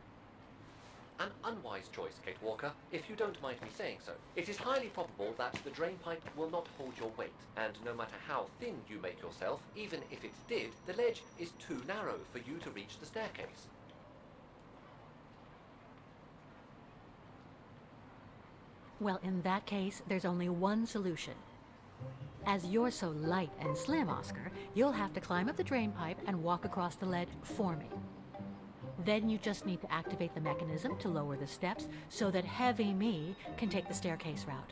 H: An unwise choice, Kate Walker, if you don't mind me saying so. It is highly probable that the drain pipe will not hold your weight, and no matter how thin you make yourself, even if it did, the ledge is too narrow for you to reach the staircase.
D: Well, in that case, there's only one solution. As you're so light and slim, Oscar, you'll have to climb up the drain pipe and walk across the ledge for me. Then you just need to activate the mechanism to lower the steps so that heavy me can take the staircase route.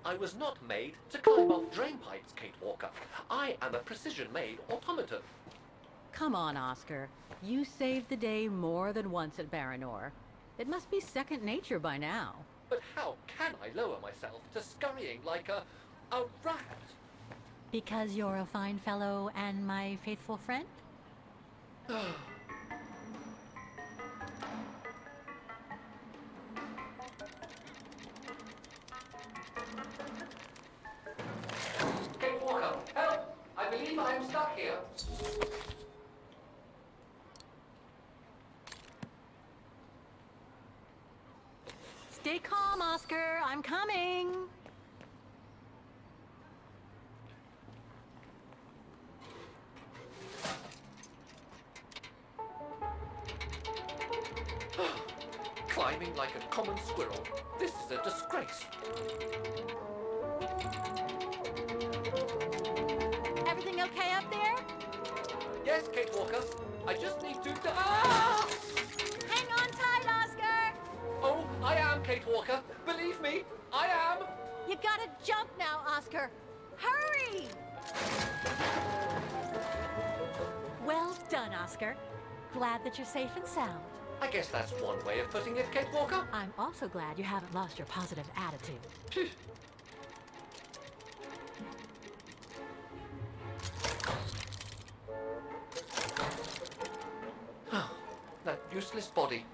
H: I was not made to climb up drain pipes, Kate Walker. I am a precision-made automaton.
D: Come on, Oscar. You saved the day more than once at Baranor. It must be second nature by now.
H: But how can I lower myself to scurrying like a rat?
D: Because you're a fine fellow and my faithful friend?
H: Kate Walker, help! I believe I am stuck here.
D: Stay calm, Oscar. I'm coming.
H: Climbing like a common squirrel. This is a disgrace.
D: Everything okay up there?
H: Yes, Kate Walker. I just need to... Ah!
D: Hang on tight, Oscar!
H: Oh, I am, Kate Walker. Believe me, I am.
D: You gotta jump now, Oscar. Hurry! Well done, Oscar. Glad that you're safe and sound.
H: I guess that's one way of putting it, Kate Walker.
D: I'm also glad you haven't lost your positive attitude.
H: Phew. That useless body.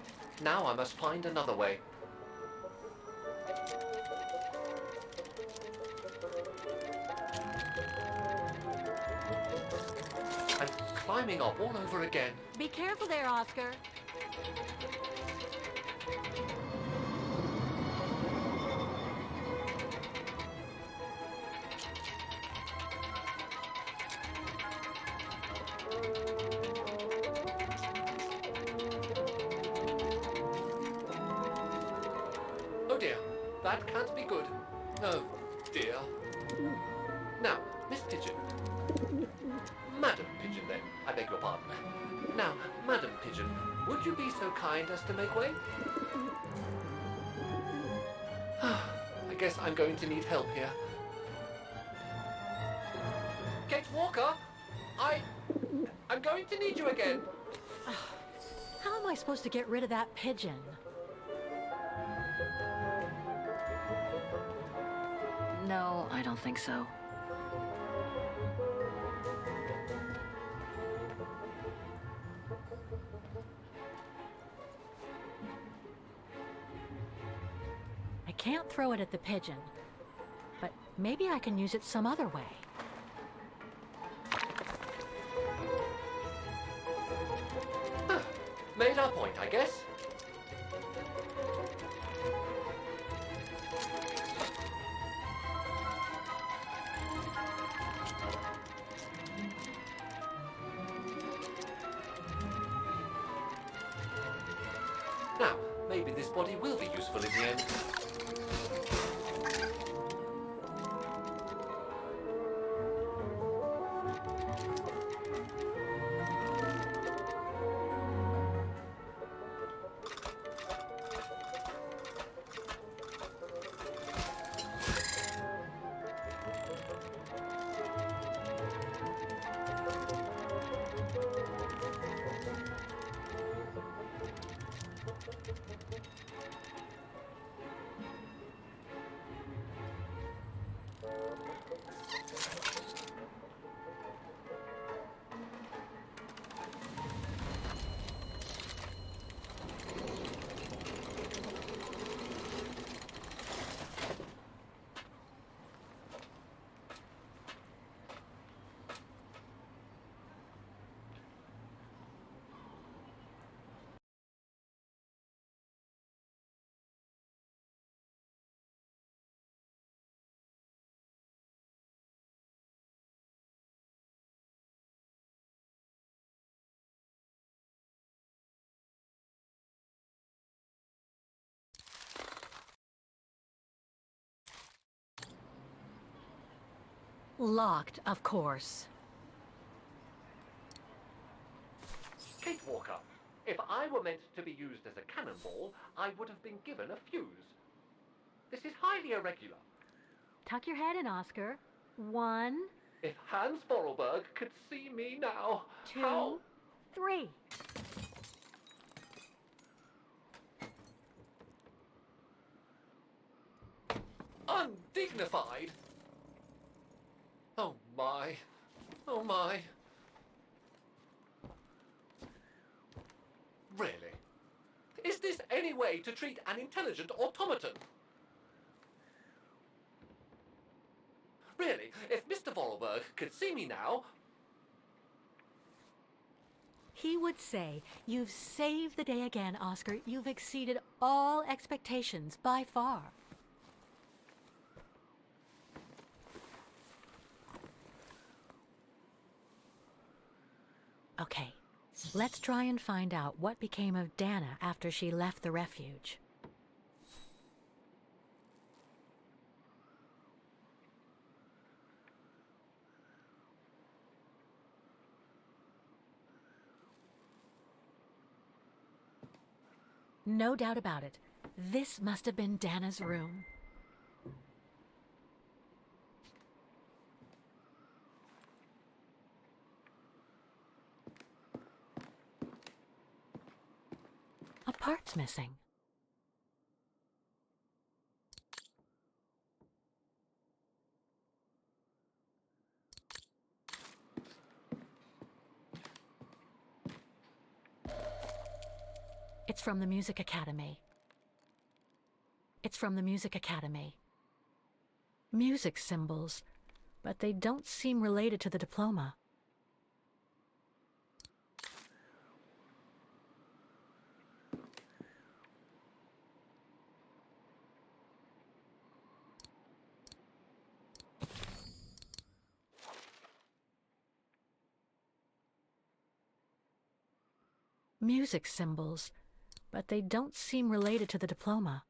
H: Now I must find another way. I'm climbing up all over again.
D: Be careful there, Oscar.
H: Oh dear, that can't be good. Oh dear. Now, Miss Pigeon. Madam Pigeon, then. I beg your pardon. Now, Madam Pigeon, would you be so kind as to make way? I guess I'm going to need help here. Kate Walker, I'm going to need you again.
D: How am I supposed to get rid of that pigeon?
M: No, I don't think so.
D: I can't throw it at the pigeon, but maybe I can use it some other way.
H: Made our point, I guess. Now, maybe this body will be useful in the end.
D: Locked, of course.
H: Kate Walker, if I were meant to be used as a cannonball, I would have been given a fuse. This is highly irregular.
D: Tuck your head in, Oscar. 1,
H: If Hans Vorarlberg could see me now,
D: 2,
H: how...
D: 3.
H: Undignified! Oh my. Oh my. Really? Is this any way to treat an intelligent automaton? Really, if Mr. Vorarlberg could see me now...
D: He would say, "You've saved the day again, Oscar. You've exceeded all expectations by far." Okay, let's try and find out what became of Dana after she left the refuge. No doubt about it. This must have been Dana's room. A part's missing. It's from the Music Academy. It's from the Music Academy. Music symbols, but they don't seem related to the diploma. Music symbols, but they don't seem related to the diploma.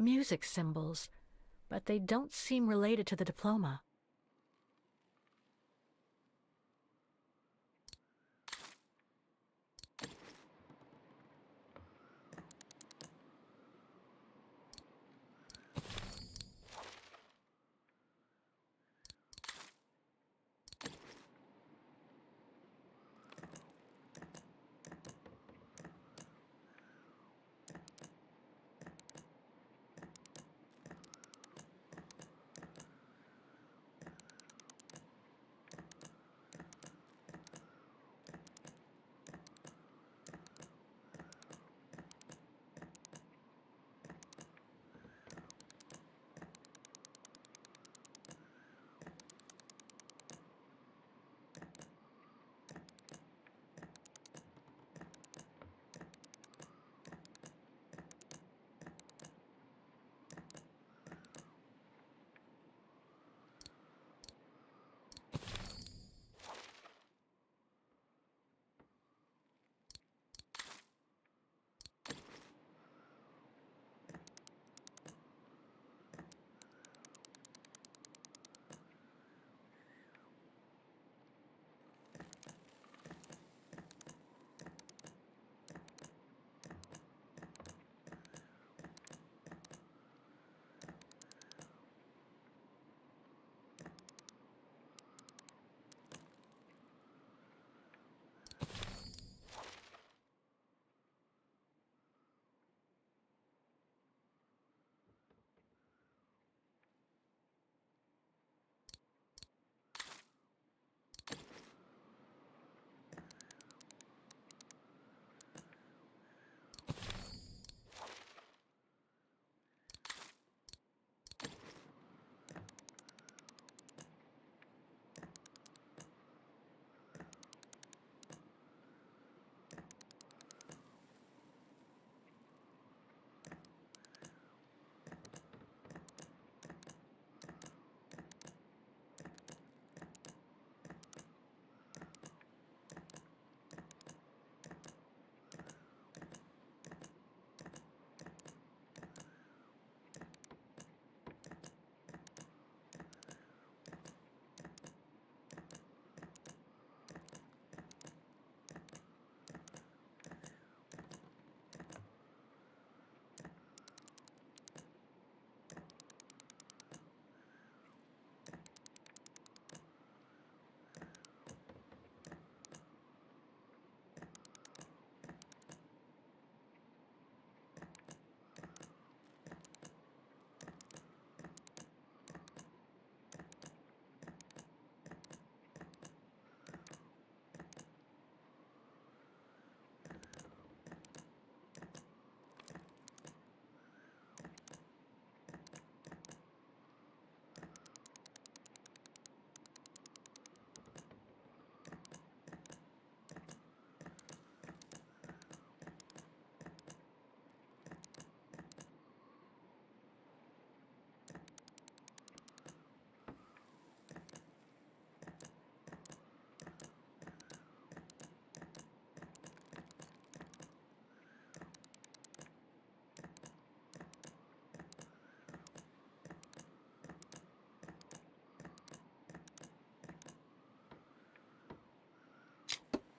B: music symbols, but they don't seem related to the diploma.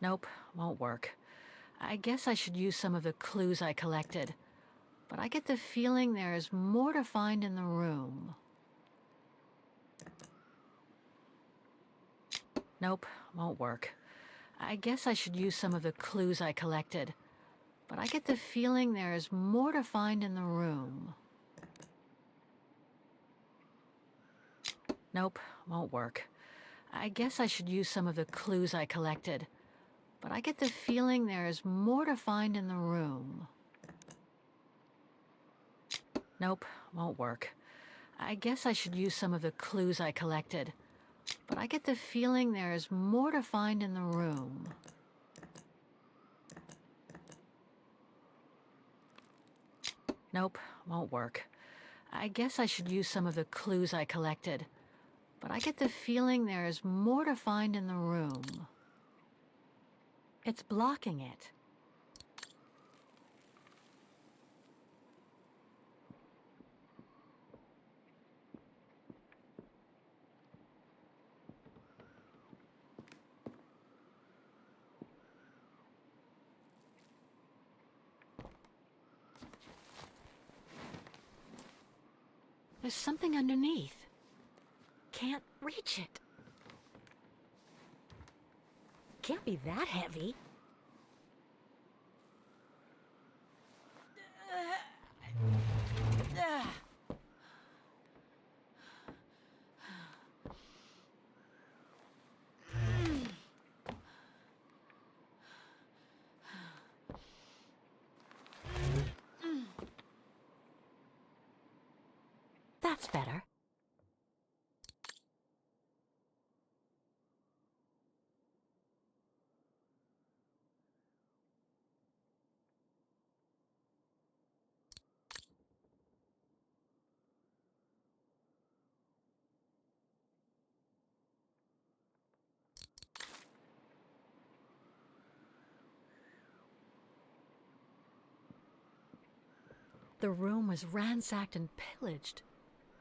B: Nope, won't work. I guess I should use some of the clues I collected. But I get the feeling there is more to find in the room. Nope, won't work. I guess I should use some of the clues I collected. But I get the feeling there is more to find in the room. Nope, won't work. I guess I should use some of the clues I collected. But I get the feeling there is more to find in the room. Nope, won't work. I guess I should use some of the clues I collected. But I get the feeling there is more to find in the room. Nope, won't work. I guess I should use some of the clues I collected. But I get the feeling there is more to find in the room. It's blocking it.
D: There's something underneath. Can't reach it. Can't be that heavy. That's better. The room was ransacked and pillaged.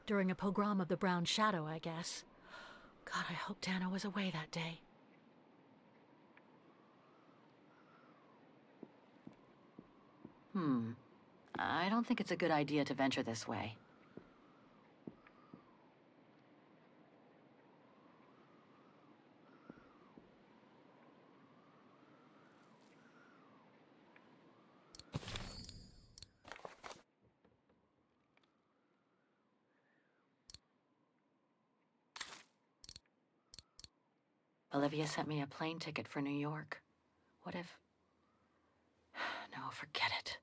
D: During a pogrom of the Brown Shadow, I guess. God, I hope Dana was away that day.
M: I don't think it's a good idea to venture this way. Olivia sent me a plane ticket for New York. What if... No, forget it.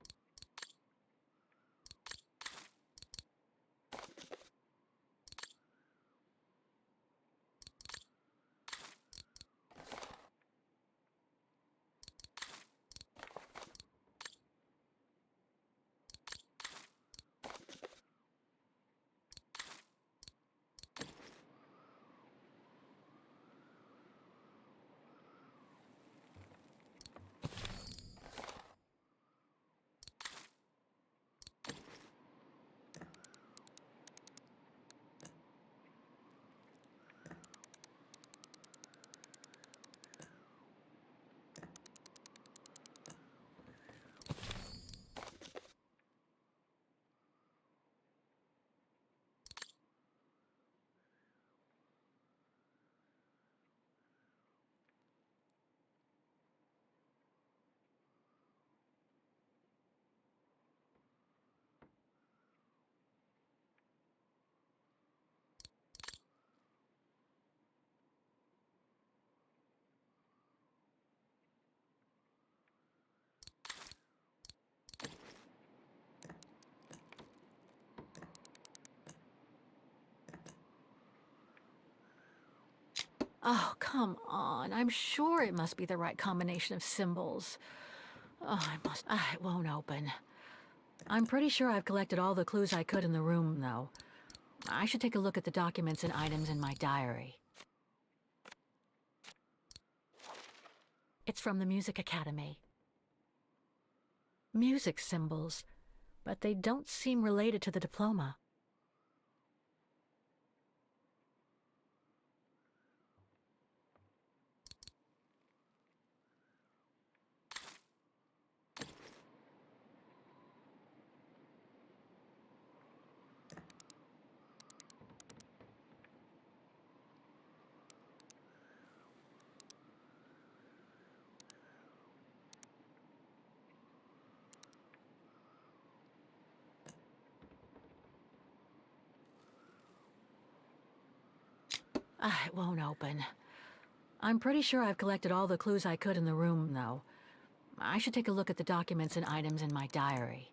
M: Oh, come on. I'm sure it must be the right combination of symbols. Oh, it won't open. I'm pretty sure I've collected all the clues I could in the room, though. I should take a look at the documents and items in my diary. It's from the Music Academy. Music symbols, but they don't seem related to the diploma. It won't open. I'm pretty sure I've collected all the clues I could in the room, though. I should take a look at the documents and items in my diary.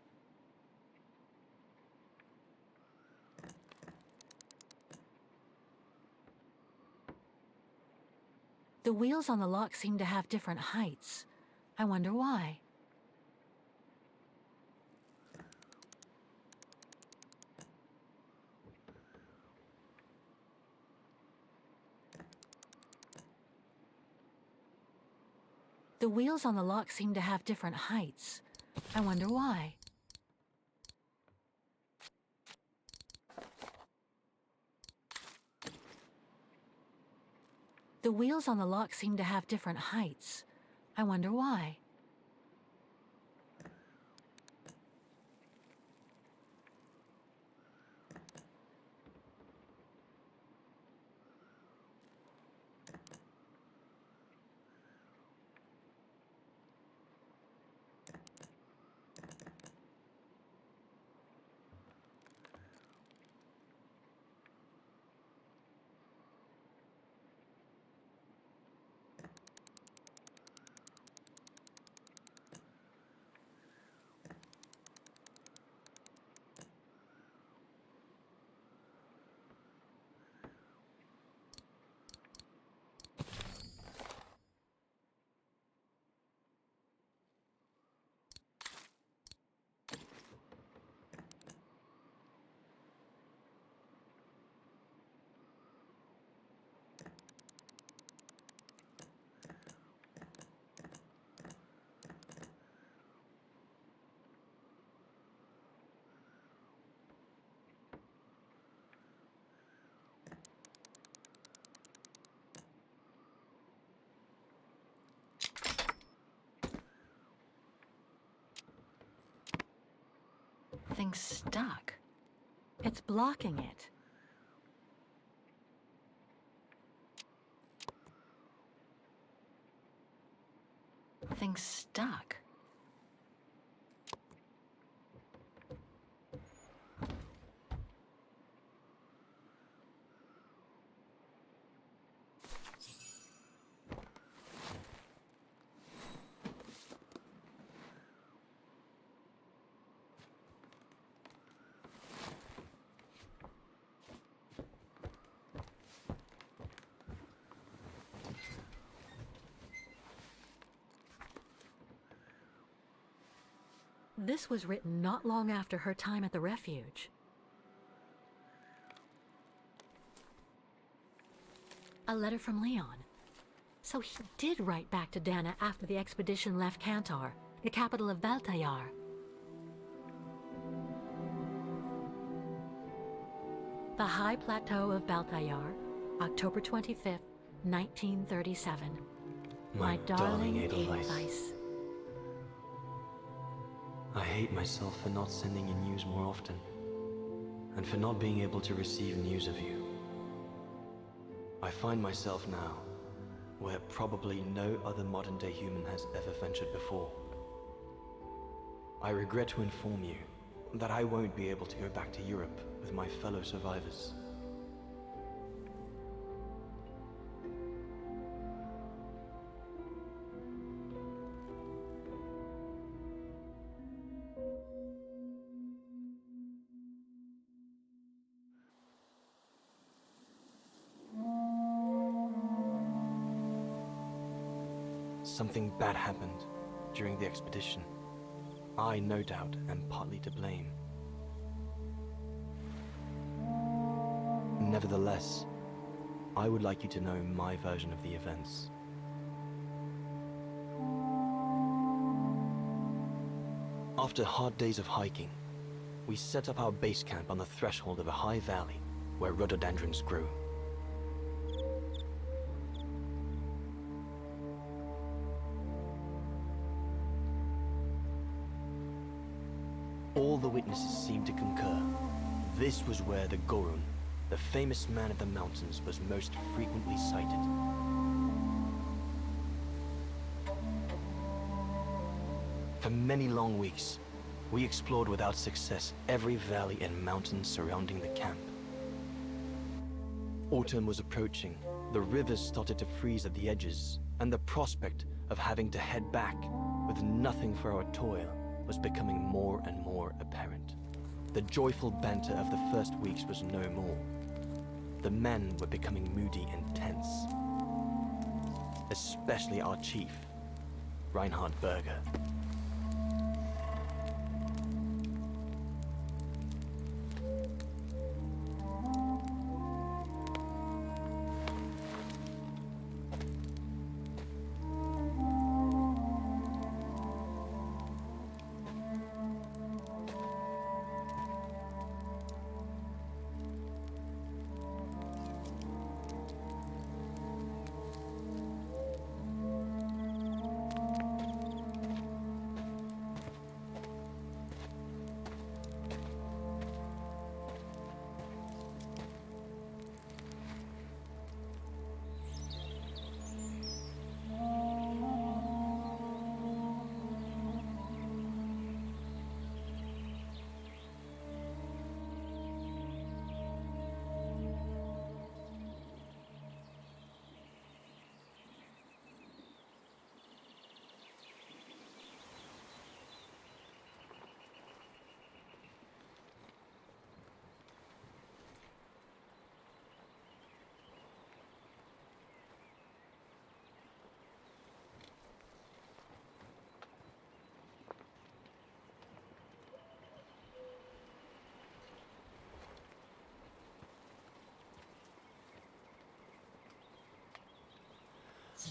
M: The wheels on the lock seem to have different heights. I wonder why. The wheels on the lock seem to have different heights. I wonder why. The wheels on the lock seem to have different heights. I wonder why. Something's stuck. It's blocking it. Thing's stuck. This was written not long after her time at the refuge. A letter from Leon. So he did write back to Dana after the expedition left Kantar, the capital of Valtayar. The High Plateau of Baltayar, October 25th, 1937. My darling Edelweiss.
R: I hate myself for not sending you news more often, and for not being able to receive news of you. I find myself now where probably no other modern-day human has ever ventured before. I regret to inform you that I won't be able to go back to Europe with my fellow survivors. Something bad happened during the expedition. I, no doubt, am partly to blame. Nevertheless, I would like you to know my version of the events. After hard days of hiking, we set up our base camp on the threshold of a high valley where rhododendrons grew. All the witnesses seemed to concur. This was where the Gorun, the famous man of the mountains, was most frequently sighted. For many long weeks, we explored without success every valley and mountain surrounding the camp. Autumn was approaching, the rivers started to freeze at the edges, and the prospect of having to head back with nothing for our toil was becoming more and more apparent. The joyful banter of the first weeks was no more. The men were becoming moody and tense. Especially our chief, Reinhard Berger.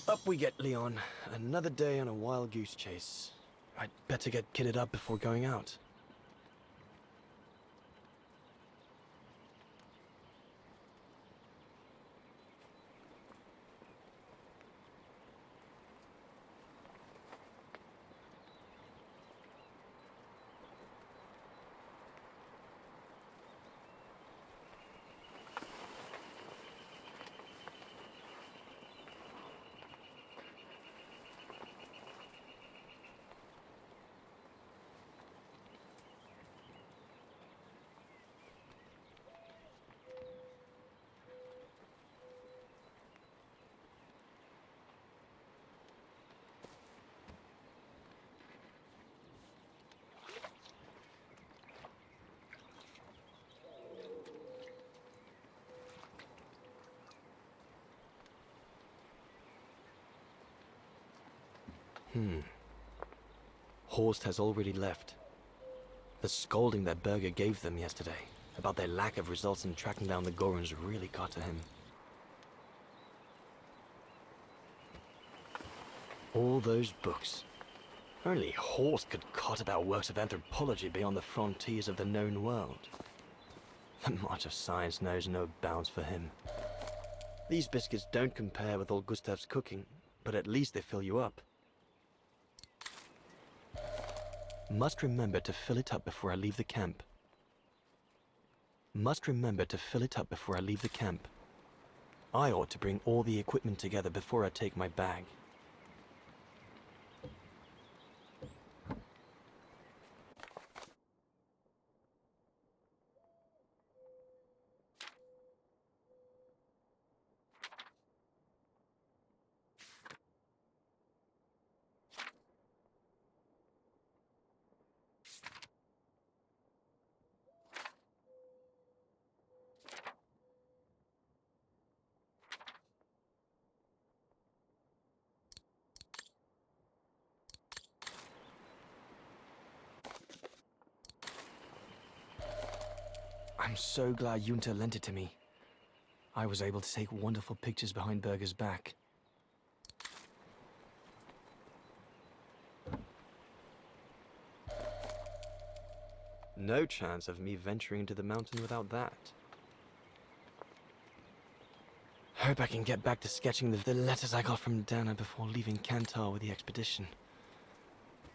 R: Up we get, Leon. Another day on a wild goose chase. I'd better get kitted up before going out. Horst has already left. The scolding that Berger gave them yesterday about their lack of results in tracking down the Gorons really got to him. All those books. Only Horst could cot about works of anthropology beyond the frontiers of the known world. The march of science knows no bounds for him. These biscuits don't compare with old Gustav's cooking, but at least they fill you up. Must remember to fill it up before I leave the camp. Must remember to fill it up before I leave the camp. I ought to bring all the equipment together before I take my bag. I'm so glad Junta lent it to me. I was able to take wonderful pictures behind Berger's back. No chance of me venturing into the mountain without that. Hope I can get back to sketching the letters I got from Dana before leaving Kantar with the expedition.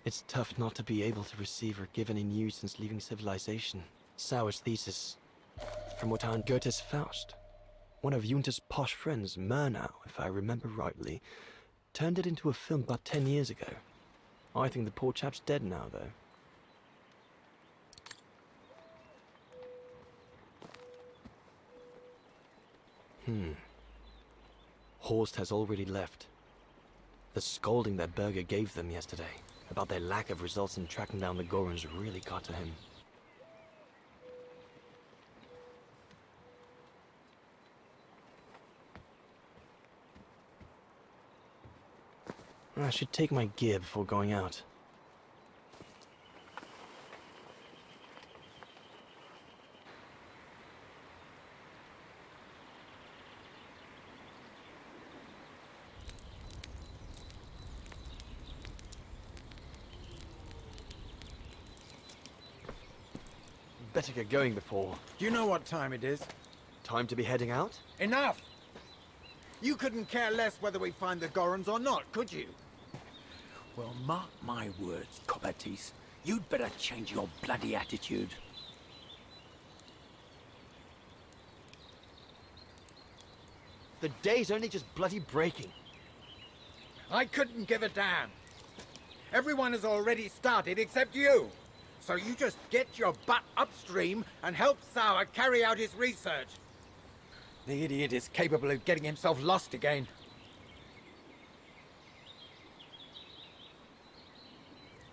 R: It's tough not to be able to receive or give any news since leaving civilization. Sauer's thesis, from what I Goethe's Faust. One of Junta's posh friends, Murnau, if I remember rightly, turned it into a film about 10 years ago. I think the poor chap's dead now, though. Horst has already left. The scolding that Berger gave them yesterday about their lack of results in tracking down the Gorons really got to him. I should take my gear before going out. Better get going before...
S: Do you know what time it is?
R: Time to be heading out?
S: Enough! You couldn't care less whether we find the Gorons or not, could you?
T: Well, mark my words, Copperteeth. You'd better change your bloody attitude.
R: The day's only just bloody breaking.
S: I couldn't give a damn. Everyone has already started except you. So you just get your butt upstream and help Sauer carry out his research. The idiot is capable of getting himself lost again.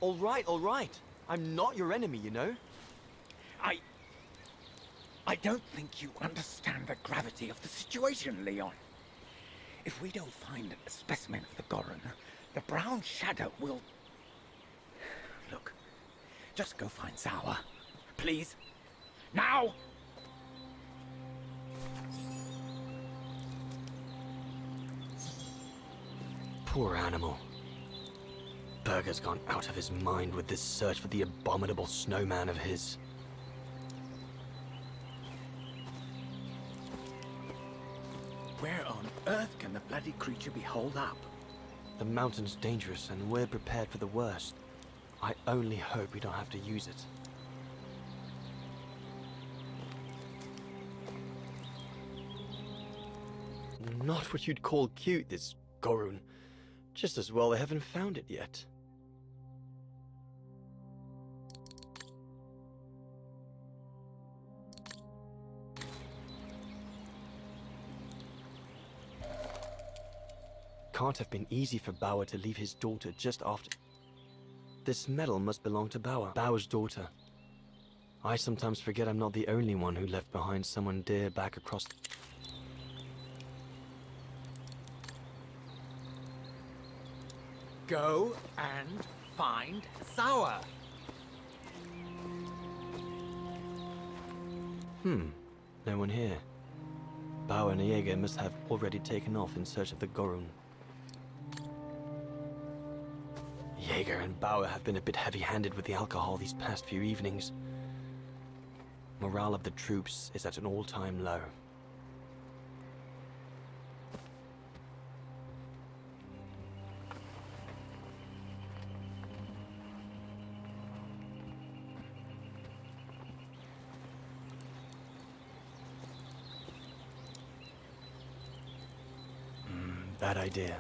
R: All right. I'm not your enemy, you know?
T: I don't think you understand the gravity of the situation, Leon. If we don't find a specimen of the Goron, the Brown Shadow will... Look, just go find Sauer. Please. Now!
R: Poor animal. Berger's gone out of his mind with this search for the abominable snowman of his.
T: Where on earth can the bloody creature be holed up?
R: The mountain's dangerous and we're prepared for the worst. I only hope we don't have to use it. Not what you'd call cute, this Gorun. Just as well they haven't found it yet. Can't have been easy for Bauer to leave his daughter just after... This medal must belong to Bauer, Bauer's daughter. I sometimes forget I'm not the only one who left behind someone dear back across...
S: Go and find Sour.
R: No one here. Bauer and Jaeger must have already taken off in search of the Gorun. Jaeger and Bauer have been a bit heavy-handed with the alcohol these past few evenings. Morale of the troops is at an all-time low. Bad idea.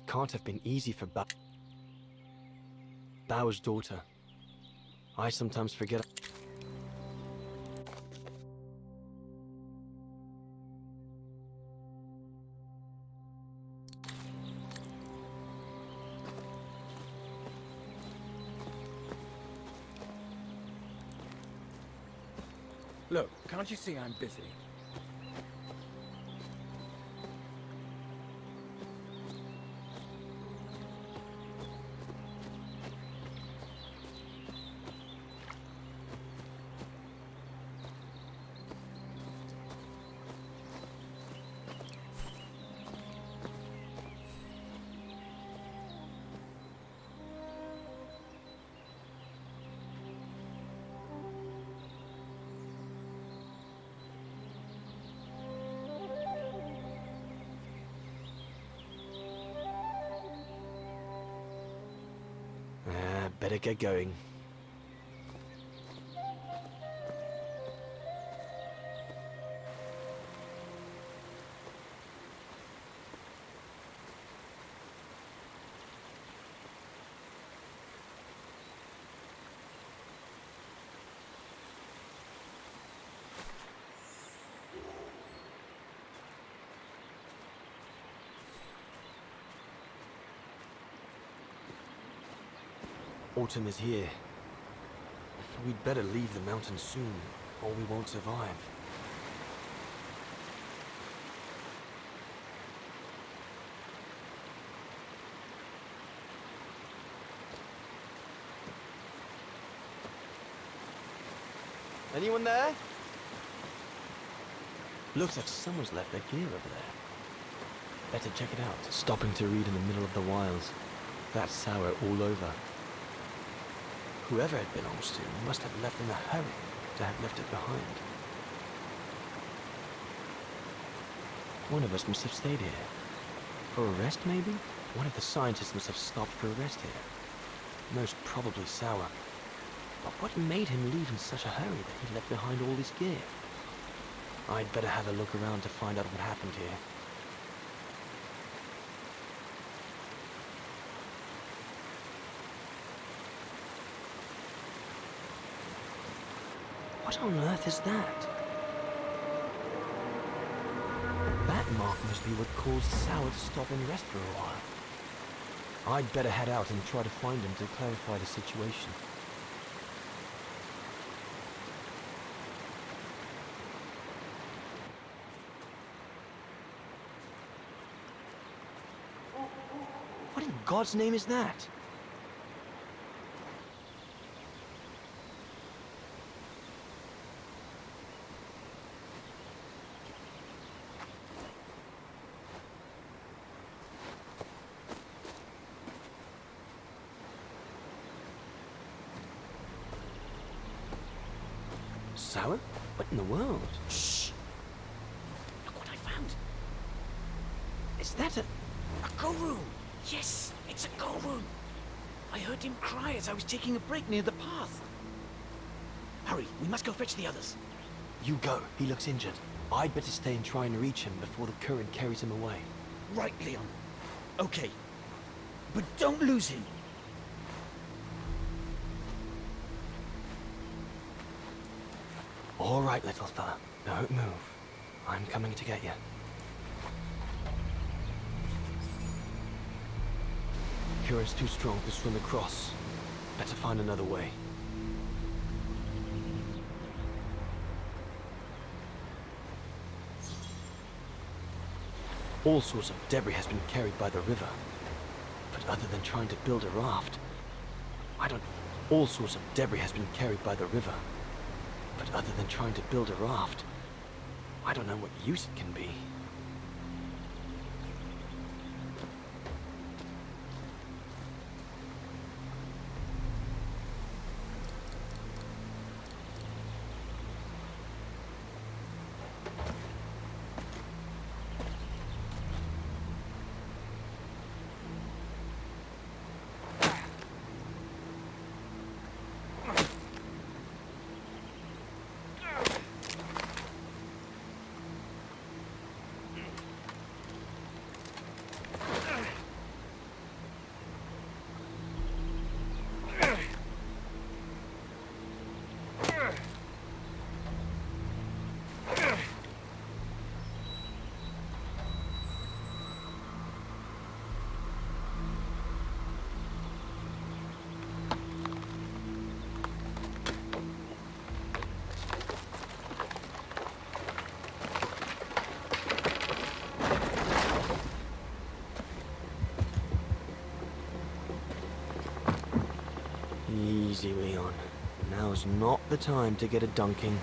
R: Can't have been easy for Bauer's daughter. I sometimes forget.
T: Look, can't you see I'm busy?
R: Better get going. Autumn is here. We'd better leave the mountains soon, or we won't survive. Anyone there? Looks like someone's left their gear over there. Better check it out. Stopping to read in the middle of the wilds. That's sour all over. Whoever it belongs to must have left in a hurry to have left it behind. One of us must have stayed here. For a rest, maybe? One of the scientists must have stopped for a rest here. Most probably Sour. But what made him leave in such a hurry that he left behind all his gear? I'd better have a look around to find out what happened here. What on earth is that? That mark must be what caused Sour to stop and rest for a while. I'd better head out and try to find him to clarify the situation. What in God's name is that? Sour? What in the world?
T: Shh! Look what I found.
R: Is that a
T: Gorun! Yes, it's a Gorun! I heard him cry as I was taking a break near the path. Hurry, we must go fetch the others.
R: You go. He looks injured. I'd better stay and try and reach him before the current carries him away.
T: Right, Leon. Okay. But don't lose him.
R: All right, little fella. Don't move. I'm coming to get you. Current's too strong to swim across. Better find another way. All sorts of debris has been carried by the river. But other than trying to build a raft, all sorts of debris has been carried by the river. But other than trying to build a raft, I don't know what use it can be. Easy, Leon. Now's not the time to get a dunking.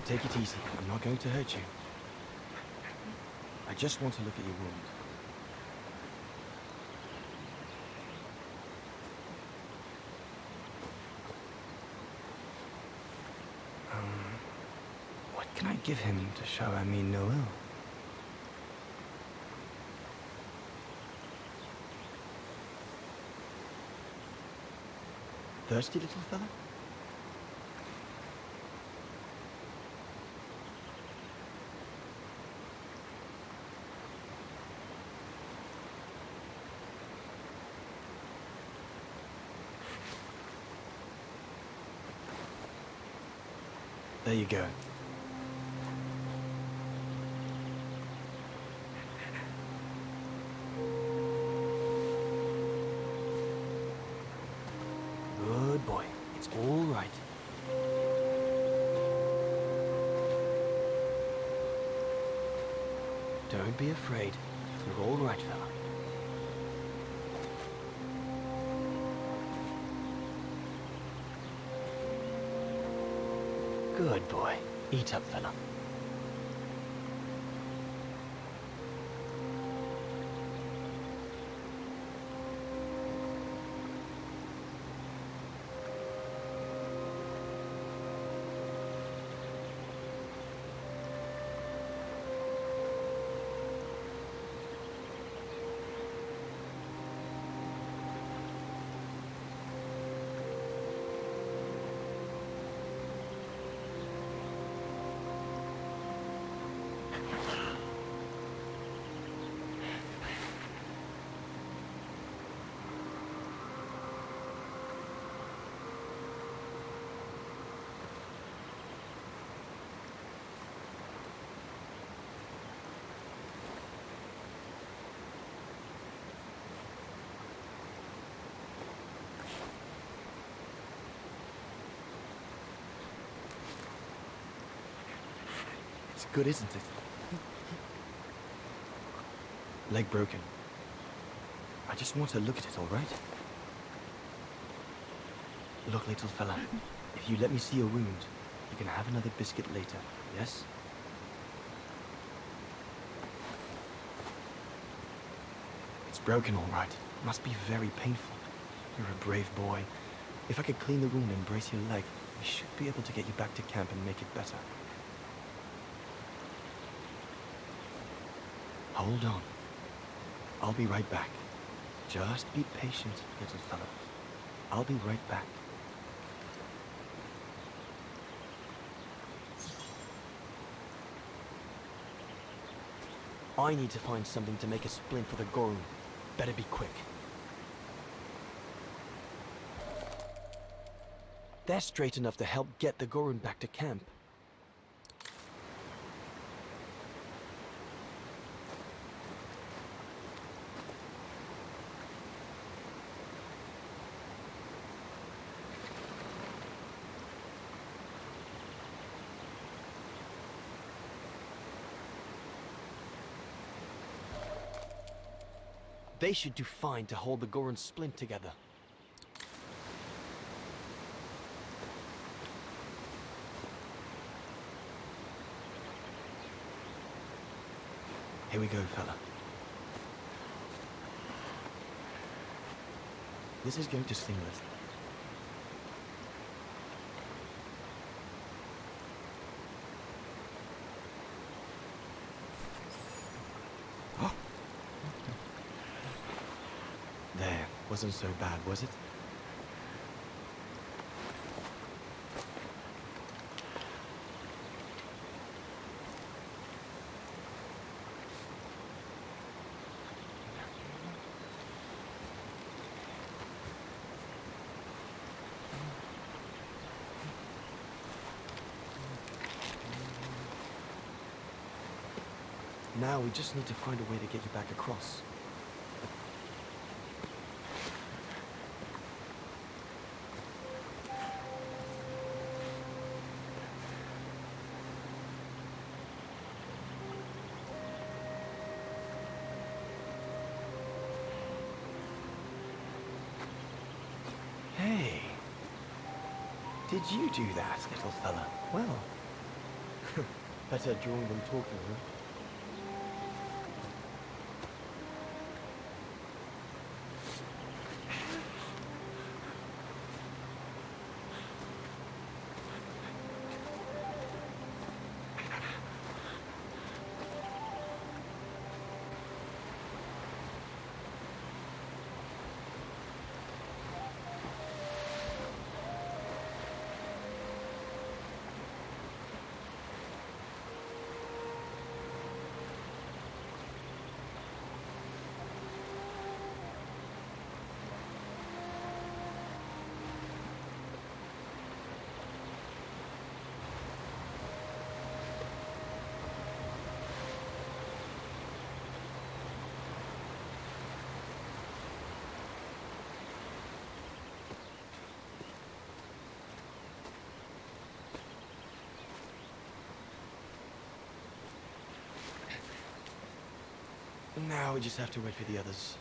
R: Take it easy. I'm not going to hurt you. I just want to look at your wound. What can I give him to show I mean no ill? Thirsty, little fella? There you go. Good boy. It's all right. Don't be afraid. You're all right, fella. Good boy. Eat up, fella. It's good, isn't it? Leg broken. I just want to look at it, all right? Look, little fella, if you let me see your wound, you can have another biscuit later, yes? It's broken, all right. Must be very painful. You're a brave boy. If I could clean the wound and brace your leg, we should be able to get you back to camp and make it better. Hold on. I'll be right back. Just be patient, little fellow. I'll be right back. I need to find something to make a splint for the Gorun. Better be quick. They're straight enough to help get the Gorun back to camp. They should do fine to hold the Gorun splint together. Here we go, fella. This is going to sting us. There, wasn't so bad, was it? Now we just need to find a way to get you back across. Hey, did you do that, little fella? Well, better drawing than talking, huh? Now we just have to wait for the others.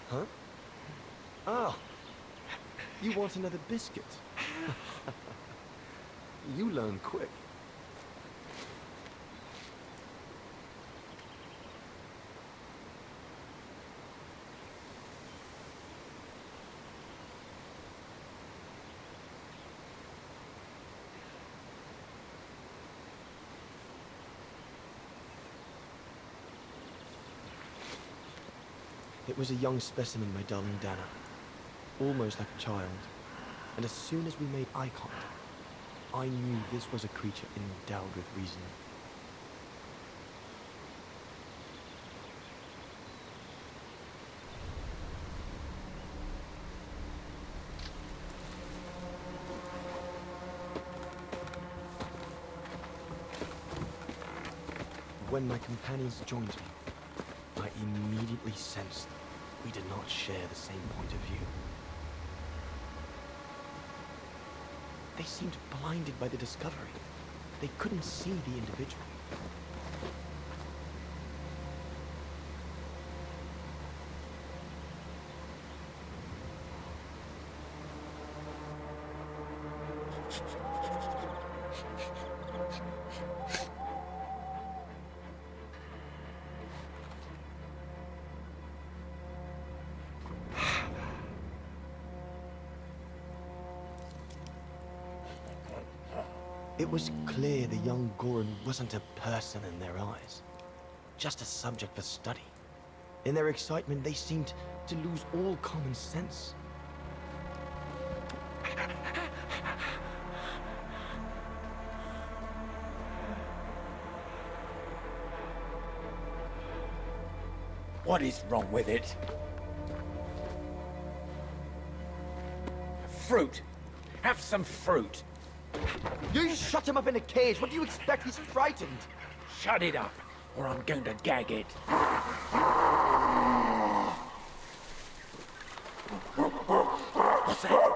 R: Huh? Oh! You want another biscuit? You learn quick. It was a young specimen, my darling Dana. Almost like a child. And as soon as we made eye contact, I knew this was a creature endowed with reason. When my companions joined me, I immediately sensed we did not share the same point of view. They seemed blinded by the discovery. They couldn't see the individual. It was clear the young Goran wasn't a person in their eyes, just a subject for study. In their excitement, they seemed to lose all common sense.
T: What is wrong with it? Fruit! Have some fruit!
R: You shut him up in a cage. What do you expect? He's frightened.
T: Shut it up, or I'm going to gag it. What's that?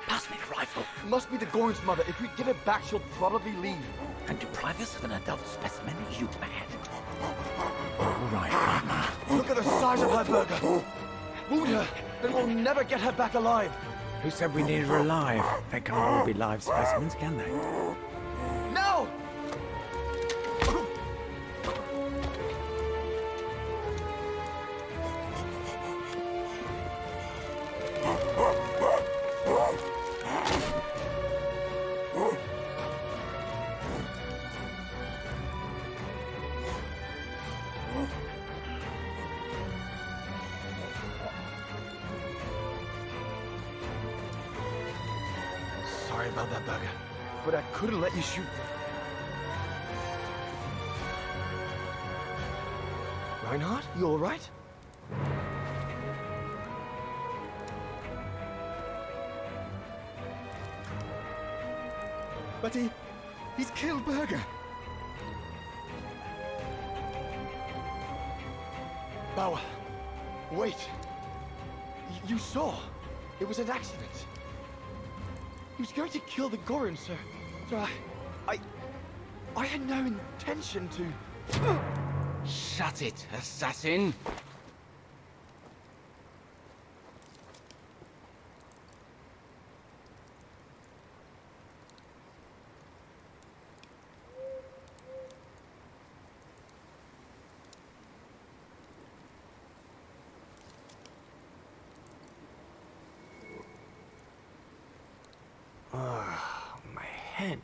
T: Pass me the rifle.
R: Must be the Goran's mother. If we give it back, she'll probably leave.
T: And deprive us of an adult specimen? You mad? All right, Mama.
R: Look at the size of her burger. Wound her, then we'll never get her back alive.
T: Who said we needed her alive? They can't all be live specimens, can they?
R: No! Sorry about that, burger, but I couldn't let you shoot. Reinhardt, you all right?
S: But he's killed Berger.
R: Bauer, wait. You saw. It was an accident. He was going to kill the Goran, sir. So I had no intention to...
U: Shut it, assassin!
R: My head.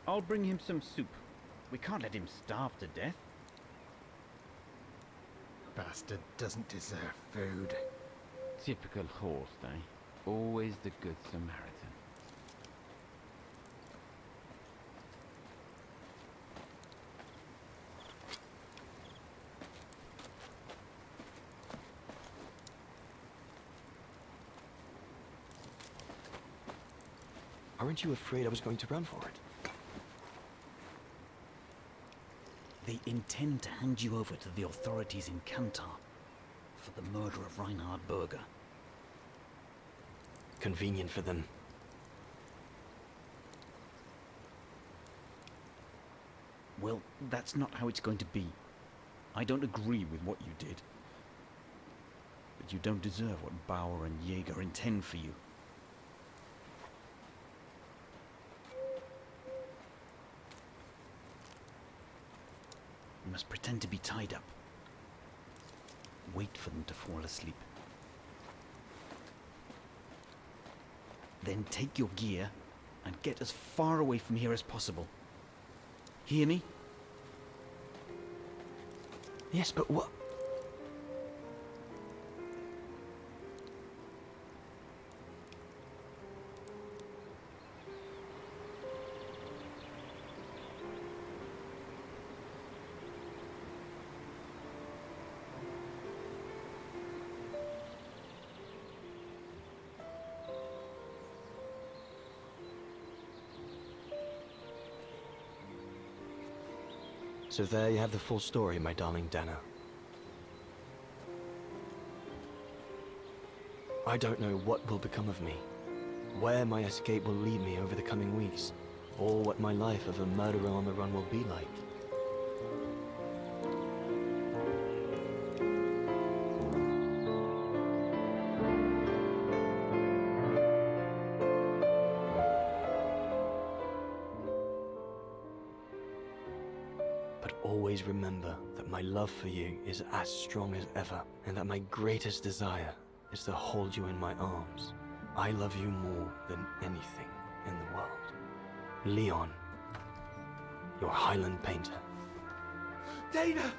V: I'll bring him some soup. We can't let him starve to death.
S: Bastard doesn't deserve food.
O: Typical horse, eh? Always the good Samaritan.
R: Aren't you afraid I was going to run for it? The
V: intend to hand you over to the authorities in Kantar for the murder of Reinhard Berger.
R: Convenient for them.
V: Well, that's not how it's going to be. I don't agree with what you did. But you don't deserve what Bauer and Jaeger intend for you. You must pretend to be tied up. Wait for them to fall asleep. Then take your gear and get as far away from here as possible. Hear me?
R: Yes, but what? So there you have the full story, my darling Dana. I don't know what will become of me, where my escape will lead me over the coming weeks, or what my life of a murderer on the run will be like. But always remember that my love for you is as strong as ever, and that my greatest desire is to hold you in my arms. I love you more than anything in the world. Leon, your Highland painter.
S: Dana!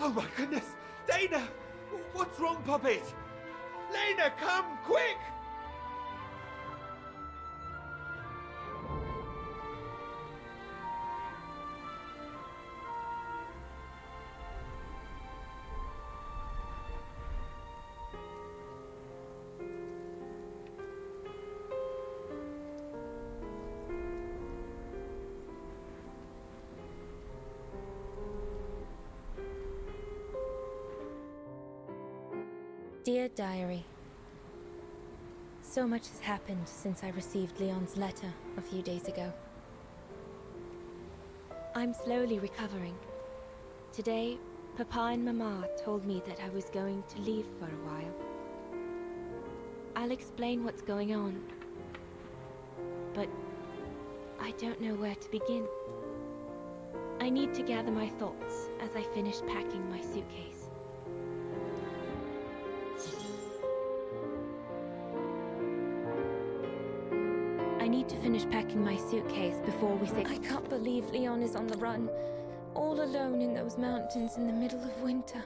S: Oh my goodness! Dana! What's wrong, Puppet? Lena, come, quick!
K: Dear Diary, so much has happened since I received Leon's letter a few days ago. I'm slowly recovering. Today, Papa and Mama told me that I was going to leave for a while. I'll explain what's going on, but I don't know where to begin. I need to gather my thoughts as I finish packing my suitcase. I need to finish packing my suitcase before we say... I can't believe Leon is on the run, all alone in those mountains in the middle of winter.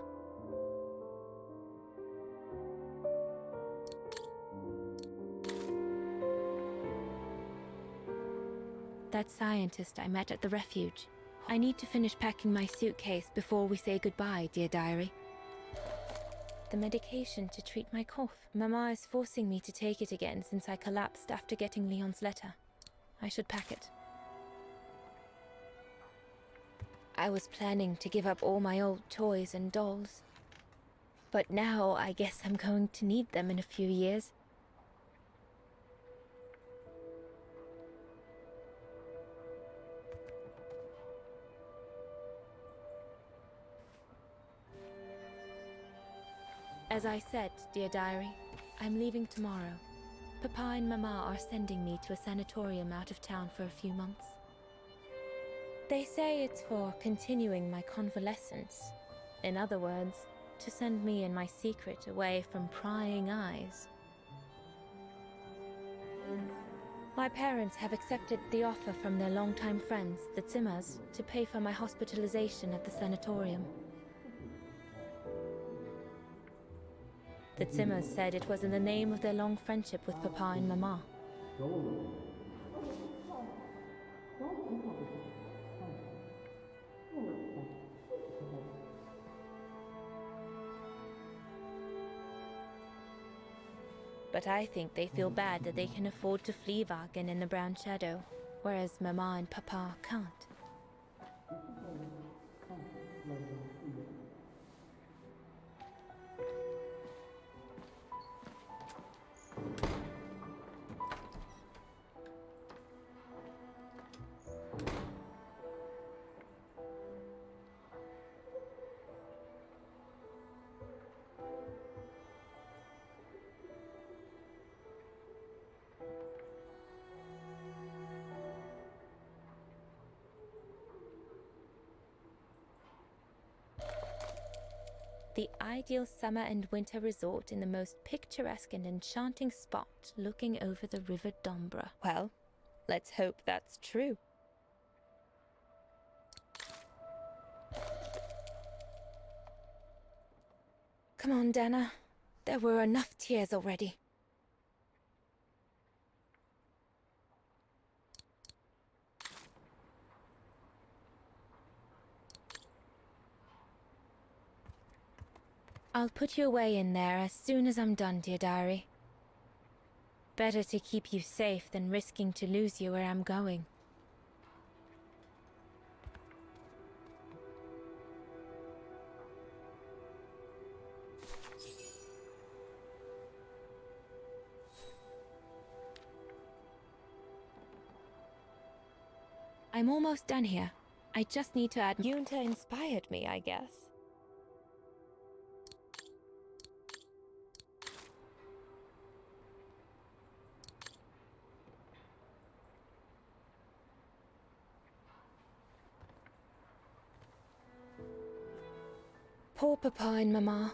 K: That scientist I met at the refuge. I need to finish packing my suitcase before we say goodbye, dear diary. The medication to treat my cough. Mama is forcing me to take it again since I collapsed after getting Leon's letter. I should pack it. I was planning to give up all my old toys and dolls. But now I guess I'm going to need them in a few years. As I said, dear diary, I'm leaving tomorrow. Papa and Mama are sending me to a sanatorium out of town for a few months. They say it's for continuing my convalescence. In other words, to send me and my secret away from prying eyes. My parents have accepted the offer from their longtime friends, the Zimmers, to pay for my hospitalization at the sanatorium. The Zimmers said it was in the name of their long friendship with Papa and Mama. But I think they feel bad that they can afford to flee Wagen in the Brown Shadow, whereas Mama and Papa can't. The ideal summer and winter resort in the most picturesque and enchanting spot looking over the River Dombra. Well, let's hope that's true. Come on, Dana. There were enough tears already. I'll put you away in there as soon as I'm done, dear diary. Better to keep you safe than risking to lose you where I'm going. I'm almost done here. I just need to add Yunta inspired me, I guess. Poor Papa and Mama.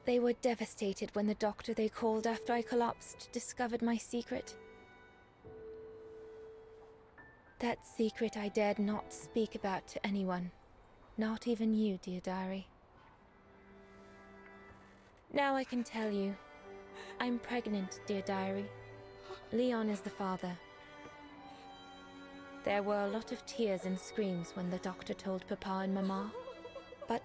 K: They were devastated when the doctor they called after I collapsed discovered my secret. That secret I dared not speak about to anyone. Not even you, dear diary. Now I can tell you. I'm pregnant, dear diary. Leon is the father. There were a lot of tears and screams when the doctor told Papa and Mama. But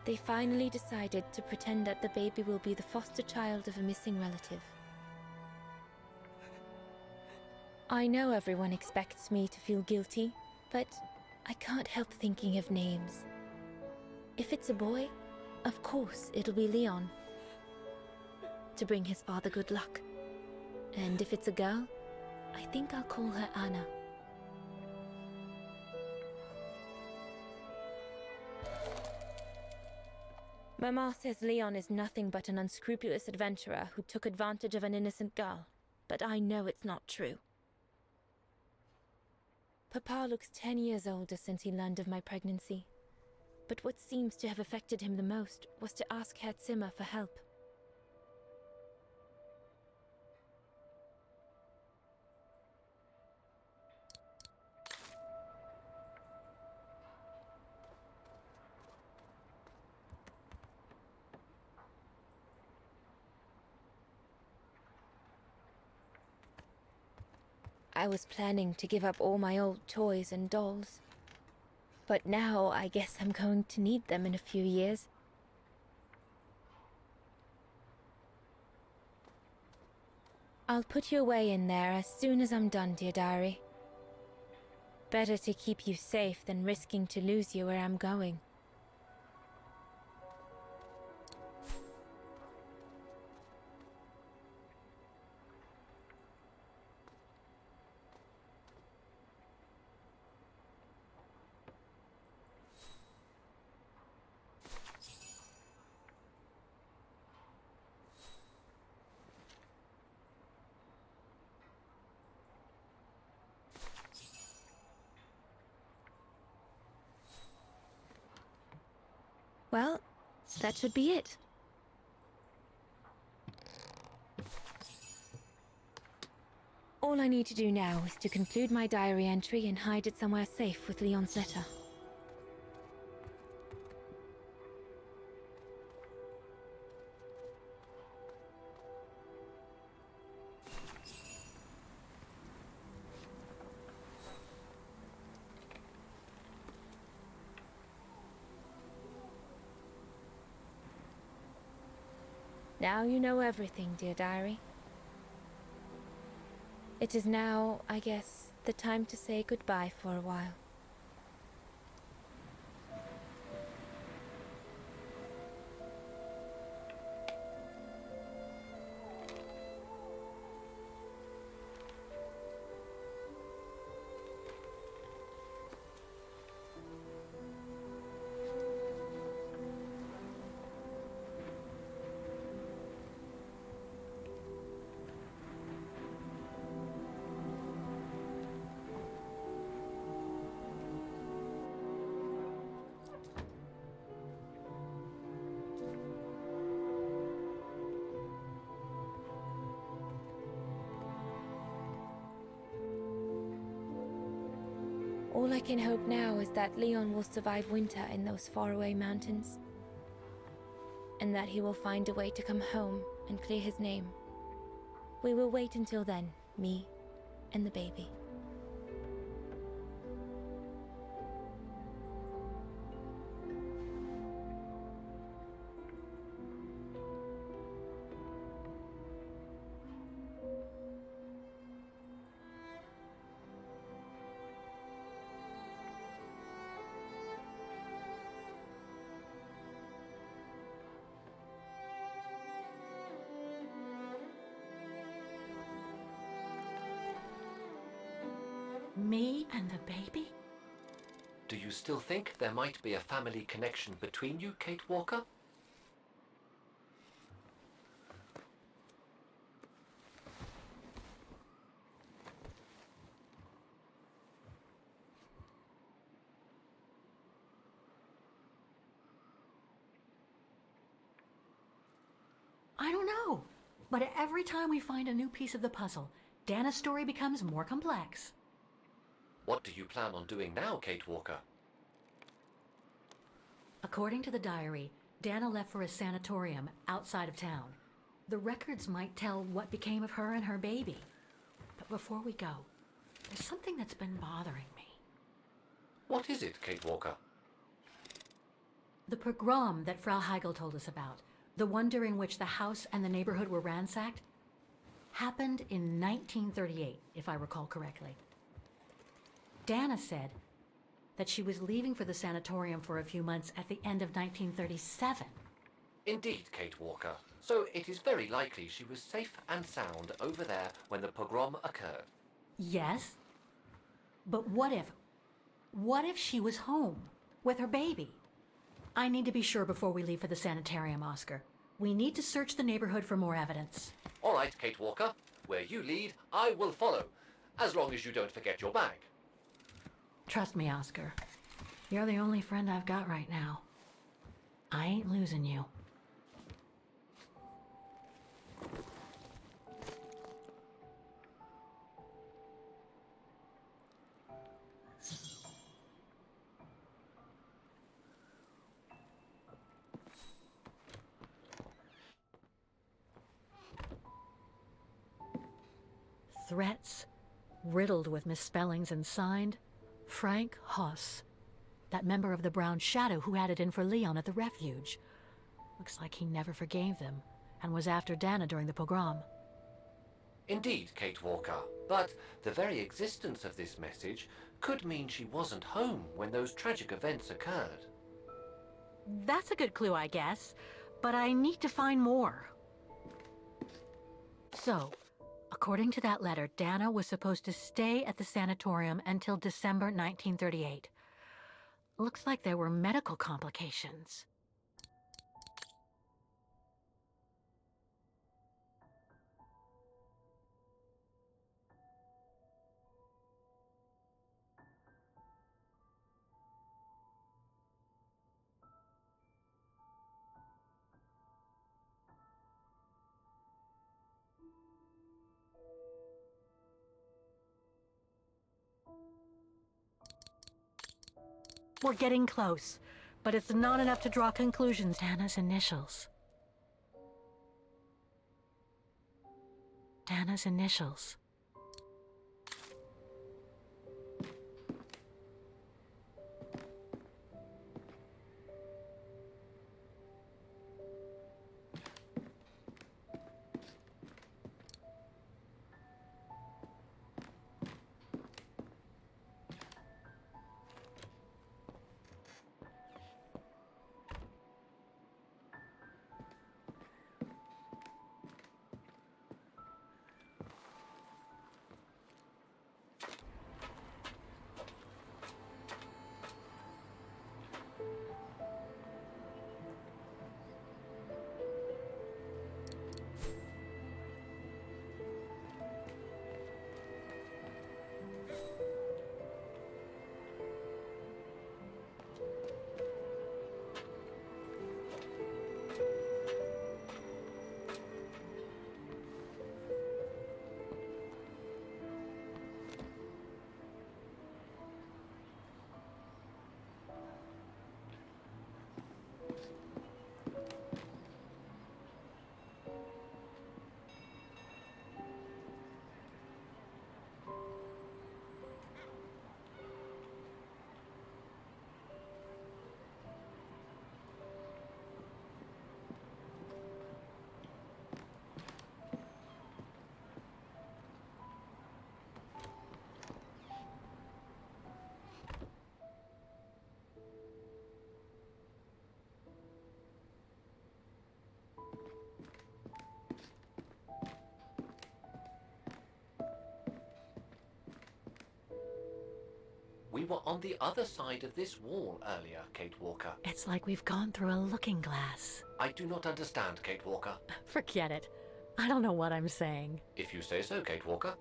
K: they finally decided to pretend that the baby will be the foster child of a missing relative. I know everyone expects me to feel guilty, but I can't help thinking of names. If it's a boy, of course it'll be Leon, to bring his father good luck. And if it's a girl, I think I'll call her Anna. Mama says Leon is nothing but an unscrupulous adventurer who took advantage of an innocent girl, but I know it's not true. Papa looks 10 years older since he learned of my pregnancy. But what seems to have affected him the most was to ask Herr Zimmer for help. I was planning to give up all my old toys and dolls. But now I guess I'm going to need them in a few years. I'll put you away in there as soon as I'm done, dear diary. Better to keep you safe than risking to lose you where I'm going. Well, that should be it. All I need to do now is to conclude my diary entry and hide it somewhere safe with Leon's letter. Now you know everything, dear diary. It is now, I guess, the time to say goodbye for a while. All I can hope now is that Leon will survive winter in those faraway mountains. And that he will find a way to come home and clear his name. We will wait until then, me and the baby.
M: Me and the baby?
H: Do you still think there might be a family connection between you, Kate Walker?
M: I don't know. But every time we find a new piece of the puzzle, Dana's story becomes more complex.
H: What do you plan on doing now, Kate Walker?
M: According to the diary, Dana left for a sanatorium outside of town. The records might tell what became of her and her baby. But before we go, there's something that's been bothering me.
H: What is it, Kate Walker?
M: The pogrom that Frau Heigl told us about, the one during which the house and the neighborhood were ransacked, happened in 1938, if I recall correctly. Dana said that she was leaving for the sanatorium for a few months at the end of 1937.
H: Indeed, Kate Walker. So it is very likely she was safe and sound over there when the pogrom occurred.
M: Yes? But what if she was home with her baby? I need to be sure before we leave for the sanitarium, Oscar. We need to search the neighborhood for more evidence.
H: All right, Kate Walker. Where you lead, I will follow. As long as you don't forget your bag.
M: Trust me, Oscar. You're the only friend I've got right now. I ain't losing you. Threats, riddled with misspellings and signed, Frank Hoss, that member of the Brown Shadow who had it in for Leon at the refuge. Looks like he never forgave them and was after Dana during the pogrom.
H: Indeed, Kate Walker. But the very existence of this message could mean she wasn't home when those tragic events occurred.
M: That's a good clue, I guess, but I need to find more. So, according to that letter, Dana was supposed to stay at the sanatorium until December 1938. Looks like there were medical complications. We're getting close, but it's not enough to draw conclusions. Dana's initials. Dana's initials.
H: We were on the other side of this wall earlier, Kate Walker.
M: It's like we've gone through a looking glass.
H: I do not understand, Kate Walker.
M: Forget it. I don't know what I'm saying.
H: If you say so, Kate Walker.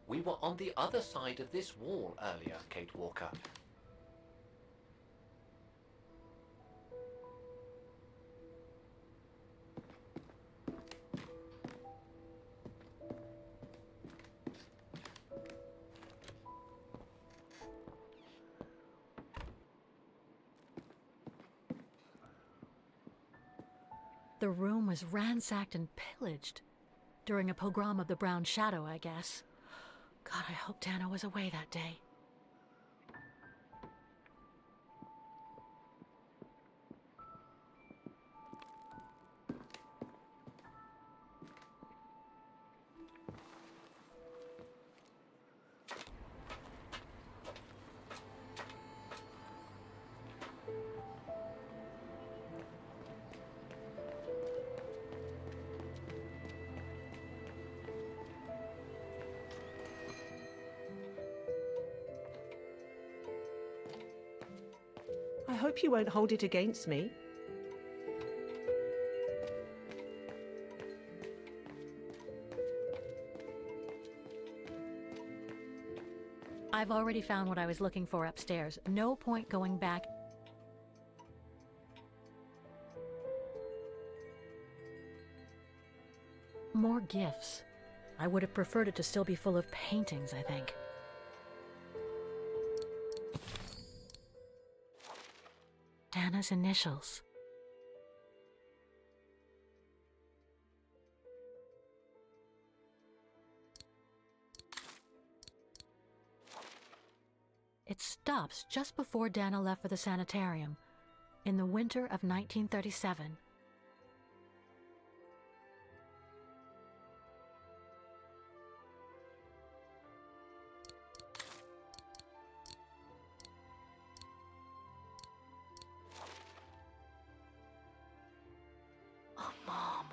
H: We were on the other side of this wall earlier, Kate Walker.
M: The room was ransacked and pillaged. During a pogrom of the Brown Shadow, I guess. God, I hope Dana was away that day.
Q: I hope you won't hold it against me.
M: I've already found what I was looking for upstairs. No point going back. More gifts. I would have preferred it to still be full of paintings, I think. Dana's initials. It stops just before Dana left for the sanitarium, in the winter of 1937. Oh, Mom.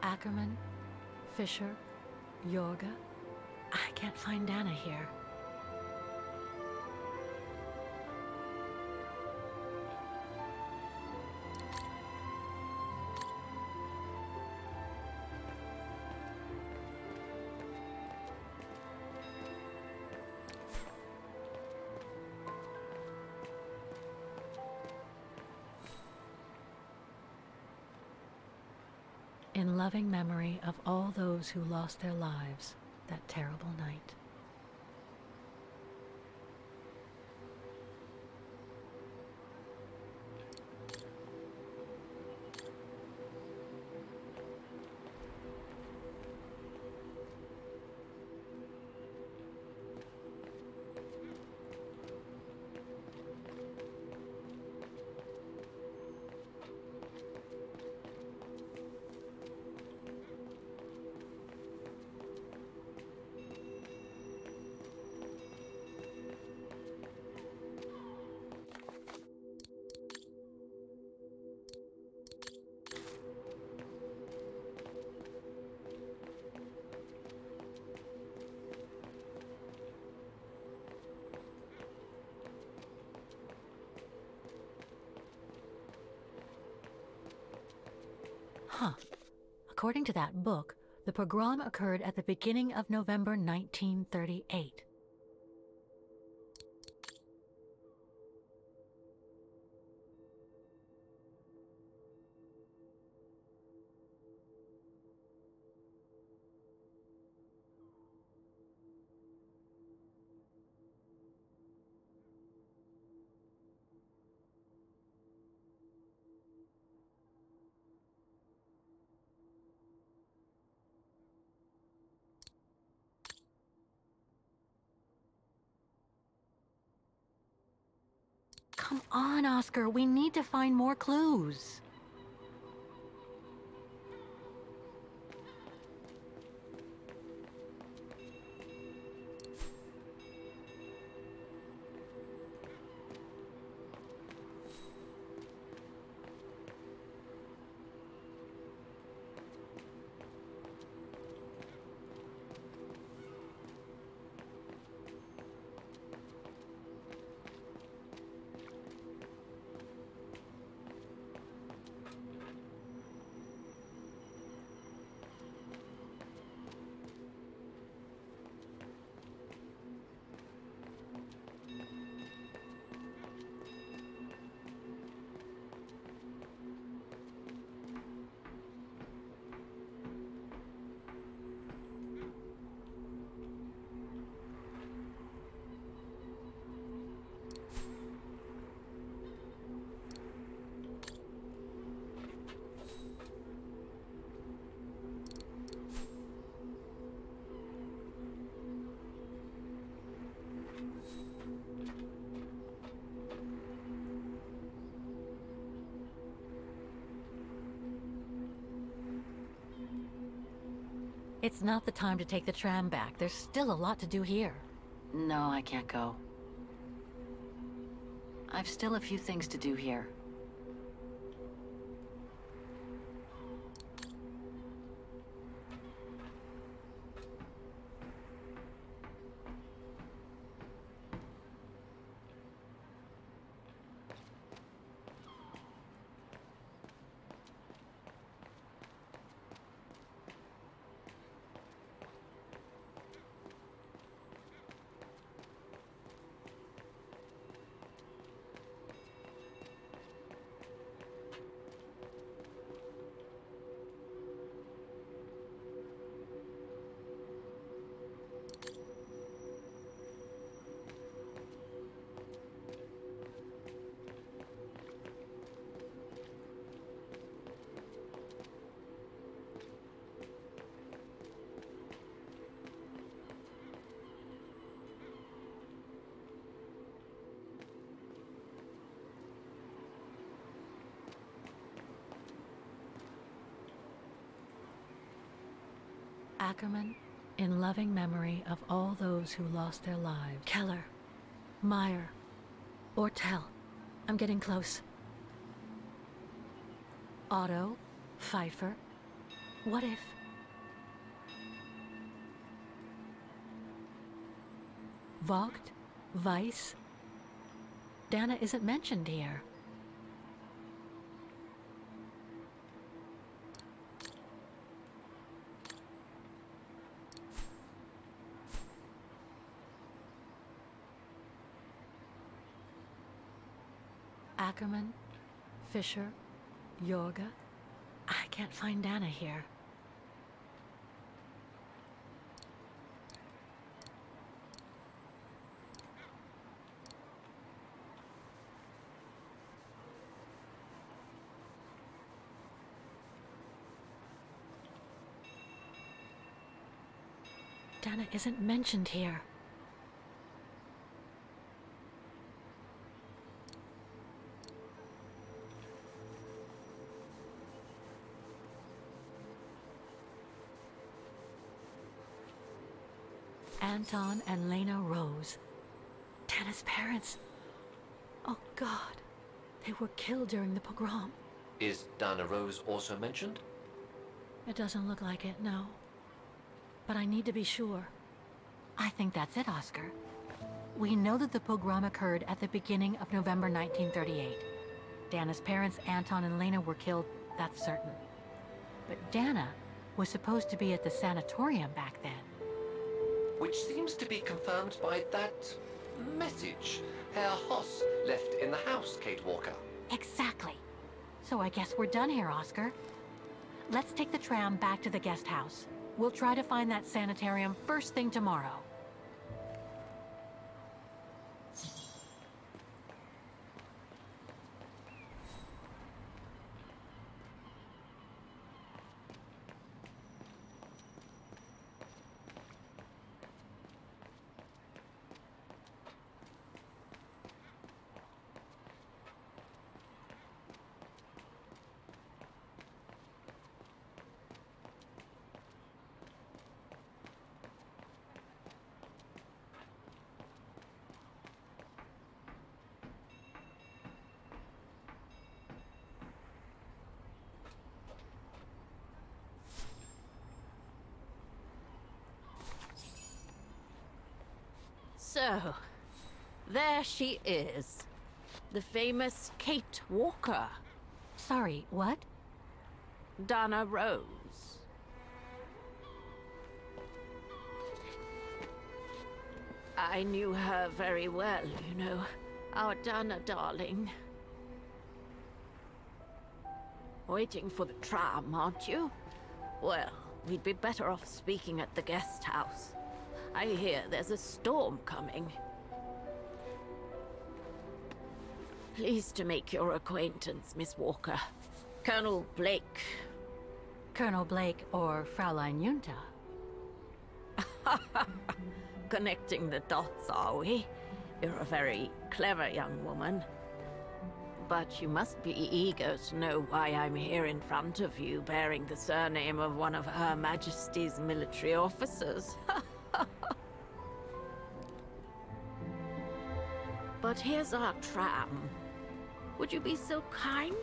M: Ackerman, Fisher, Yorga. I can't find Dana here. In loving memory of all those who lost their lives that terrible night. Huh. According to that book, the pogrom occurred at the beginning of November 1938. come on, Oscar. We need to find more clues. It's not the time to take the tram back. There's still a lot to do here.
B: No, I can't go. I've still a few things to do here.
M: Ackerman, in loving memory of all those who lost their lives. Keller, Meyer, Ortel. I'm getting close. Otto, Pfeiffer. What if... Vogt, Weiss. Dana isn't mentioned here. Ackerman, Fisher, Yorga. I can't find Dana here. Dana isn't mentioned here. Anton and Lena Rose. Dana's parents. Oh God, they were killed during the pogrom.
H: Is Dana Rose also mentioned?
M: It doesn't look like it, no. But I need to be sure.
B: I think that's it, Oscar. We know that the pogrom occurred at the beginning of November 1938. Dana's parents, Anton and Lena, were killed, that's certain. But Dana was supposed to be at the sanatorium back then.
H: Which seems to be confirmed by that message Herr Hoss left in the house, Kate Walker.
B: Exactly. So I guess we're done here, Oscar. Let's take the tram back to the guest house. We'll try to find that sanitarium first thing tomorrow.
L: So, there she is. The famous Kate Walker.
M: Sorry, what?
L: Dana Rose. I knew her very well, you know. Our Dana darling. Waiting for the tram, aren't you? Well, we'd be better off speaking at the guest house. I hear there's a storm coming. Pleased to make your acquaintance, Miss Walker. Colonel Blake.
M: Colonel Blake or Fraulein Junta?
L: Connecting the dots, are we? You're a very clever young woman. But you must be eager to know why I'm here in front of you, bearing the surname of one of Her Majesty's military officers. But here's our tram. Would you be so kind?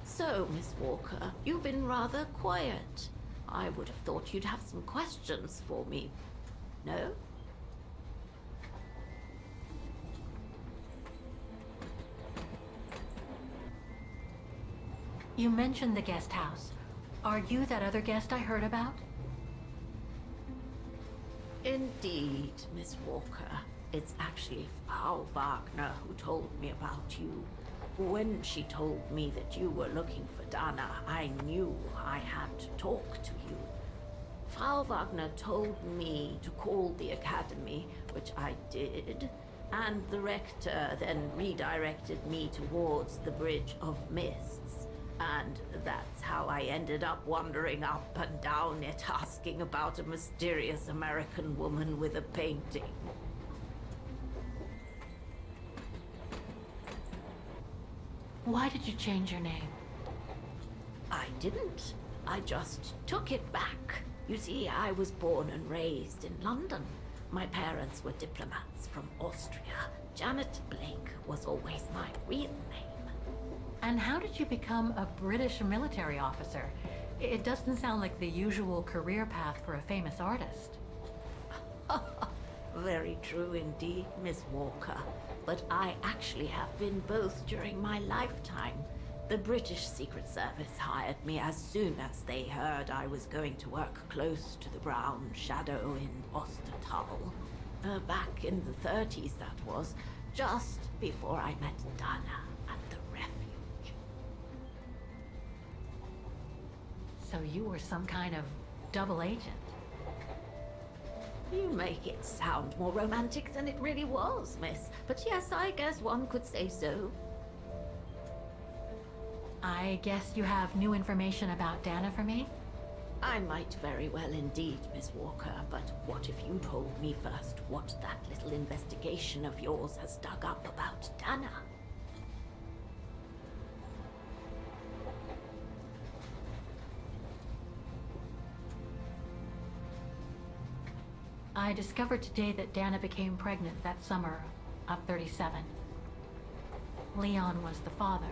L: So, Miss Walker, you've been rather quiet. I would have thought you'd have some questions for me. No?
M: You mentioned the guest house. Are you that other guest I heard about?
L: Indeed, Miss Walker. It's actually Frau Wagner who told me about you. When she told me that you were looking for Dana, I knew I had to talk to you. Frau Wagner told me to call the academy, which I did, and the rector then redirected me towards the Bridge of Mists. And that's how I ended up wandering up and down it, asking about a mysterious American woman with a painting.
M: Why did you change your name?
L: I didn't. I just took it back. You see, I was born and raised in London. My parents were diplomats from Austria. Janet Blake was always my real name.
M: And how did you become a British military officer? It doesn't sound like the usual career path for a famous artist.
L: Very true indeed, Miss Walker. But I actually have been both during my lifetime. The British Secret Service hired me as soon as they heard I was going to work close to the Brown Shadow in Ostertal. Back in the 30s, that was, just before I met Dana at the refuge.
M: So you were some kind of double agent?
L: You make it sound more romantic than it really was, miss. But yes, I guess one could say so.
M: I guess you have new information about Dana for me?
L: I might very well indeed, Miss Walker, but what if you told me first what that little investigation of yours has dug up about Dana?
M: I discovered today that Dana became pregnant that summer of 37. Leon was the father.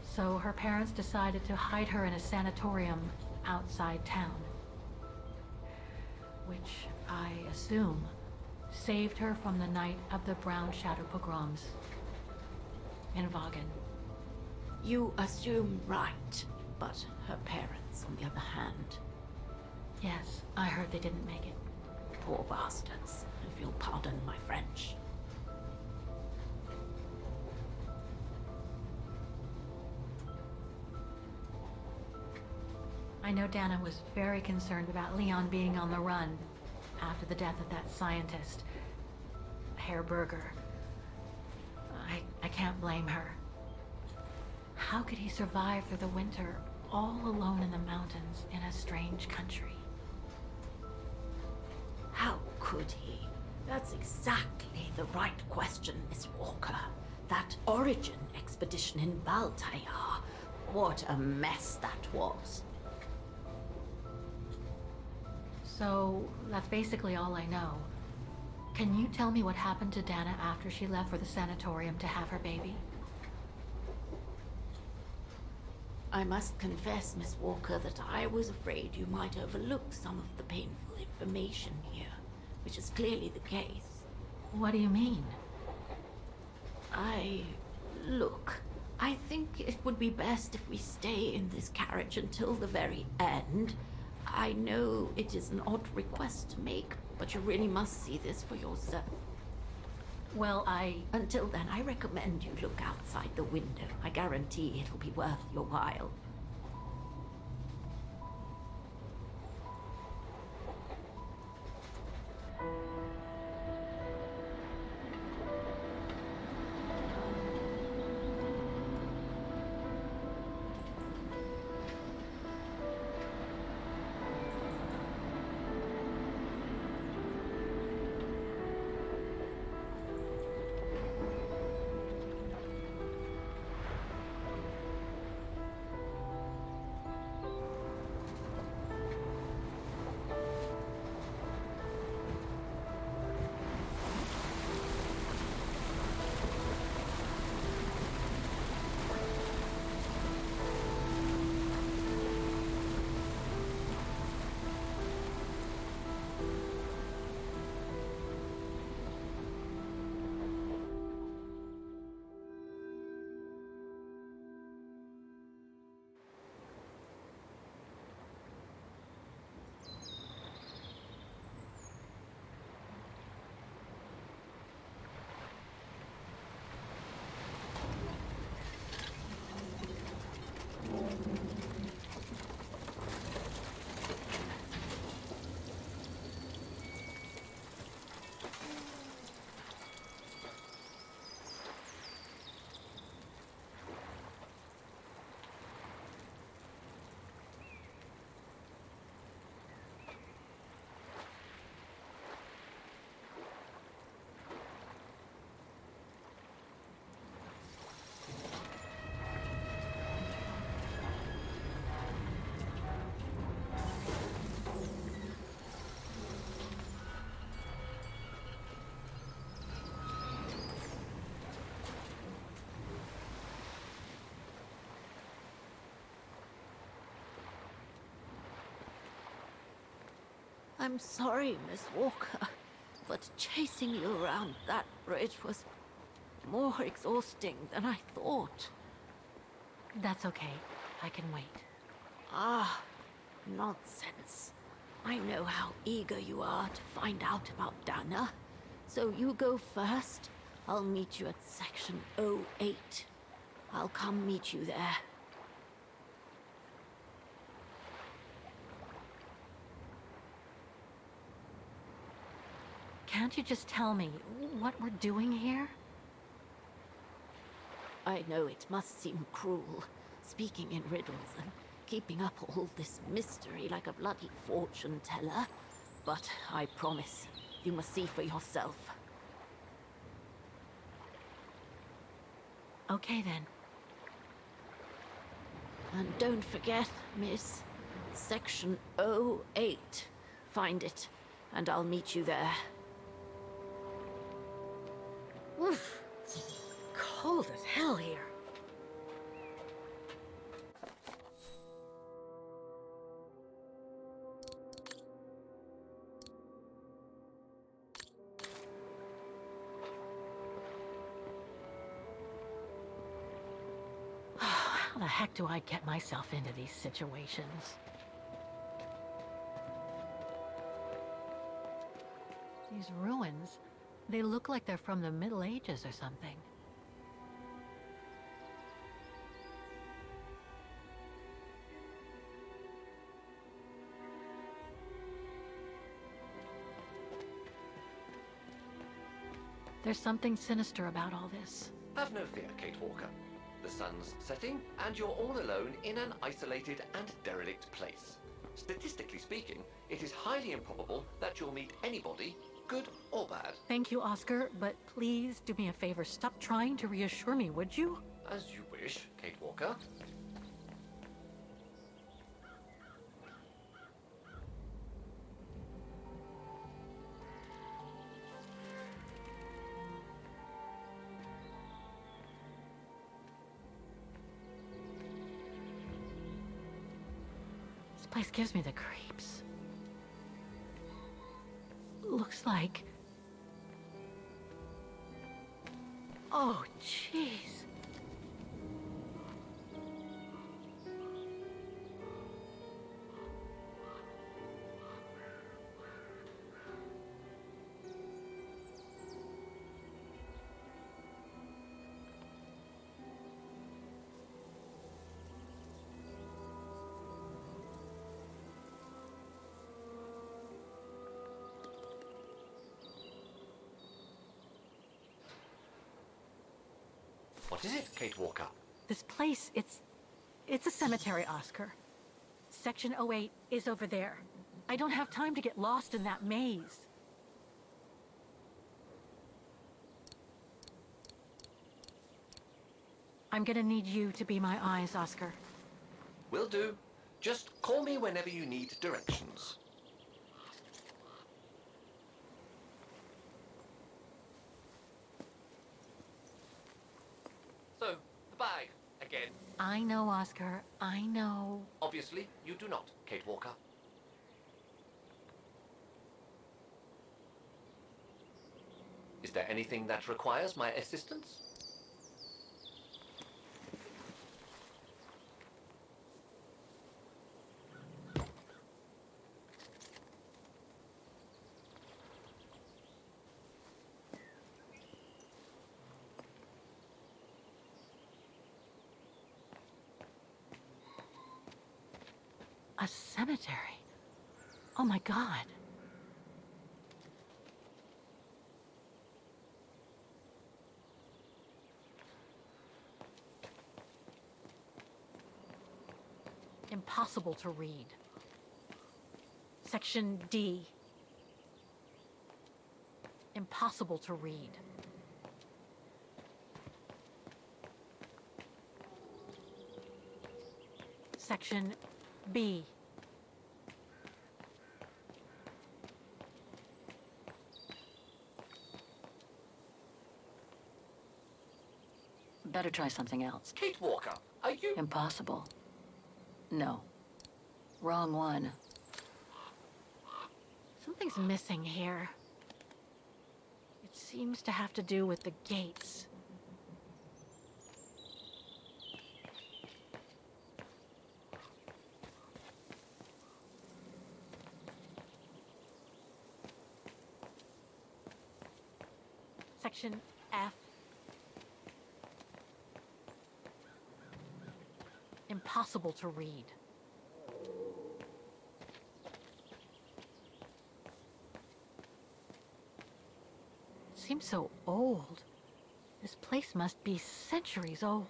M: So her parents decided to hide her in a sanatorium outside town. Which, I assume, saved her from the night of the Brown Shadow pogroms in Vagen.
L: You assume right, but her parents, on the other hand...
M: Yes, I heard they didn't make it.
L: Poor bastards, if you'll pardon my French.
M: I know Dana was very concerned about Leon being on the run, after the death of that scientist, Herr Berger. I can't blame her. How could he survive through the winter, all alone in the mountains in a strange country?
L: How could he? That's exactly the right question, Miss Walker. That origin expedition in Baltayar. What a mess that was.
M: So, that's basically all I know. Can you tell me what happened to Dana after she left for the sanatorium to have her baby?
L: I must confess, Miss Walker, that I was afraid you might overlook some of the painful information here, which is clearly the case.
M: What do you mean?
L: Look, I think it would be best if we stay in this carriage until the very end. I know it is an odd request to make, but you really must see this for yourself.
M: Well,
L: Until then, I recommend you look outside the window. I guarantee it'll be worth your while. I'm sorry, Miss Walker, but chasing you around that bridge was more exhausting than I thought.
M: That's okay. I can wait.
L: Ah, nonsense. I know how eager you are to find out about Dana. So you go first. I'll meet you at section 08. I'll come meet you there.
M: Can't you just tell me what we're doing here?
L: I know it must seem cruel, speaking in riddles and keeping up all this mystery like a bloody fortune teller, but I promise you must see for yourself.
M: Okay then.
L: And don't forget, miss, section 08. Find it, and I'll meet you there.
M: Oof. Cold as hell here. How the heck do I get myself into these situations? These ruins, they look like they're from the Middle Ages or something. There's something sinister about all this.
H: Have no fear, Kate Walker. The sun's setting, and you're all alone in an isolated and derelict place. Statistically speaking, it is highly improbable that you'll meet anybody, good or bad.
M: Thank you, Oscar, but please do me a favor. Stop trying to reassure me, would you?
H: As you wish, Kate Walker.
M: This place gives me the creeps. Looks like... Oh, jeez.
H: What is it, Kate Walker?
M: This place, it's a cemetery, Oscar. Section 08 is over there. I don't have time to get lost in that maze. I'm gonna need you to be my eyes, Oscar.
H: Will do. Just call me whenever you need directions. So, the bag, again.
M: I know, Oscar. I know.
H: Obviously, you do not, Kate Walker. Is there anything that requires my assistance?
M: A cemetery? Oh my God. Impossible to read. Section D. Impossible to read. Section B.
B: Better try something else.
H: Kate Walker, are you...
B: Impossible. No. Wrong one.
M: Something's missing here. It seems to have to do with the gates. Section F. Impossible to read. It seems so old. This place must be centuries old.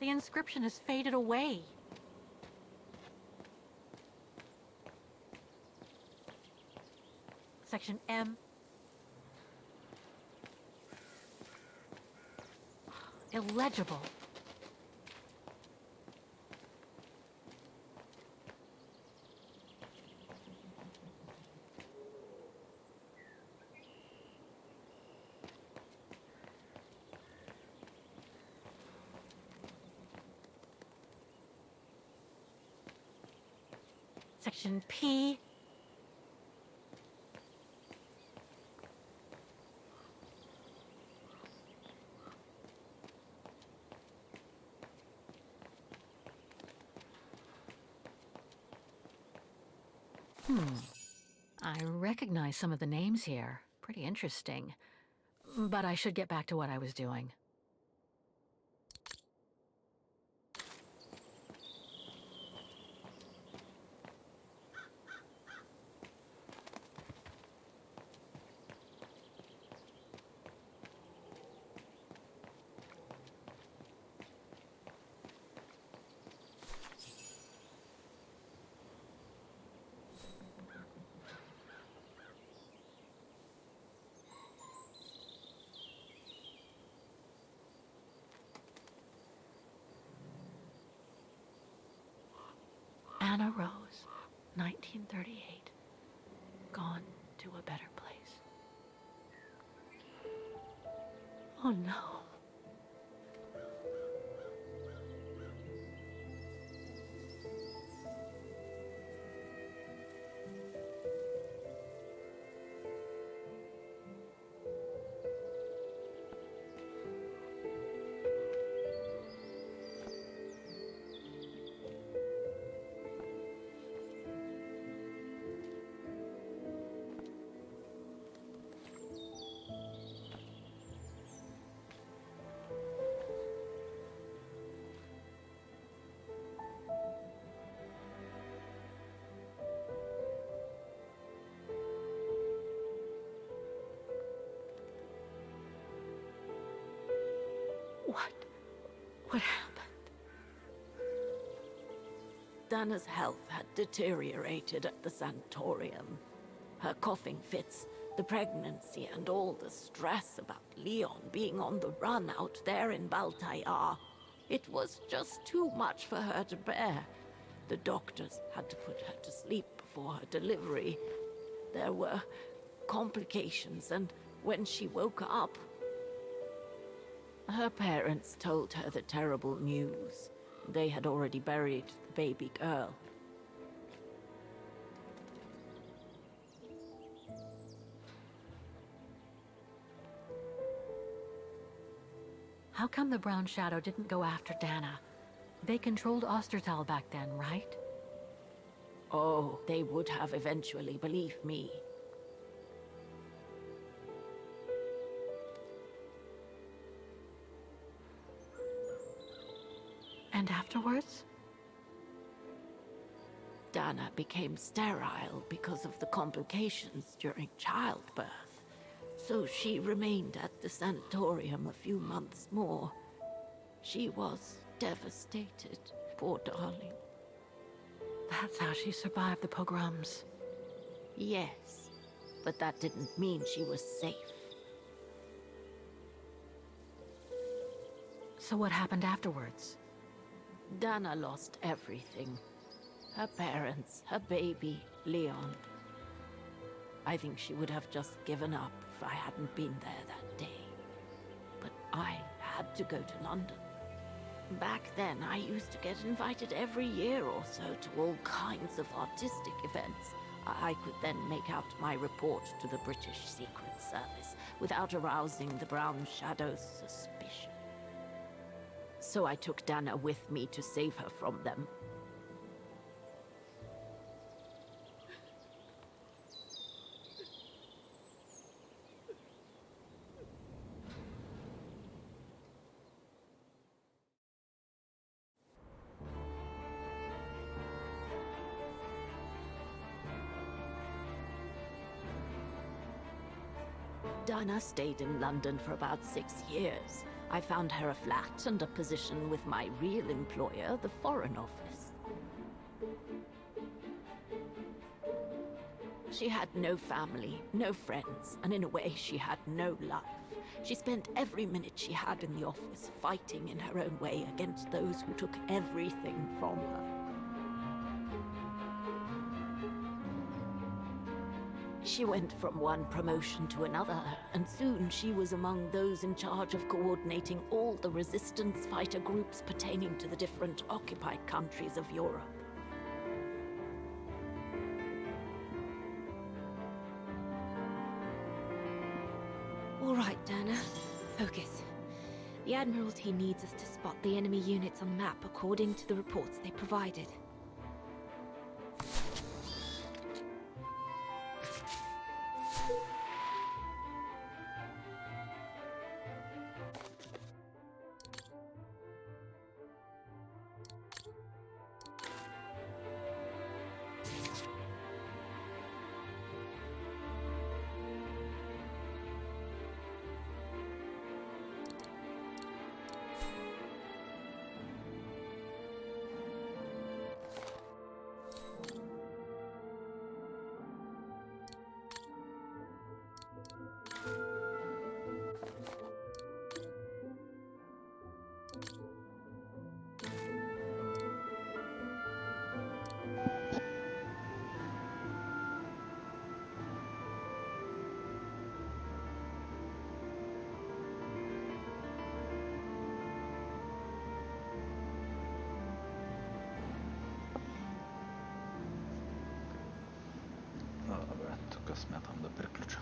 M: The inscription has faded away. Section M. Illegible. Section P. I recognize some of the names here. Pretty interesting. But I should get back to what I was doing. 1938. Gone to a better place. Oh no. What happened?
L: Dana's health had deteriorated at the sanatorium. Her coughing fits, the pregnancy, and all the stress about Leon being on the run out there in Baltayar. It was just too much for her to bear. The doctors had to put her to sleep before her delivery. There were complications, and when she woke up, her parents told her the terrible news. They had already buried the baby girl.
M: How come the Brown Shadow didn't go after Dana? They controlled Ostertal back then, right?
L: Oh, they would have eventually, believe me.
M: And afterwards?
L: Dana became sterile because of the complications during childbirth. So she remained at the sanatorium a few months more. She was devastated, poor darling.
M: That's how she survived the pogroms.
L: Yes, but that didn't mean she was safe.
M: So what happened afterwards?
L: Dana lost everything. Her parents, her baby, Leon. I think she would have just given up if I hadn't been there that day. But I had to go to London. Back then, I used to get invited every year or so to all kinds of artistic events. I could then make out my report to the British Secret Service without arousing the Brown Shadow's suspicion. So I took Dana with me to save her from them. Dana stayed in London for about 6 years. I found her a flat and a position with my real employer, the Foreign Office. She had no family, no friends, and in a way she had no life. She spent every minute she had in the office fighting in her own way against those who took everything from her. She went from one promotion to another, and soon she was among those in charge of coordinating all the resistance fighter groups pertaining to the different occupied countries of Europe.
K: All right, Dana. Focus. The Admiralty needs us to spot the enemy units on the map according to the reports they provided.
F: тук смятам да приключа.